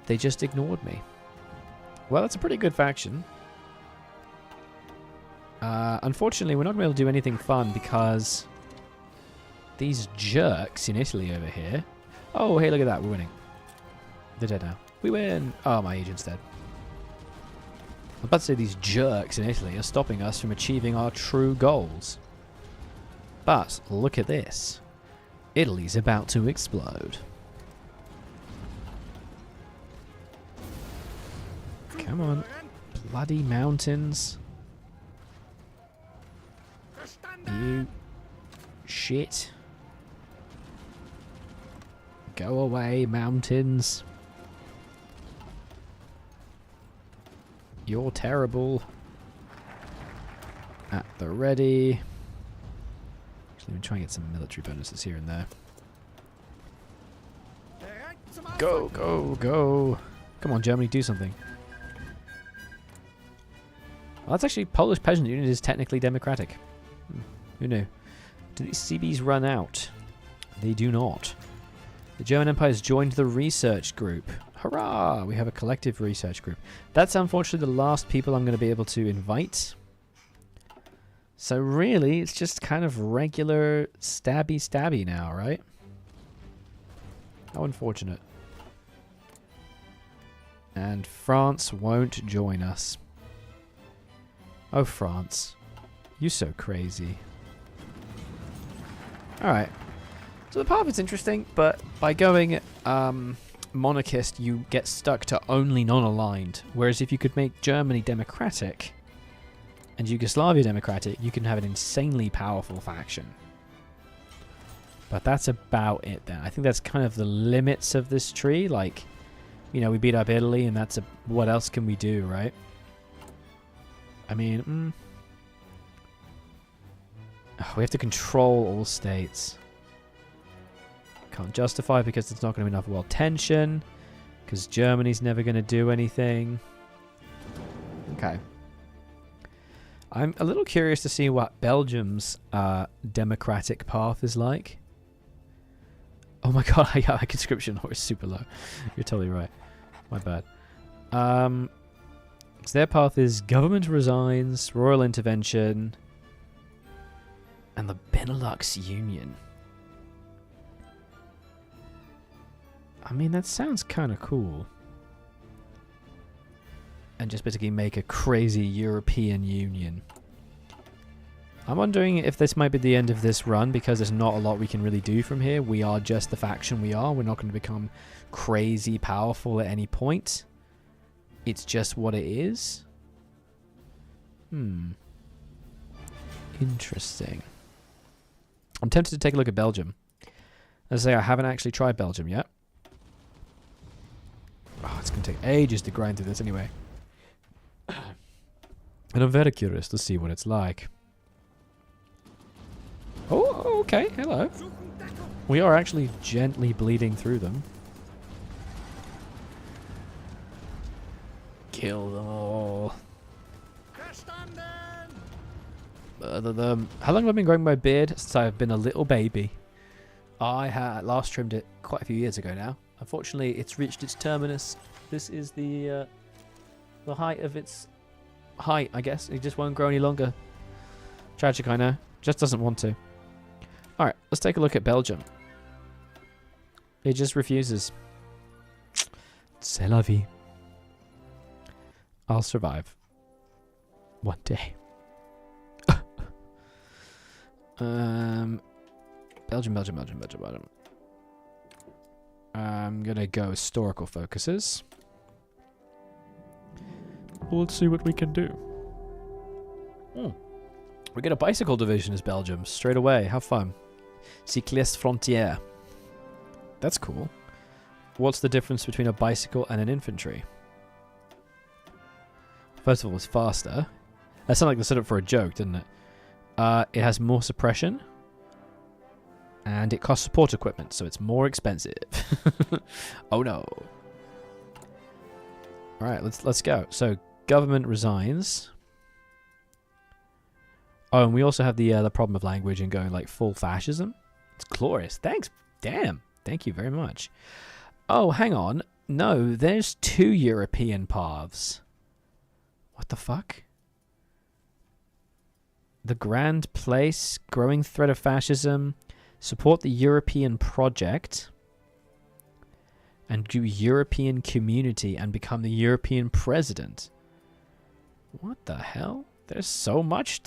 They just ignored me. Well, that's a pretty good faction. Unfortunately, we're not going to be able to do anything fun because these jerks in Italy over here... Oh, hey, look at that. We're winning. They're dead now. We win. Oh, my agent's dead. I was about to say these jerks in Italy are stopping us from achieving our true goals. But look at this. Italy's about to explode. Come on. Bloody mountains. You shit. Go away, mountains. You're terrible. At the ready. Actually, let me try and get some military bonuses here and there. Go, go, go. Come on, Germany, do something. Well, that's actually Polish peasant unit is technically democratic. Who knew? Do these CBs run out? They do not. The German Empire has joined the research group. Hurrah! We have a collective research group. That's unfortunately the last people I'm going to be able to invite. So really, it's just kind of regular stabby now, right? How unfortunate. And France won't join us. Oh, France. You so crazy. Alright. So the path is interesting, but by going monarchist, you get stuck to only non-aligned. Whereas if you could make Germany democratic and Yugoslavia democratic, you can have an insanely powerful faction. But that's about it then. I think that's kind of the limits of this tree. Like, you know, we beat up Italy, and that's what else can we do, right? I mean, we have to control all states. Can't justify because there's not going to be enough world tension. Because Germany's never going to do anything. Okay. I'm a little curious to see what Belgium's democratic path is like. Oh my god, yeah, my conscription law is super low. You're totally right. My bad. So their path is government resigns, royal intervention, and the Benelux Union. I mean, that sounds kind of cool. And just basically make a crazy European Union. I'm wondering if this might be the end of this run, because there's not a lot we can really do from here. We are just the faction we are. We're not going to become crazy powerful at any point. It's just what it is. Interesting. I'm tempted to take a look at Belgium. As I say, I haven't actually tried Belgium yet. Oh, it's going to take ages to grind through this anyway. And I'm very curious to see what it's like. Oh, okay. Hello. We are actually gently bleeding through them. Kill them all. How long have I been growing my beard? Since I've been a little baby. I had last trimmed it quite a few years ago now. Unfortunately, it's reached its terminus. This is the height of its height, I guess. It just won't grow any longer. Tragic, I know. Just doesn't want to. Alright, let's take a look at Belgium. It just refuses. C'est la vie. I'll survive. One day. Belgium. I'm gonna go historical focuses. Let's see what we can do. We get a bicycle division as Belgium straight away. How fun. Cycliste Frontière. That's cool. What's the difference between a bicycle and an infantry? First of all, it's faster. That sounded like the setup for a joke, didn't it? It has more suppression. And it costs support equipment, so it's more expensive. Oh no. Alright, let's go. So, government resigns. Oh, and we also have the problem of language and going like full fascism. It's glorious. Thanks. Damn. Thank you very much. Oh, hang on. No, there's 2 European paths. What the fuck? The Grand Place, growing threat of fascism, support the European project, and do European community and become the European president. What the hell? There's so much.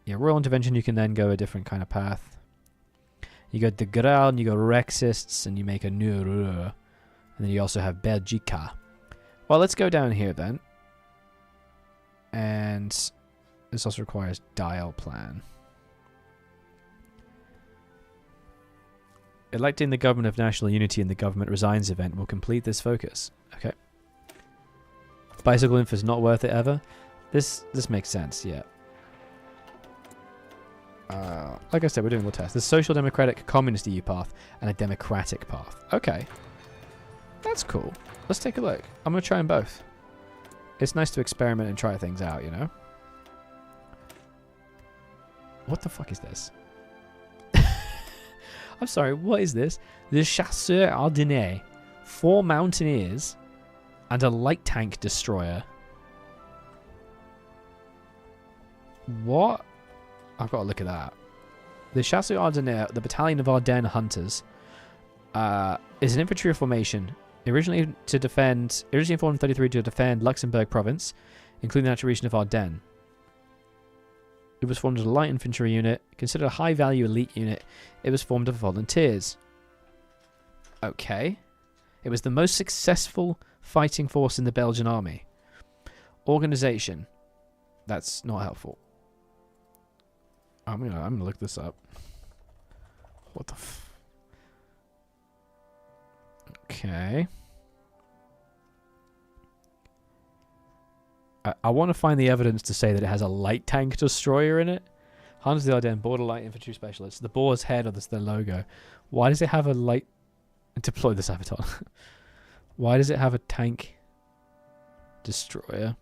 Yeah, royal intervention, you can then go a different kind of path. You go De Graal, and you go Rexists, and you make a Nuru. And then you also have Belgica. Well, let's go down here then. And this also requires dial plan. Electing the government of national unity in the government resigns event will complete this focus. Okay. Bicycle inf is not worth it ever. This makes sense, yeah. Like I said, we're doing a little test. There's social democratic communist EU path and a democratic path. Okay. That's cool. Let's take a look. I'm going to try them both. It's nice to experiment and try things out, you know? What the fuck is this? I'm sorry, what is this? The Chasseur Ardennais. 4 mountaineers and a light tank destroyer. What? I've got to look at that. The Chasseurs Ardennes, the Battalion of Ardennes Hunters, is an infantry formation originally formed in 33 to defend Luxembourg province, including the natural region of Ardennes. It was formed as a light infantry unit, considered a high-value elite unit. It was formed of volunteers. Okay. It was the most successful fighting force in the Belgian army. Organization. That's not helpful. I'm gonna look this up. What the f... Okay. I want to find the evidence to say that it has a light tank destroyer in it. Hunters of the Ardennes, border light infantry specialists. The boar's head, or that's their logo. Why does it have a light... Deploy the Sabaton. Why does it have a tank destroyer?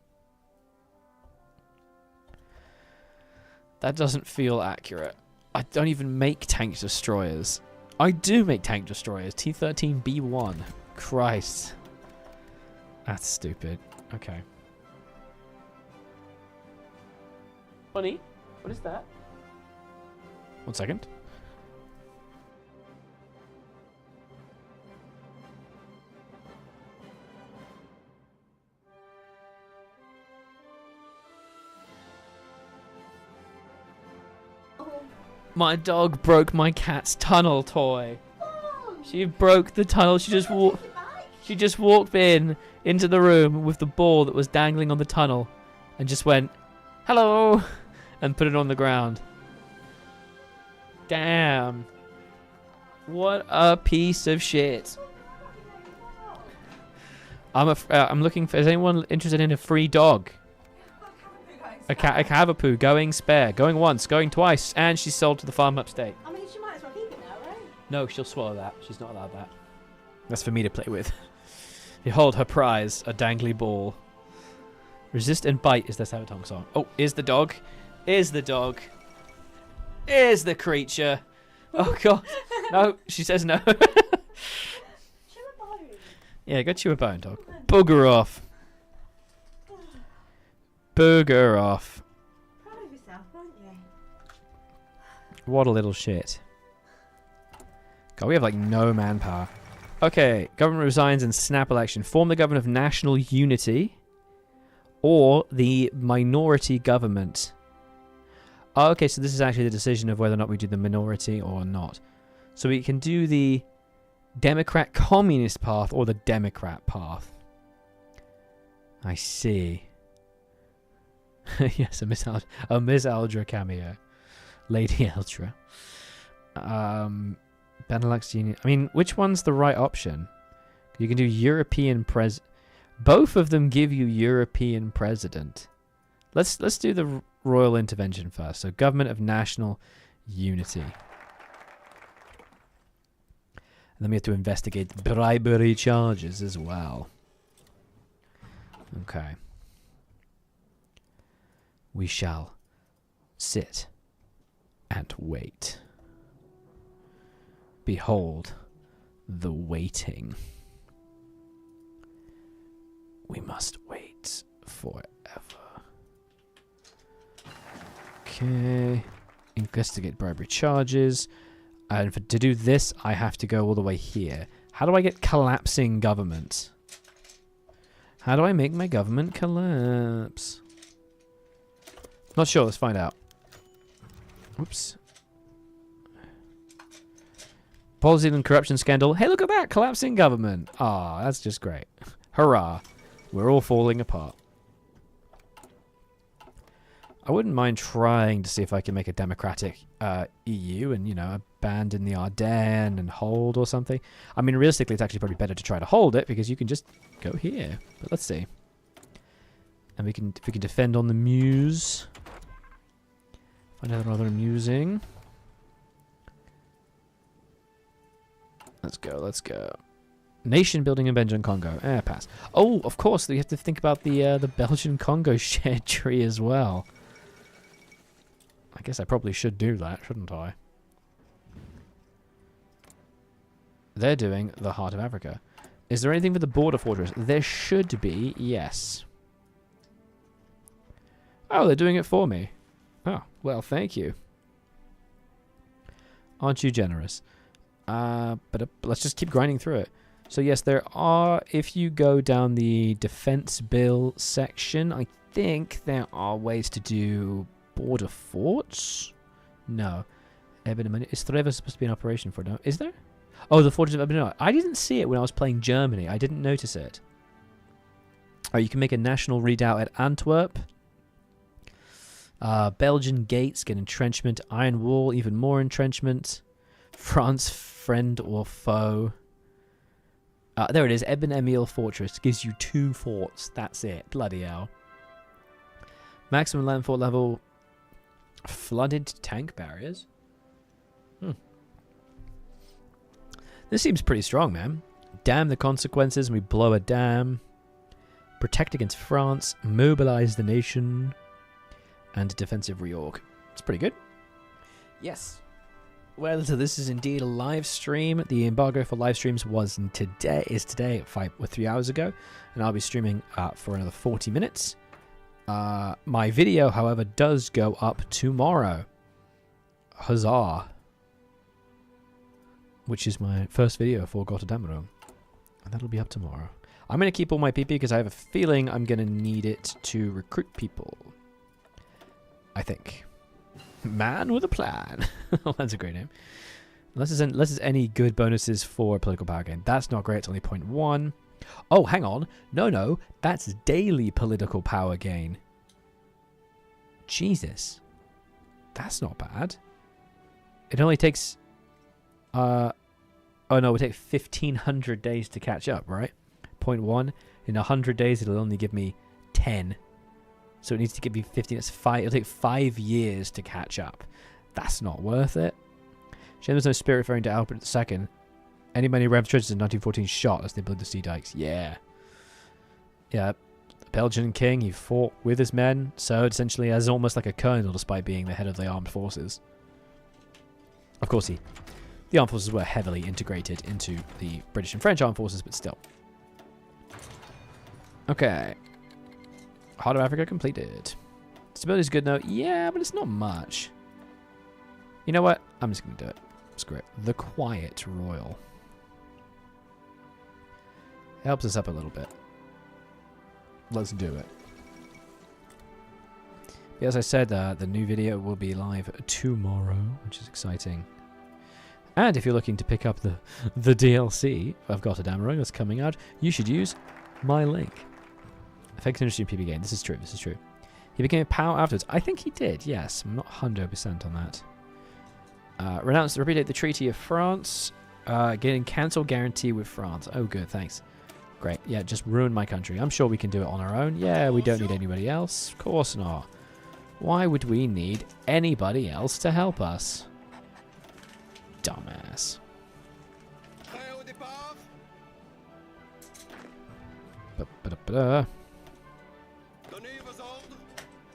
That doesn't feel accurate. I don't even make tank destroyers. I do make tank destroyers. T-13B1. Christ. That's stupid. Okay. Bunny, what is that? 1 second. My dog broke my cat's tunnel toy. Oh, She broke the tunnel. She just walked into the room with the ball that was dangling on the tunnel and just went, "Hello," and put it on the ground. Damn. What a piece of shit. I'm looking for... Is anyone interested in a free dog? A cavapoo going spare. Going once, going twice, and she's sold to the farm upstate. I mean, she might as well keep it now, right? No, she'll swallow that. She's not allowed that. That's for me to play with. Behold her prize, a dangly ball. Resist and bite is the Sabaton song. Oh, is the dog? Is the dog? Is the creature? Oh, God. No, she says no. Chew a bone. Yeah, go chew a bone, dog. Booger off. Booger off. Proud of yourself, aren't you? What a little shit. God, we have like no manpower. Okay, government resigns and snap election. Form the government of national unity or the minority government. Oh, okay, so this is actually the decision of whether or not we do the minority or not. So we can do the Democrat Communist path or the Democrat path. I see. Yes, a Miss Aldra cameo. Lady Aldra. Benelux Union. I mean, which one's the right option? You can do European Both of them give you European president. Let's do the royal intervention first. So government of national unity. And then we have to investigate bribery charges as well. Okay. We shall sit and wait. Behold the waiting. We must wait forever. Okay. Investigate bribery charges. And to do this, I have to go all the way here. How do I get collapsing government? How do I make my government collapse? Not sure. Let's find out. Oops. Policy and corruption scandal. Hey, look at that. Collapsing government. Ah, that's just great. Hurrah. We're all falling apart. I wouldn't mind trying to see if I can make a democratic EU and, you know, abandon the Ardennes and hold or something. I mean, realistically, it's actually probably better to try to hold it because you can just go here. But let's see. And if we can defend on the Meuse. Find out rather amusing. Let's go, let's go. Nation building in Belgian Congo. Pass. Oh, of course, we have to think about the Belgian Congo shared tree as well. I guess I probably should do that, shouldn't I? They're doing the Heart of Africa. Is there anything for the border fortress? There should be, yes. Oh, they're doing it for me. Oh, well, thank you. Aren't you generous? But let's just keep grinding through it. So yes, there are, if you go down the defense bill section, I think there are ways to do border forts. No. Is Trevor supposed to be in operation for it? No. Is there? Oh, the fortress of Ebony. I didn't see it when I was playing Germany. I didn't notice it. Oh, you can make a national redoubt at Antwerp. Belgian gates get entrenchment. Iron wall, even more entrenchment. France, friend or foe. There it is. Eben Emil Fortress. Gives you 2 forts. That's it. Bloody hell. Maximum land fort level. Flooded tank barriers. This seems pretty strong, man. Dam the consequences and we blow a dam. Protect against France. Mobilize the nation. And defensive reorg. It's pretty good. Yes. Well, so this is indeed a live stream. The embargo for live streams is today at 3 hours ago, and I'll be streaming for another 40 minutes. My video, however, does go up tomorrow. Huzzah! Which is my first video for Gotterdammerung, and that'll be up tomorrow. I'm going to keep all my PP because I have a feeling I'm going to need it to recruit people. I think. Man with a plan. That's a great name. Unless there's any good bonuses for political power gain. That's not great. It's only 0.1. Oh, hang on. No. That's daily political power gain. Jesus. That's not bad. It only takes... oh, no. It would take 1,500 days to catch up, right? 0.1. In 100 days, it'll only give me 10. So it needs to give me 15. It's 5. It'll take 5 years to catch up. That's not worth it. Shame there's no spirit referring to Albert II. Anybody who ran churches in 1914 shot as they built the sea dikes. Yeah. Yeah. The Belgian king, he fought with his men, so essentially as almost like a colonel despite being the head of the armed forces. Of course, the armed forces were heavily integrated into the British and French armed forces, but still. Okay. Heart of Africa completed. Stability's good now. Yeah, but it's not much. You know what? I'm just going to do it. Screw it. The Quiet Royal. Helps us up a little bit. Let's do it. But as I said, the new video will be live tomorrow, which is exciting. And if you're looking to pick up the DLC of Gotterdammerung that's coming out, you should use my link. Effects industry PB gain. This is true. This is true. He became a power afterwards. I think he did. Yes, I'm not 100% on that. Renounced, repudiate the Treaty of France. Getting cancel guarantee with France. Oh, good. Thanks. Great. Yeah, just ruin my country. I'm sure we can do it on our own. Yeah, we don't need anybody else. Of course not. Why would we need anybody else to help us? Dumbass.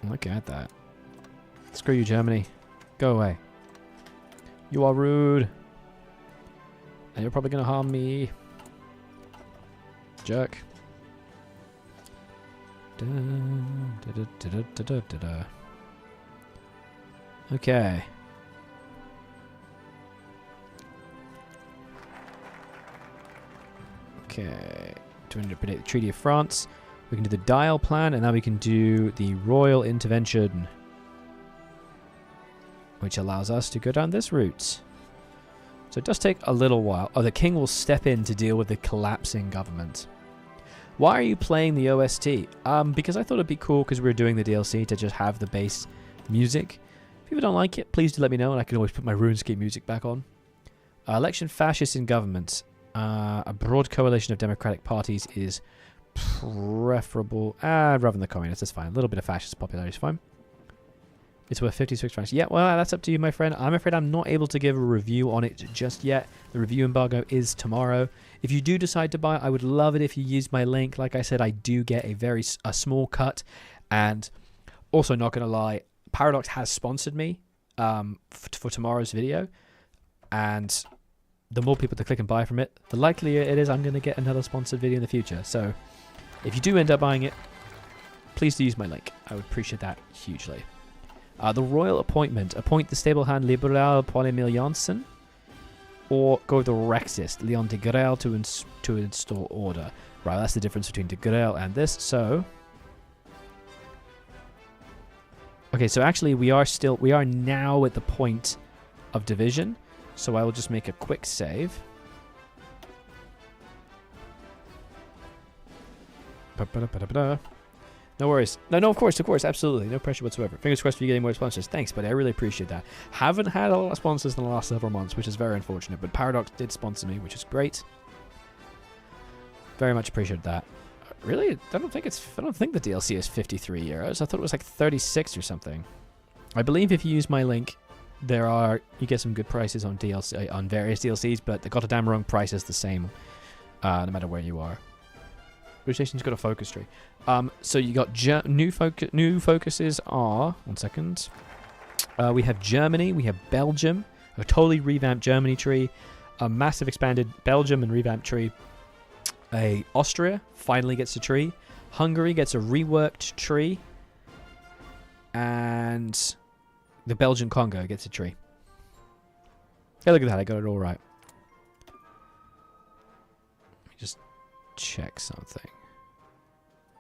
Look at that. Screw you, Germany. Go away. You are rude. And you're probably going to harm me. Jerk. Okay. Okay. To interpret the Treaty of France. We can do the dial plan, and now we can do the royal intervention, which allows us to go down this route. So it does take a little while. Oh, the king will step in to deal with the collapsing government. Why are you playing the OST? Because I thought it'd be cool because we were doing the DLC to just have the base music. If people don't like it, please do let me know, and I can always put my RuneScape music back on. Election fascists in government. A broad coalition of democratic parties is preferable. Rather than the communists, that's fine. A little bit of fascist popularity is fine. It's worth 56 francs. Yeah, well, that's up to you, my friend. I'm afraid I'm not able to give a review on it just yet. The review embargo is tomorrow. If you do decide to buy it, I would love it if you use my link. Like I said, I do get a small cut. And also, not going to lie, Paradox has sponsored me for tomorrow's video. And the more people that click and buy from it, the likelier it is I'm going to get another sponsored video in the future. So if you do end up buying it, please do use my link. I would appreciate that hugely. The royal appointment. Appoint the stable hand Liberal Paul-Emile Janssen. Or go with the Rexist, Leon de Grelle, to install order. Right, that's the difference between de Grelle and this. So, okay, so actually we are now at the point of division. So I will just make a quick save. No worries. No, of course, absolutely. No pressure whatsoever. Fingers crossed for you getting more sponsors. Thanks, buddy. I really appreciate that. Haven't had a lot of sponsors in the last several months, which is very unfortunate, but Paradox did sponsor me, which is great. Very much appreciate that. Really? I don't think the DLC is 53 euros. I thought it was like 36 or something. I believe if you use my link, you get some good prices on DLC, on various DLCs, but the Gotterdammerung price is the same, no matter where you are. Which station's got a focus tree. So you got new focuses are, one second. We have Germany, we have Belgium, a totally revamped Germany tree, a massive expanded Belgium and revamped tree. Austria finally gets a tree. Hungary gets a reworked tree. And the Belgian Congo gets a tree. Yeah, look at that, I got it all right. Let me just check something.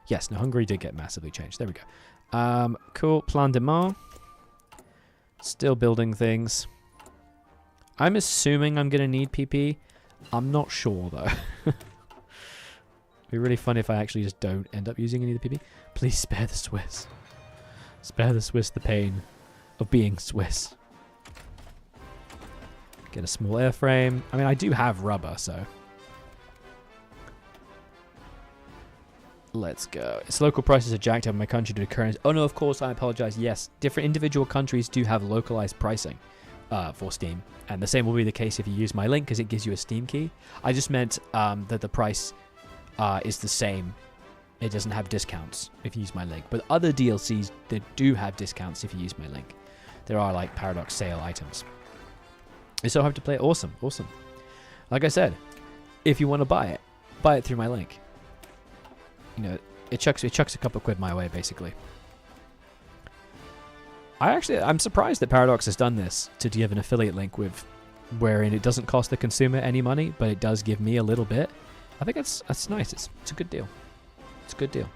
Yes, no, Hungary did get massively changed. There we go. Cool. Plan de Mar. Still building things. I'm assuming I'm going to need PP. I'm not sure, though. It'd be really fun if I actually just don't end up using any of the PP. Please spare the Swiss. Spare the Swiss the pain of being Swiss. Get a small airframe. I mean, I do have rubber, so... Let's go. Its local prices are jacked up in my country due to currency. Oh no, of course, I apologize. Yes, different individual countries do have localized pricing for Steam. And the same will be the case if you use my link because it gives you a Steam key. I just meant that the price is the same. It doesn't have discounts if you use my link. But other DLCs, they do have discounts if you use my link. There are like Paradox sale items. You still have to play it. Awesome, awesome. Like I said, if you want to buy it through my link. You know, it chucks a couple of quid my way, basically. I'm surprised that Paradox has done this to give an affiliate link wherein it doesn't cost the consumer any money, but it does give me a little bit. I think that's nice. It's a good deal. It's a good deal.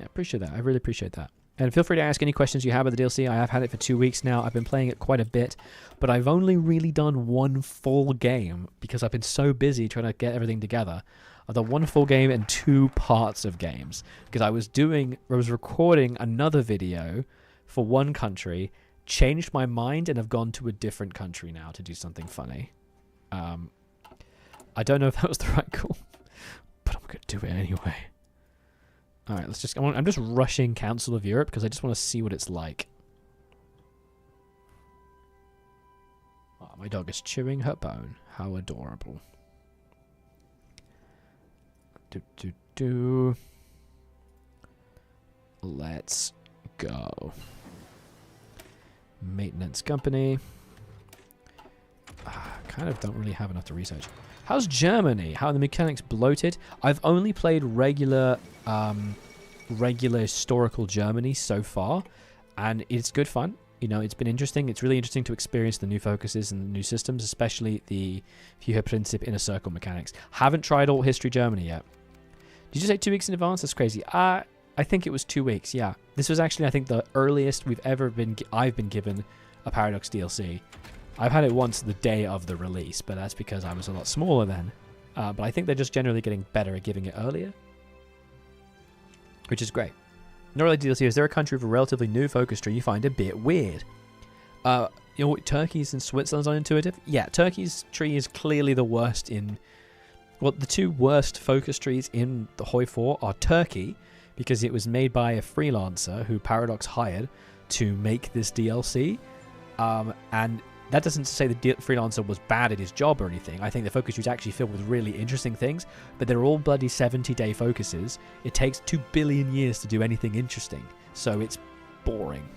Yeah, appreciate that. I really appreciate that. And feel free to ask any questions you have about the DLC. I have had it for 2 weeks now. I've been playing it quite a bit, but I've only really done one full game because I've been so busy trying to get everything together. I've done one full game and 2 parts of games because I was recording another video for one country, changed my mind, and have gone to a different country now to do something funny. I don't know if that was the right call, but I'm going to do it anyway. All right, I'm just rushing Council of Europe because I just want to see what it's like. Oh, my dog is chewing her bone. How adorable. Let's go. Maintenance company. Kind of don't really have enough to research. How's Germany? How are the mechanics bloated? I've only played regular historical Germany so far, and it's good fun. You know, it's been interesting. It's really interesting to experience the new focuses and the new systems, especially the Führerprinzip inner circle mechanics. Haven't tried all history Germany yet. Did you say 2 weeks in advance? That's crazy. I think it was 2 weeks. Yeah, this was actually, I think, the earliest I've been given a Paradox DLC. I've had it once the day of the release, but that's because I was a lot smaller then. But I think they're just generally getting better at giving it earlier, which is great. Not really DLC. Is there a country with a relatively new focus tree you find a bit weird? You know, Turkey's and Switzerland's unintuitive. Yeah, Turkey's tree is clearly the worst in. Well, the 2 worst focus trees in the Hoi 4 are Turkey, because it was made by a freelancer who Paradox hired to make this DLC, and that doesn't say the freelancer was bad at his job or anything. I think the focus tree is actually filled with really interesting things, but they're all bloody 70-day focuses. It takes 2 billion years to do anything interesting, so it's boring.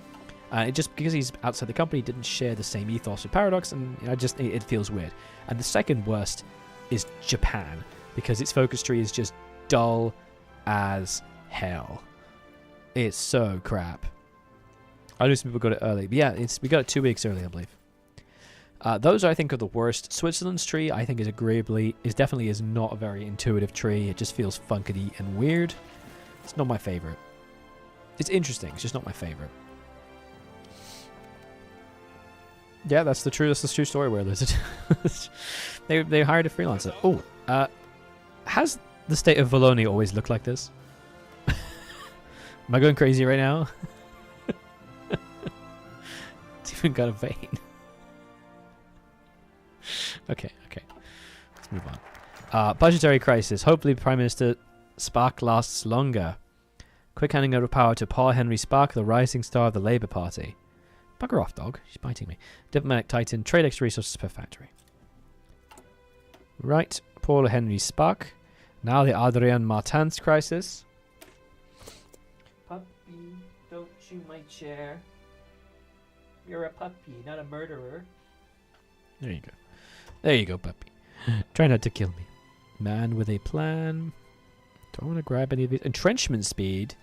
It just, because he's outside the company, didn't share the same ethos with Paradox, and it feels weird. And the second worst is Japan, because its focus tree is just dull as hell. It's so crap. I know some people got it early. But yeah, we got it 2 weeks early, I believe. Those I think are the worst. Switzerland's tree I think is definitely is not a very intuitive tree. It just feels funkity and weird. It's not my favorite. It's interesting. It's just not my favorite. Yeah, that's the true story where Lizard. they hired a freelancer. Oh, has the state of Wallonia always looked like this? Am I going crazy right now? It's even got a vein. Okay. Let's move on. Budgetary crisis. Hopefully Prime Minister Spark lasts longer. Quick handing over power to Paul Henry Spark, the rising star of the Labour Party. Bugger off, dog. She's biting me. Diplomatic Titan. Trade extra resources per factory. Right. Paul Henry Spark. Now the Adrian Martins crisis. Puppy, don't chew my chair. You're a puppy, not a murderer. There you go. There you go, puppy. Try not to kill me. Man with a plan. Don't want to grab any of these. Entrenchment speed.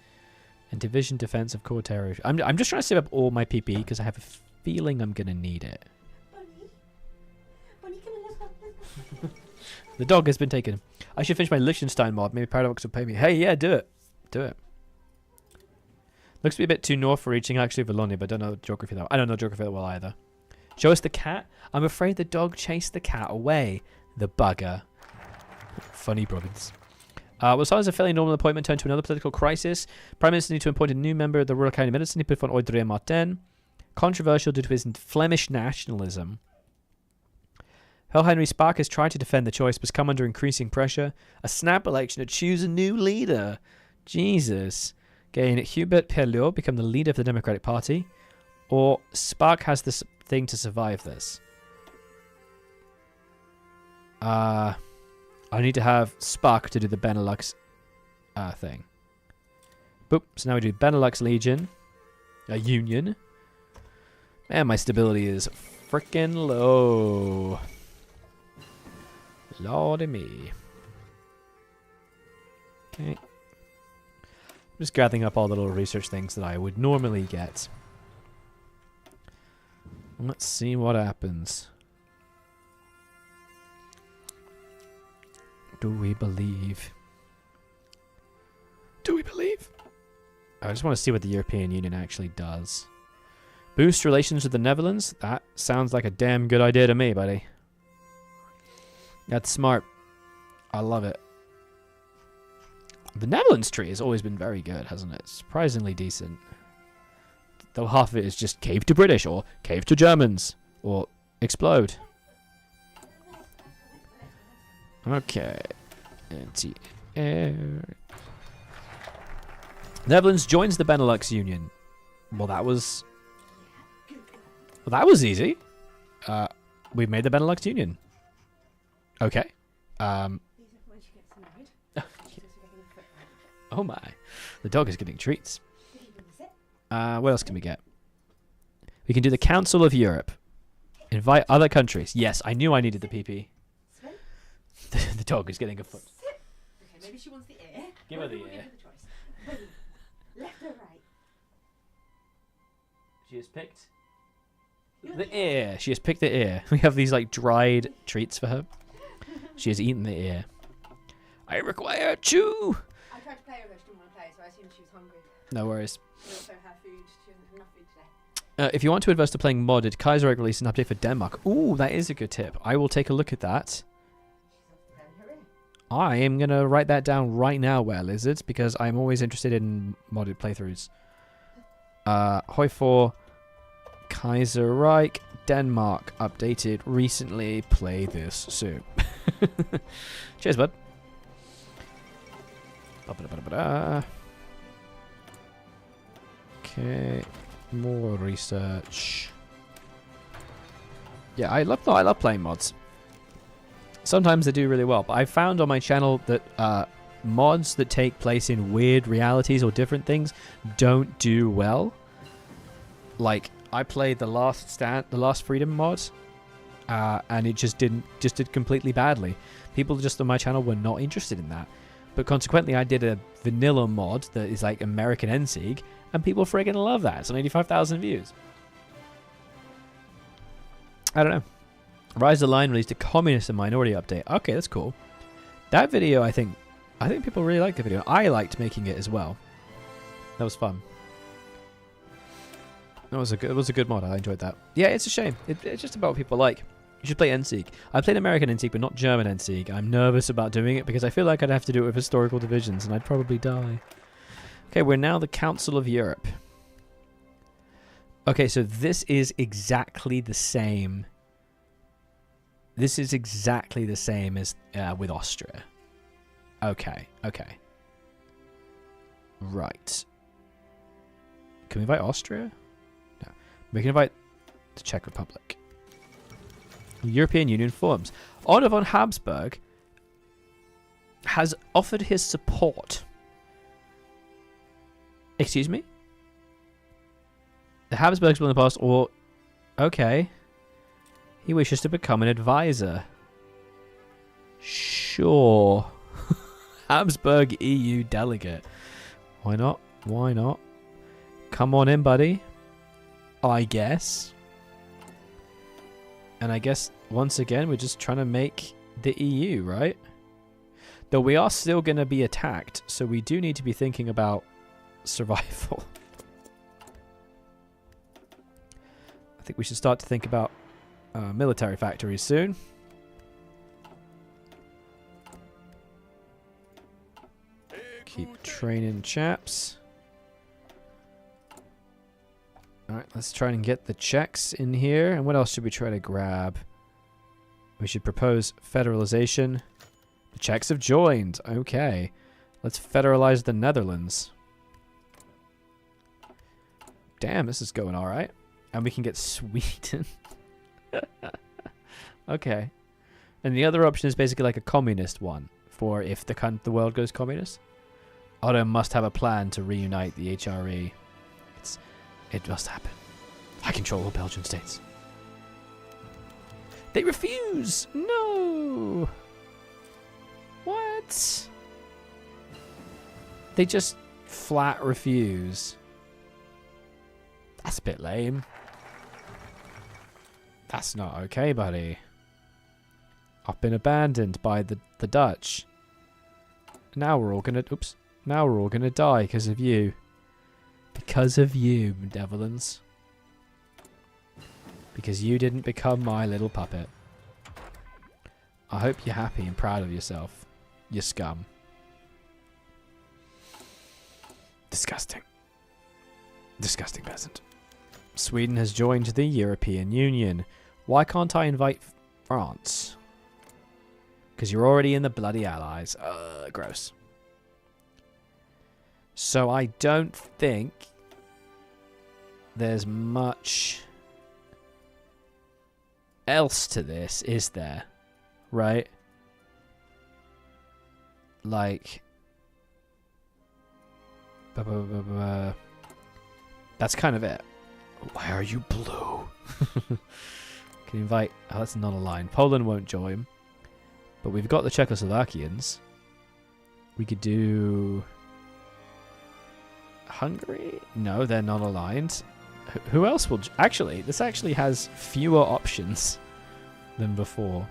And division defense of core territory. I'm just trying to save up all my PP because I have a feeling I'm going to need it. Bunny, come on, let's go. The dog has been taken. I should finish my Liechtenstein mod. Maybe Paradox will pay me. Hey, yeah, do it. Do it. Looks to be a bit too north for reaching actually Wallonia, but I don't know geography that. I don't know geography that well either. Show us the cat. I'm afraid the dog chased the cat away. The bugger. Funny province. Well, so as a fairly normal appointment turned to another political crisis. Prime Minister needed to appoint a new member of the Royal County Medicine. He put on Adrien Martin. Controversial due to his Flemish nationalism. Paul Henry Spark has tried to defend the choice, but has come under increasing pressure. A snap election to choose a new leader. Jesus. Again, Hubert Perlot become the leader of the Democratic Party. Or Spark has this thing to survive this. I need to have Spark to do the Benelux thing. Boop. So now we do Benelux Legion. A Union. Man, my stability is freaking low. Lordy me. Okay. I'm just gathering up all the little research things that I would normally get. Let's see what happens. Do we believe? Do we believe? I just want to see what the European Union actually does. Boost relations with the Netherlands? That sounds like a damn good idea to me, buddy. That's smart. I love it. The Netherlands tree has always been very good, hasn't it? Surprisingly decent. Though half of it is just cave to British, or cave to Germans, or explode. Okay. Anti-air. Netherlands joins the Benelux Union. Well, that was easy. We've made the Benelux Union. Okay. Oh my. The dog is getting treats. What else can we get? We can do the Council of Europe. Invite other countries. Yes, I knew I needed the PP. The dog is getting a foot. Okay, maybe she wants the ear. Give her the ear. Give her the choice. Left or right? She has picked the ear. She has picked the ear. We have these like dried treats for her. She has eaten the ear. I require chew. I tried to play her, but she didn't want to play, so I assumed she was hungry. No worries. She also had food. She didn't have enough food today. If you want to invest to playing modded, Kaiserreich released an update for Denmark. Ooh, that is a good tip. I will take a look at that. I am going to write that down right now, Where Lizards, because I'm always interested in modded playthroughs. Hoi 4, Kaiserreich, Denmark, updated recently. Play this soon. Cheers, bud. Okay, more research. Yeah, I love playing mods. Sometimes they do really well, but I found on my channel that mods that take place in weird realities or different things don't do well. Like I played the Last Freedom mod, and it just did completely badly. People just on my channel were not interested in that. But consequently, I did a vanilla mod that is like American NSEG, and people friggin' love that. It's on 85,000 views. I don't know. Rise of the Line released a communist and minority update. Okay, that's cool. That video, I think people really liked the video. I liked making it as well. That was fun. It was a good mod. I enjoyed that. Yeah, it's a shame. It's just about what people like. You should play NSEG. I played American NSEG, but not German NSEG. I'm nervous about doing it because I feel like I'd have to do it with historical divisions, and I'd probably die. Okay, we're now the Council of Europe. Okay, so this is exactly the same. This is exactly the same as with Austria. Okay, okay. Right. Can we invite Austria? No. We can invite the Czech Republic. European Union forms. Otto von Habsburg has offered his support. Excuse me? The Habsburgs will in the past, or... Okay. He wishes to become an advisor. Sure. Habsburg EU delegate. Why not? Why not? Come on in, buddy. I guess. And I guess, once again, we're just trying to make the EU, right? Though we are still going to be attacked, so we do need to be thinking about survival. I think we should start to think about military factories soon. Keep training chaps. Alright, let's try and get the Czechs in here. And what else should we try to grab? We should propose federalization. The Czechs have joined. Okay. Let's federalize the Netherlands. Damn, this is going alright. And we can get Sweden. Okay. And the other option is basically like a communist one. For if the world goes communist. Otto must have a plan to reunite the HRE. It must happen. I control all Belgian states. They refuse! No! What? They just flat refuse. That's a bit lame. That's not okay, buddy. I've been abandoned by the Dutch. Now we're all gonna... Oops. Now we're all gonna die because of you. Because of you, Netherlands. Because you didn't become my little puppet. I hope you're happy and proud of yourself. You scum. Disgusting. Disgusting peasant. Sweden has joined the European Union. Why can't I invite France? Because you're already in the bloody Allies. Gross. So I don't think there's much else to this, is there? Right? Like... That's kind of it. Why are you blue? Can you invite... Oh, that's not a line. Poland won't join. But we've got the Czechoslovakians. We could do... Hungary? No, they're not aligned. Who else will... Actually, this actually has fewer options than before.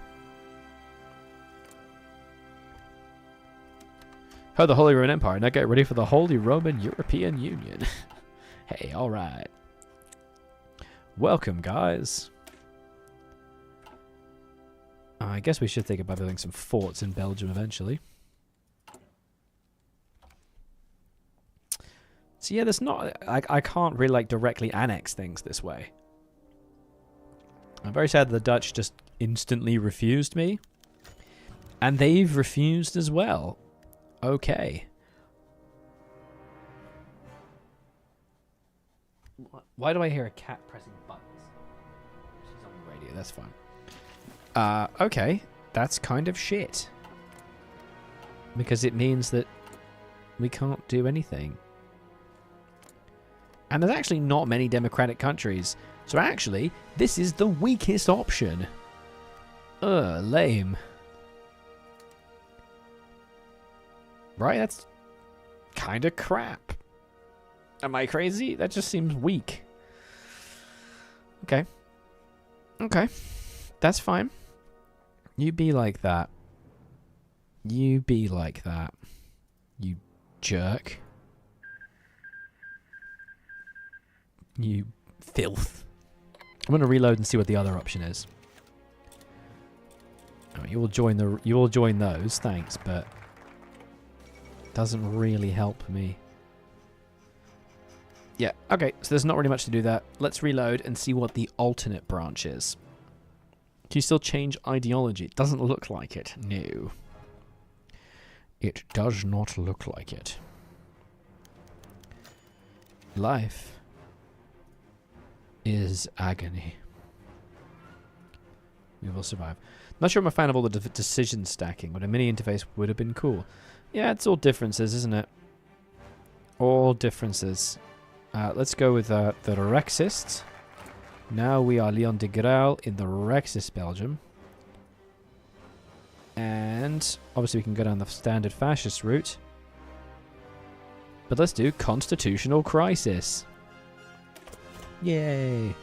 Oh, the Holy Roman Empire. Now get ready for the Holy Roman European Union. Hey, alright. Welcome, guys. I guess we should think about building some forts in Belgium eventually. So yeah, there's not... I can't really like directly annex things this way. I'm very sad the Dutch just instantly refused me. And they've refused as well. Okay. Why do I hear a cat pressing buttons? She's on the radio, that's fine. Okay. That's kind of shit. Because it means that we can't do anything. And there's actually not many democratic countries. So actually, this is the weakest option. Lame. Right? That's kind of crap. Am I crazy? That just seems weak. Okay. Okay. That's fine. You be like that. You be like that. You jerk. You filth. I'm gonna reload and see what the other option is. Oh, you will join those, thanks, but it doesn't really help me. Yeah, okay, so there's not really much to do there. Let's reload and see what the alternate branch is. Can you still change ideology? It doesn't look like it. No. It does not look like it. Life is agony. We will survive. Not sure I'm a fan of all the decision stacking, but a mini interface would have been cool. Yeah, it's all differences, isn't it? All differences. Let's go with the Rexist. Now we are Leon de Graal in the Rexist Belgium. And obviously we can go down the standard fascist route. But let's do constitutional crisis. Yay.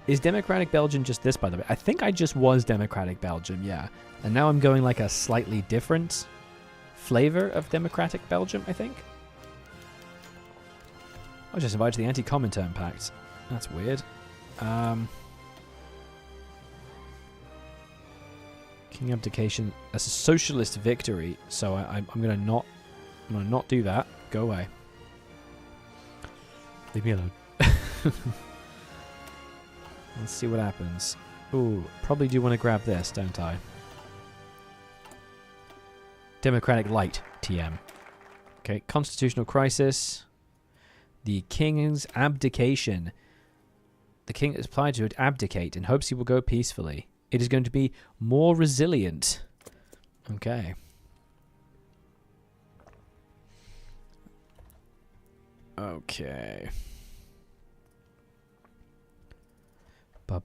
Is Democratic Belgium just this, by the way? I think I just was Democratic Belgium, yeah. And now I'm going like a slightly different flavor of Democratic Belgium, I think. I was just invited to the Anti-Comintern Pact. That's weird. King abdication. That's a socialist victory, so I'm gonna not do that. Go away. Leave me alone. Let's see what happens. Ooh, probably do want to grab this, don't I? Democratic Light, TM. Okay, constitutional crisis. The king's abdication. The king is applied to abdicate in hopes he will go peacefully. It is going to be more resilient. Okay. Okay. I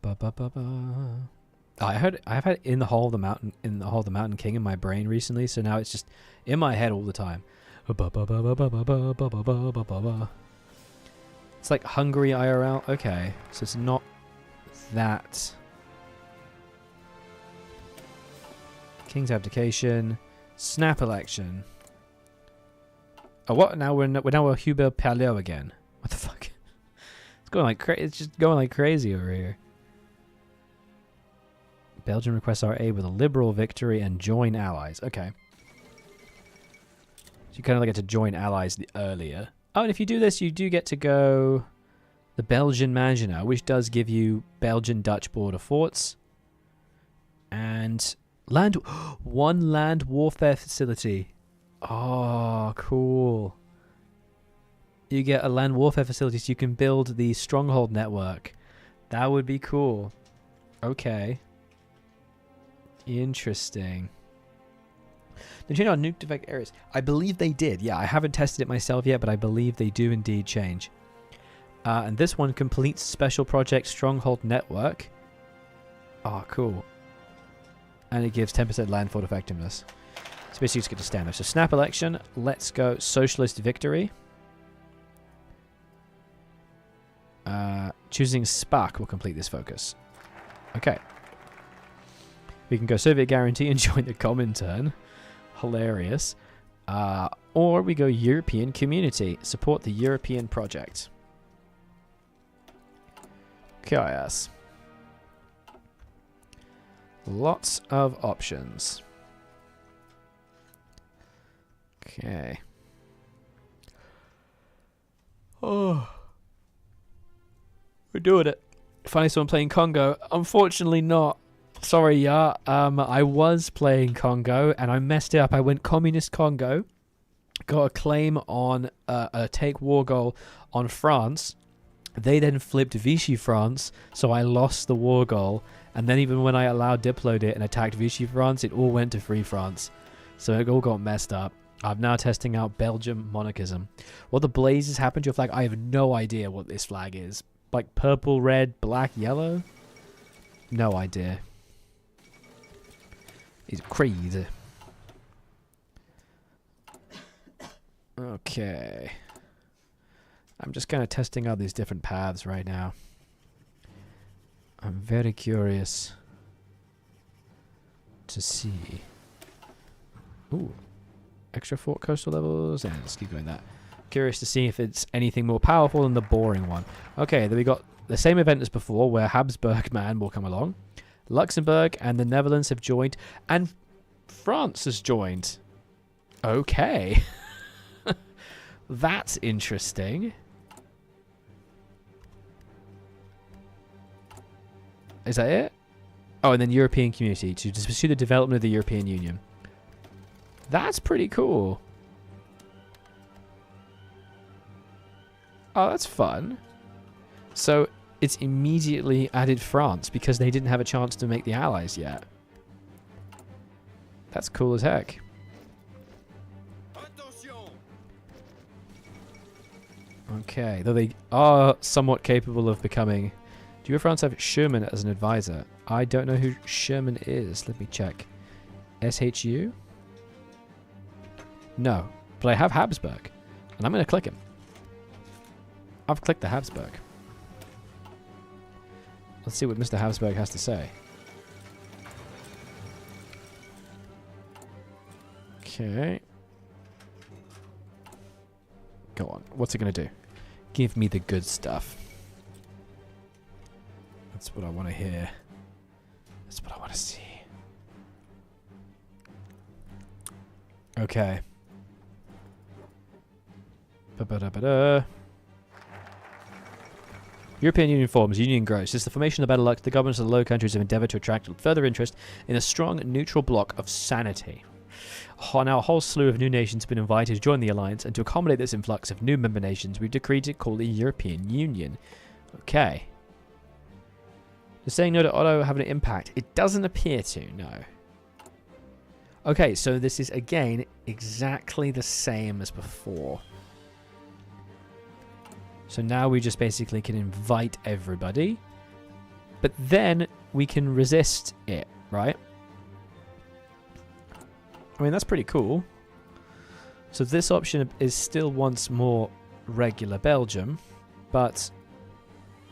heard I've had in the Hall of the Mountain King in my brain recently, so now it's just in my head all the time. It's like Hungary IRL. Okay, so it's not that. King's abdication, snap election. Oh, what? Now we're Hubert Paleo again. What the fuck? It's going like it's just going like crazy over here. Belgium requests our aid with a liberal victory and join allies. Okay. So you kind of like get to join allies earlier. Oh, and if you do this, you do get to go the Belgian Maginot, which does give you Belgian-Dutch border forts. And one land warfare facility. Oh, cool. You get a land warfare facility so you can build the stronghold network. That would be cool. Okay. Interesting. They change our nuke effect areas. I believe they did. Yeah, I haven't tested it myself yet, but I believe they do indeed change. And this one completes special project stronghold network. Oh, cool. And it gives 10% land fort effectiveness. So basically just get to standard. So snap election. Let's go socialist victory. Choosing SPAC will complete this focus. Okay. We can go Soviet guarantee and join the Comintern. Hilarious. Or we go European community. Support the European project. KIS. Lots of options. Okay. Oh. We're doing it. Finally someone playing Congo. Unfortunately not. Sorry, yeah. I was playing Congo and I messed it up. I went Communist Congo. Got a claim on a take war goal on France. They then flipped Vichy France, so I lost the war goal. And then even when I allowed Diploed it and attacked Vichy France, it all went to Free France. So it all got messed up. I'm now testing out Belgium monarchism. What the blazes happened to your flag? I have no idea what this flag is. Like purple, red, black, yellow? No idea. It's crazy. Okay. I'm just kind of testing out these different paths right now. I'm very curious to see. Ooh. Extra fort coastal levels. Yeah, let's keep going that. Curious to see if it's anything more powerful than the boring one. Okay, then we got the same event as before, where Habsburg man will come along. Luxembourg and the Netherlands have joined, and France has joined. Okay. That's interesting. Is that it? Oh, and then European Community to pursue the development of the European Union. That's pretty cool. Oh, that's fun. So it's immediately added France because they didn't have a chance to make the Allies yet. That's cool as heck. Okay, though they are somewhat capable of becoming... Do you France have Sherman as an advisor? I don't know who Sherman is. Let me check. SHU? No, but I have Habsburg, and I'm going to click him. I've clicked the Habsburg. Let's see what Mr. Habsburg has to say. Okay. Go on. What's it going to do? Give me the good stuff. That's what I want to hear. That's what I want to see. Okay. Ba-ba-da-ba-da. European Union forms. Union grows. Since the formation of the Benelux, the governments of the Low Countries have endeavoured to attract further interest in a strong neutral bloc of sanity. Now a whole slew of new nations have been invited to join the alliance, and to accommodate this influx of new member nations, we've decreed it called the European Union. Okay. Does saying no to Otto have an impact? It doesn't appear to, no. Okay, so this is, again, exactly the same as before. So now we just basically can invite everybody. But then we can resist it, right? I mean, that's pretty cool. So this option is still once more regular Belgium. But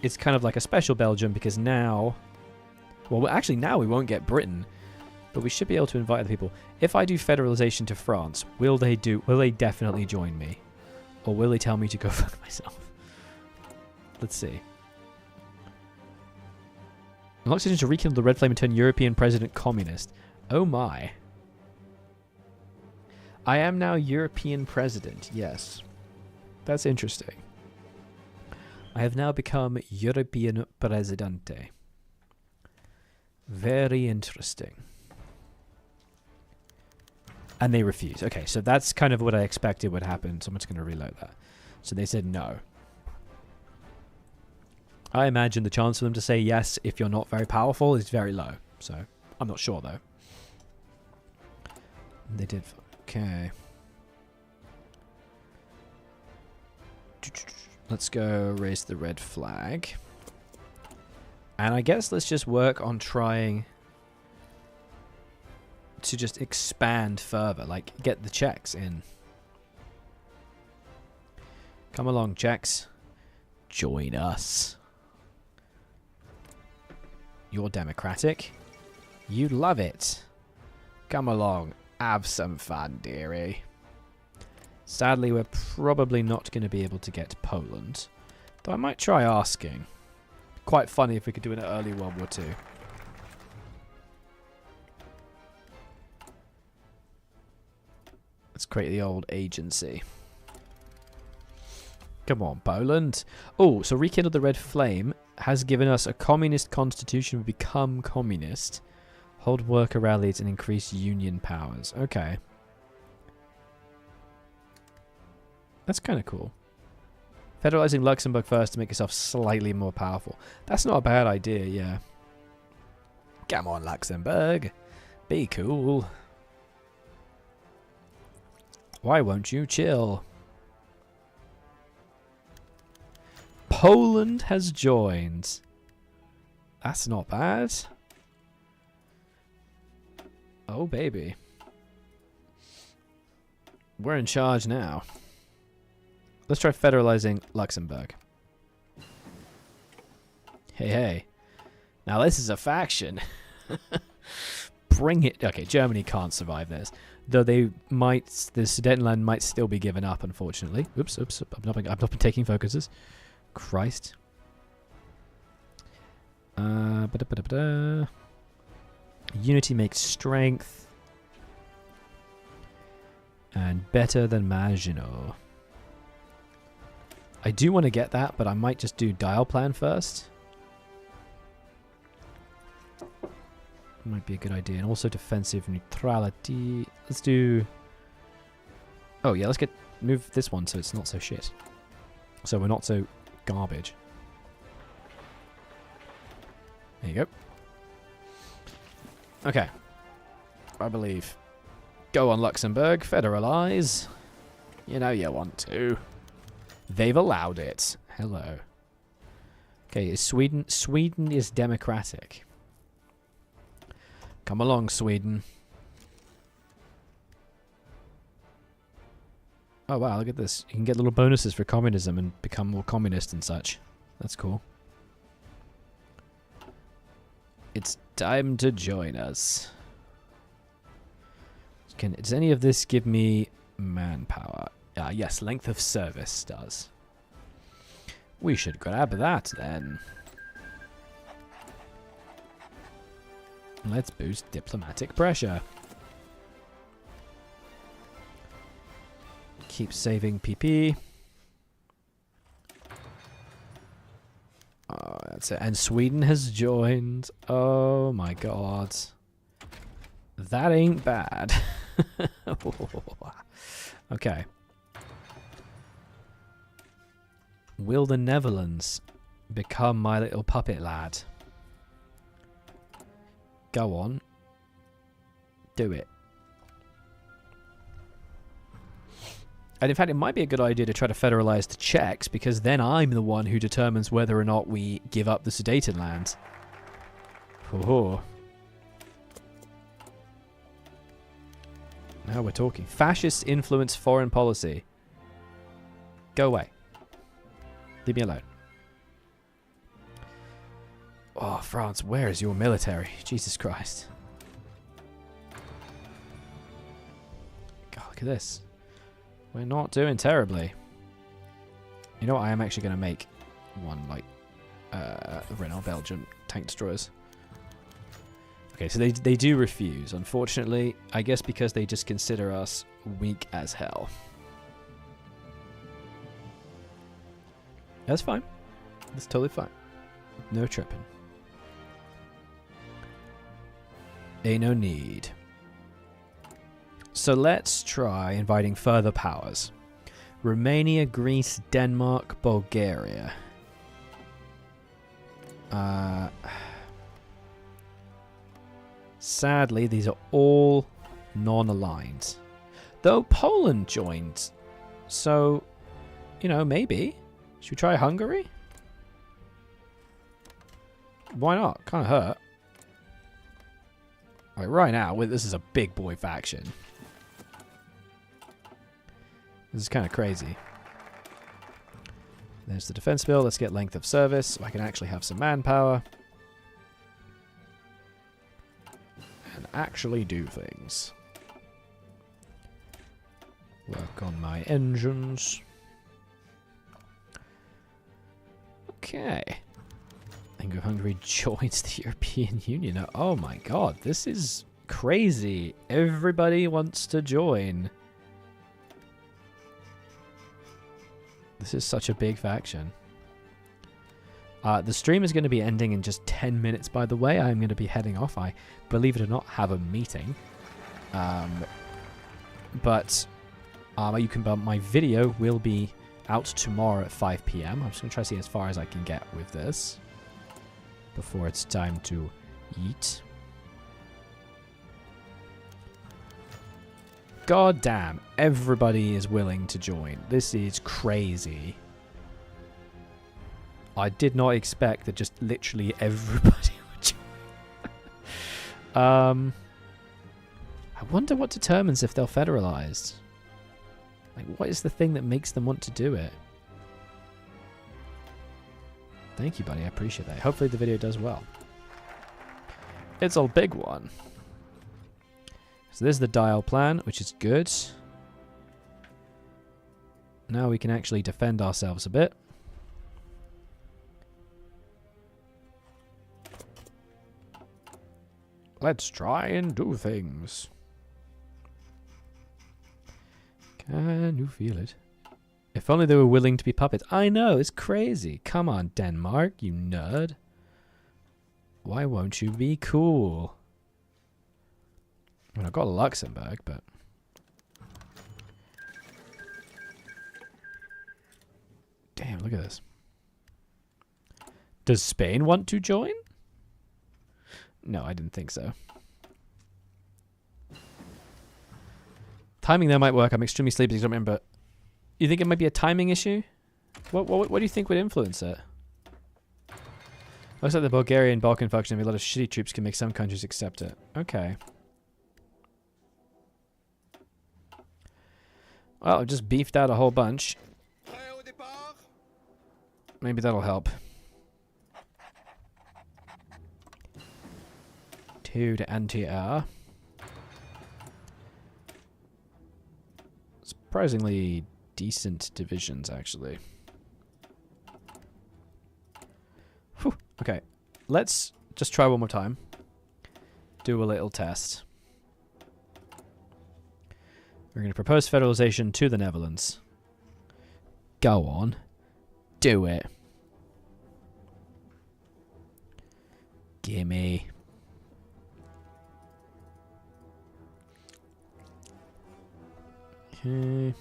it's kind of like a special Belgium because now... Well, actually now we won't get Britain. But we should be able to invite other people. If I do federalization to France, will they definitely join me? Or will they tell me to go fuck myself? Let's see. Unlock decision to rekindle the red flame and turn European president communist. Oh my. I am now European president, yes. That's interesting. I have now become European presidente. Very interesting. And they refuse. Okay, so that's kind of what I expected would happen. So I'm just going to reload that. So they said no. I imagine the chance for them to say yes if you're not very powerful is very low. So I'm not sure though. They did. Okay. Let's go raise the red flag. And I guess let's just work on trying to just expand further, like get the Czechs in. Come along, Czechs. Join us. You're democratic. You love it. Come along. Have some fun, dearie. Sadly, we're probably not going to be able to get Poland. Though I might try asking. Quite funny if we could do an early World War II. Let's create the old agency. Come on, Poland. Oh, so Rekindle the Red Flame has given us a communist constitution. We become communist. Hold worker rallies and increase union powers. Okay. That's kind of cool. Federalizing Luxembourg first to make yourself slightly more powerful. That's not a bad idea, yeah. Come on, Luxembourg. Be cool. Why won't you chill? Poland has joined. That's not bad. Oh, baby. We're in charge now. Let's try federalizing Luxembourg. Hey, hey. Now this is a faction. Bring it. Okay, Germany can't survive this. Though they might, the Sudetenland might still be given up, unfortunately. Oops. I've not been taking focuses. Christ. Unity makes strength. And better than Maginot. I do want to get that, but I might just do dial plan first. Might be a good idea. And also defensive neutrality. Let's do... Oh yeah, let's move this one so it's not so shit. So we're not so garbage. There you go. Okay. I believe. Go on, Luxembourg. Federalize. You know you want to. They've allowed it. Hello. Okay, is Sweden... Sweden is democratic. Come along, Sweden. Oh wow, look at this. You can get little bonuses for communism and become more communist and such. That's cool. It's time to join us. Does any of this give me manpower? Yes, length of service does. We should grab that then. Let's boost diplomatic pressure. Keep saving PP. Oh, that's it. And Sweden has joined. Oh my god. That ain't bad. Okay. Will the Netherlands become my little puppet lad? Go on. Do it. And in fact, it might be a good idea to try to federalize the Czechs, because then I'm the one who determines whether or not we give up the Sudetenland. Oh. Now we're talking. Fascists influence foreign policy. Go away. Leave me alone. Oh, France, where is your military? Jesus Christ. God, look at this. We're not doing terribly. You know what? I am actually going to make one, like, Renault Belgian tank destroyers. Okay, so they do refuse, unfortunately. I guess because they just consider us weak as hell. That's fine. That's totally fine. No tripping. Ain't no need. So let's try inviting further powers. Romania, Greece, Denmark, Bulgaria. Sadly, these are all non-aligned. Though Poland joined. So, you know, maybe. Should we try Hungary? Why not? Can't hurt. Like right now, this is a big boy faction. This is kind of crazy. There's the defense bill. Let's get length of service so I can actually have some manpower. And actually do things. Work on my engines. Okay. I think Hungary joins the European Union. Oh my god, this is crazy. Everybody wants to join. This is such a big faction. The stream is going to be ending in just 10 minutes, by the way. I'm going to be heading off. I, believe it or not, have a meeting. But my video will be out tomorrow at 5 p.m. I'm just going to try to see as far as I can get with this before it's time to eat. God damn, everybody is willing to join. This is crazy. I did not expect that just literally everybody would join. I wonder what determines if they're federalized. Like, what is the thing that makes them want to do it? Thank you, buddy. I appreciate that. Hopefully the video does well. It's a big one. So there's the dial plan, which is good. Now we can actually defend ourselves a bit. Let's try and do things. Can you feel it? If only they were willing to be puppets. I know, it's crazy. Come on, Denmark, you nerd. Why won't you be cool? I mean, I've got Luxembourg, but... Damn, look at this. Does Spain want to join? No, I didn't think so. Timing there might work. I'm extremely sleepy. I don't remember. You think it might be a timing issue? What do you think would influence it? Looks like the Bulgarian Balkan faction of a lot of shitty troops can make some countries accept it. Okay. Well, I've just beefed out a whole bunch. Maybe that'll help. 2 to anti-air. Surprisingly decent divisions, actually. Whew. Okay, let's just try one more time. Do a little test. We're going to propose federalization to the Netherlands. Go on. Do it. Gimme. Okay.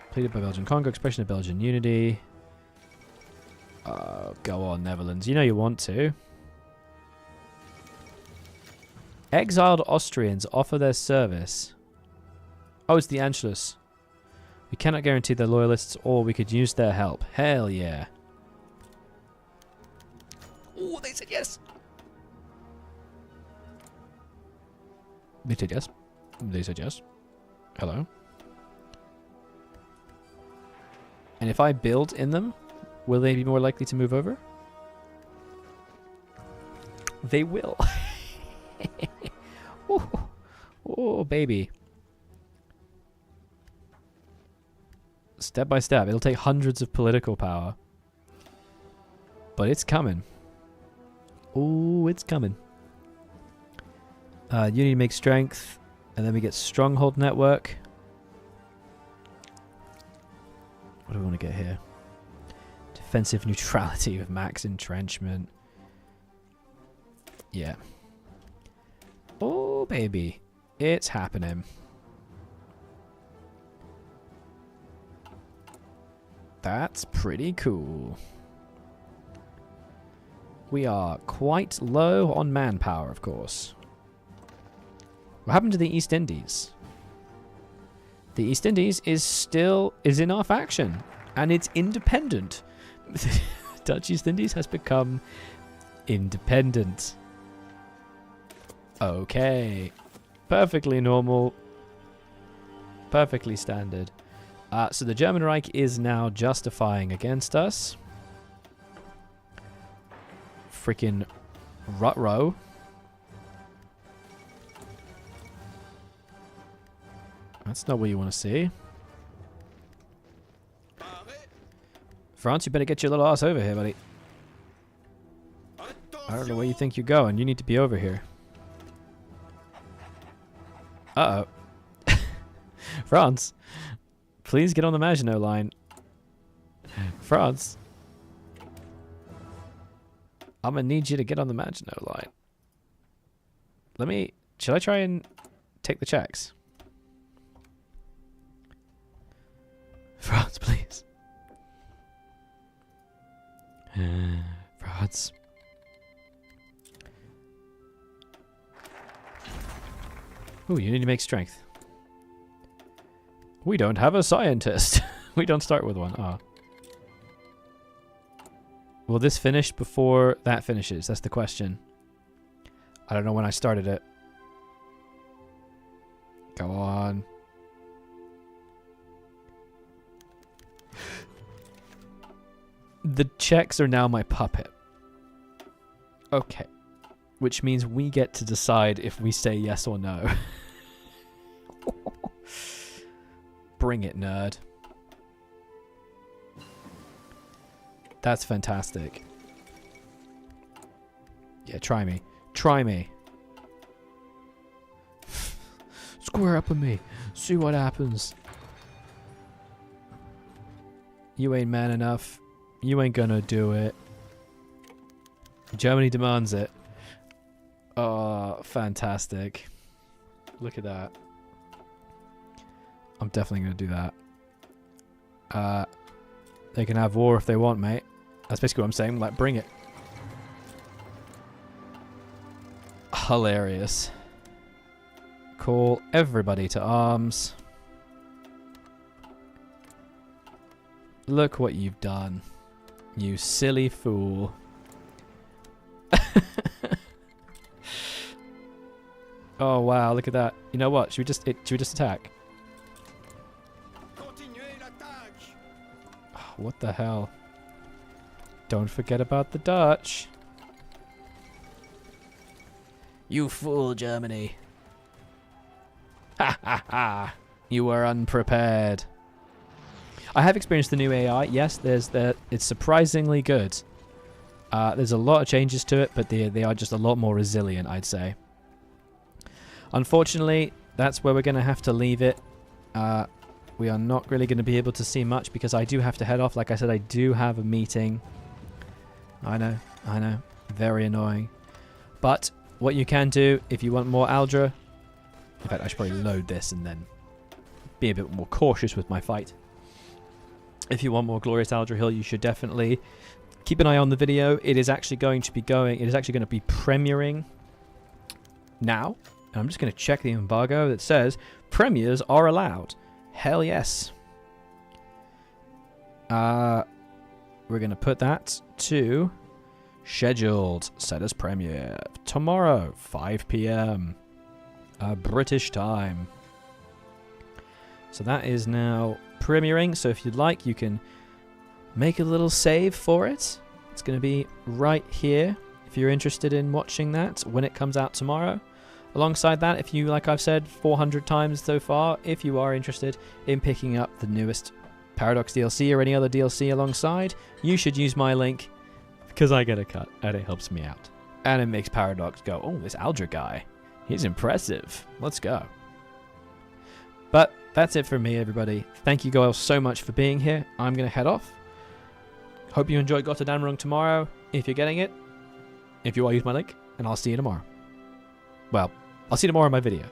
Completed by Belgian Congo. Expression of Belgian unity. Go on, Netherlands. You know you want to. Exiled Austrians offer their service. Oh, it's the Anschluss. We cannot guarantee they're loyalists, or we could use their help. Hell yeah. Oh, they said yes. They said yes. They said yes. Hello. And if I build in them, will they be more likely to move over? They will. Oh, baby. Step by step. It'll take hundreds of political power. But it's coming. Oh, it's coming. Unity makes strength. And then we get stronghold network. What do we want to get here? Defensive neutrality with max entrenchment. Yeah. Oh, baby. It's happening. That's pretty cool. We are quite low on manpower, of course. What happened to the East Indies? The East Indies is in our faction. And it's independent. The Dutch East Indies has become independent. Okay. Perfectly normal. Perfectly standard. So the German Reich is now justifying against us. Freaking Rutro. That's not what you want to see. France, you better get your little ass over here, buddy. I don't know where you think you're going. You need to be over here. Uh-oh. France, please get on the Maginot line. France. I'm gonna need you to get on the Maginot line. Should I try and take the checks? France, please. France. Ooh, you need to make strength. We don't have a scientist. We don't start with one. Ah. Will this finish before that finishes? That's the question. I don't know when I started it. Go on. The Czechs are now my puppet. Okay. Which means we get to decide if we say yes or no. Bring it, nerd. That's fantastic. Yeah, try me. Try me. Square up with me. See what happens. You ain't man enough. You ain't gonna do it. Germany demands it. Oh, fantastic. Look at that. I'm definitely gonna do that. They can have war if they want, mate. That's basically what I'm saying. Like, bring it. Hilarious. Call everybody to arms. Look what you've done. You silly fool. Oh wow, look at that. You know what? Should we just attack? Oh, what the hell? Don't forget about the Dutch. You fool, Germany. Ha ha ha. You were unprepared. I have experienced the new AI. Yes, it's surprisingly good. There's a lot of changes to it, but they are just a lot more resilient, I'd say. Unfortunately, that's where we're going to have to leave it. We are not really going to be able to see much because I do have to head off. Like I said, I do have a meeting. I know. Very annoying. But what you can do, if you want more Aldra... In fact, I should probably load this and then be a bit more cautious with my fight. If you want more Glorious Aldra Hill, you should definitely keep an eye on the video. It is actually going to be premiering now. And I'm just going to check the embargo that says premieres are allowed. Hell yes. We're going to put that to scheduled. Set as premiere tomorrow, 5 p.m. British time. So that is now premiering. So if you'd like, you can make a little save for it. It's going to be right here if you're interested in watching that when it comes out tomorrow. Alongside that, if you, like I've said 400 times so far, if you are interested in picking up the newest Paradox DLC or any other DLC alongside, you should use my link because I get a cut and it helps me out. And it makes Paradox go, oh, this Aldra guy, he's impressive. Let's go. But that's it from me, everybody. Thank you guys so much for being here. I'm going to head off. Hope you enjoy Gotterdammerung tomorrow, if you're getting it. If you are, use my link, and I'll see you tomorrow. Well, I'll see you tomorrow in my video.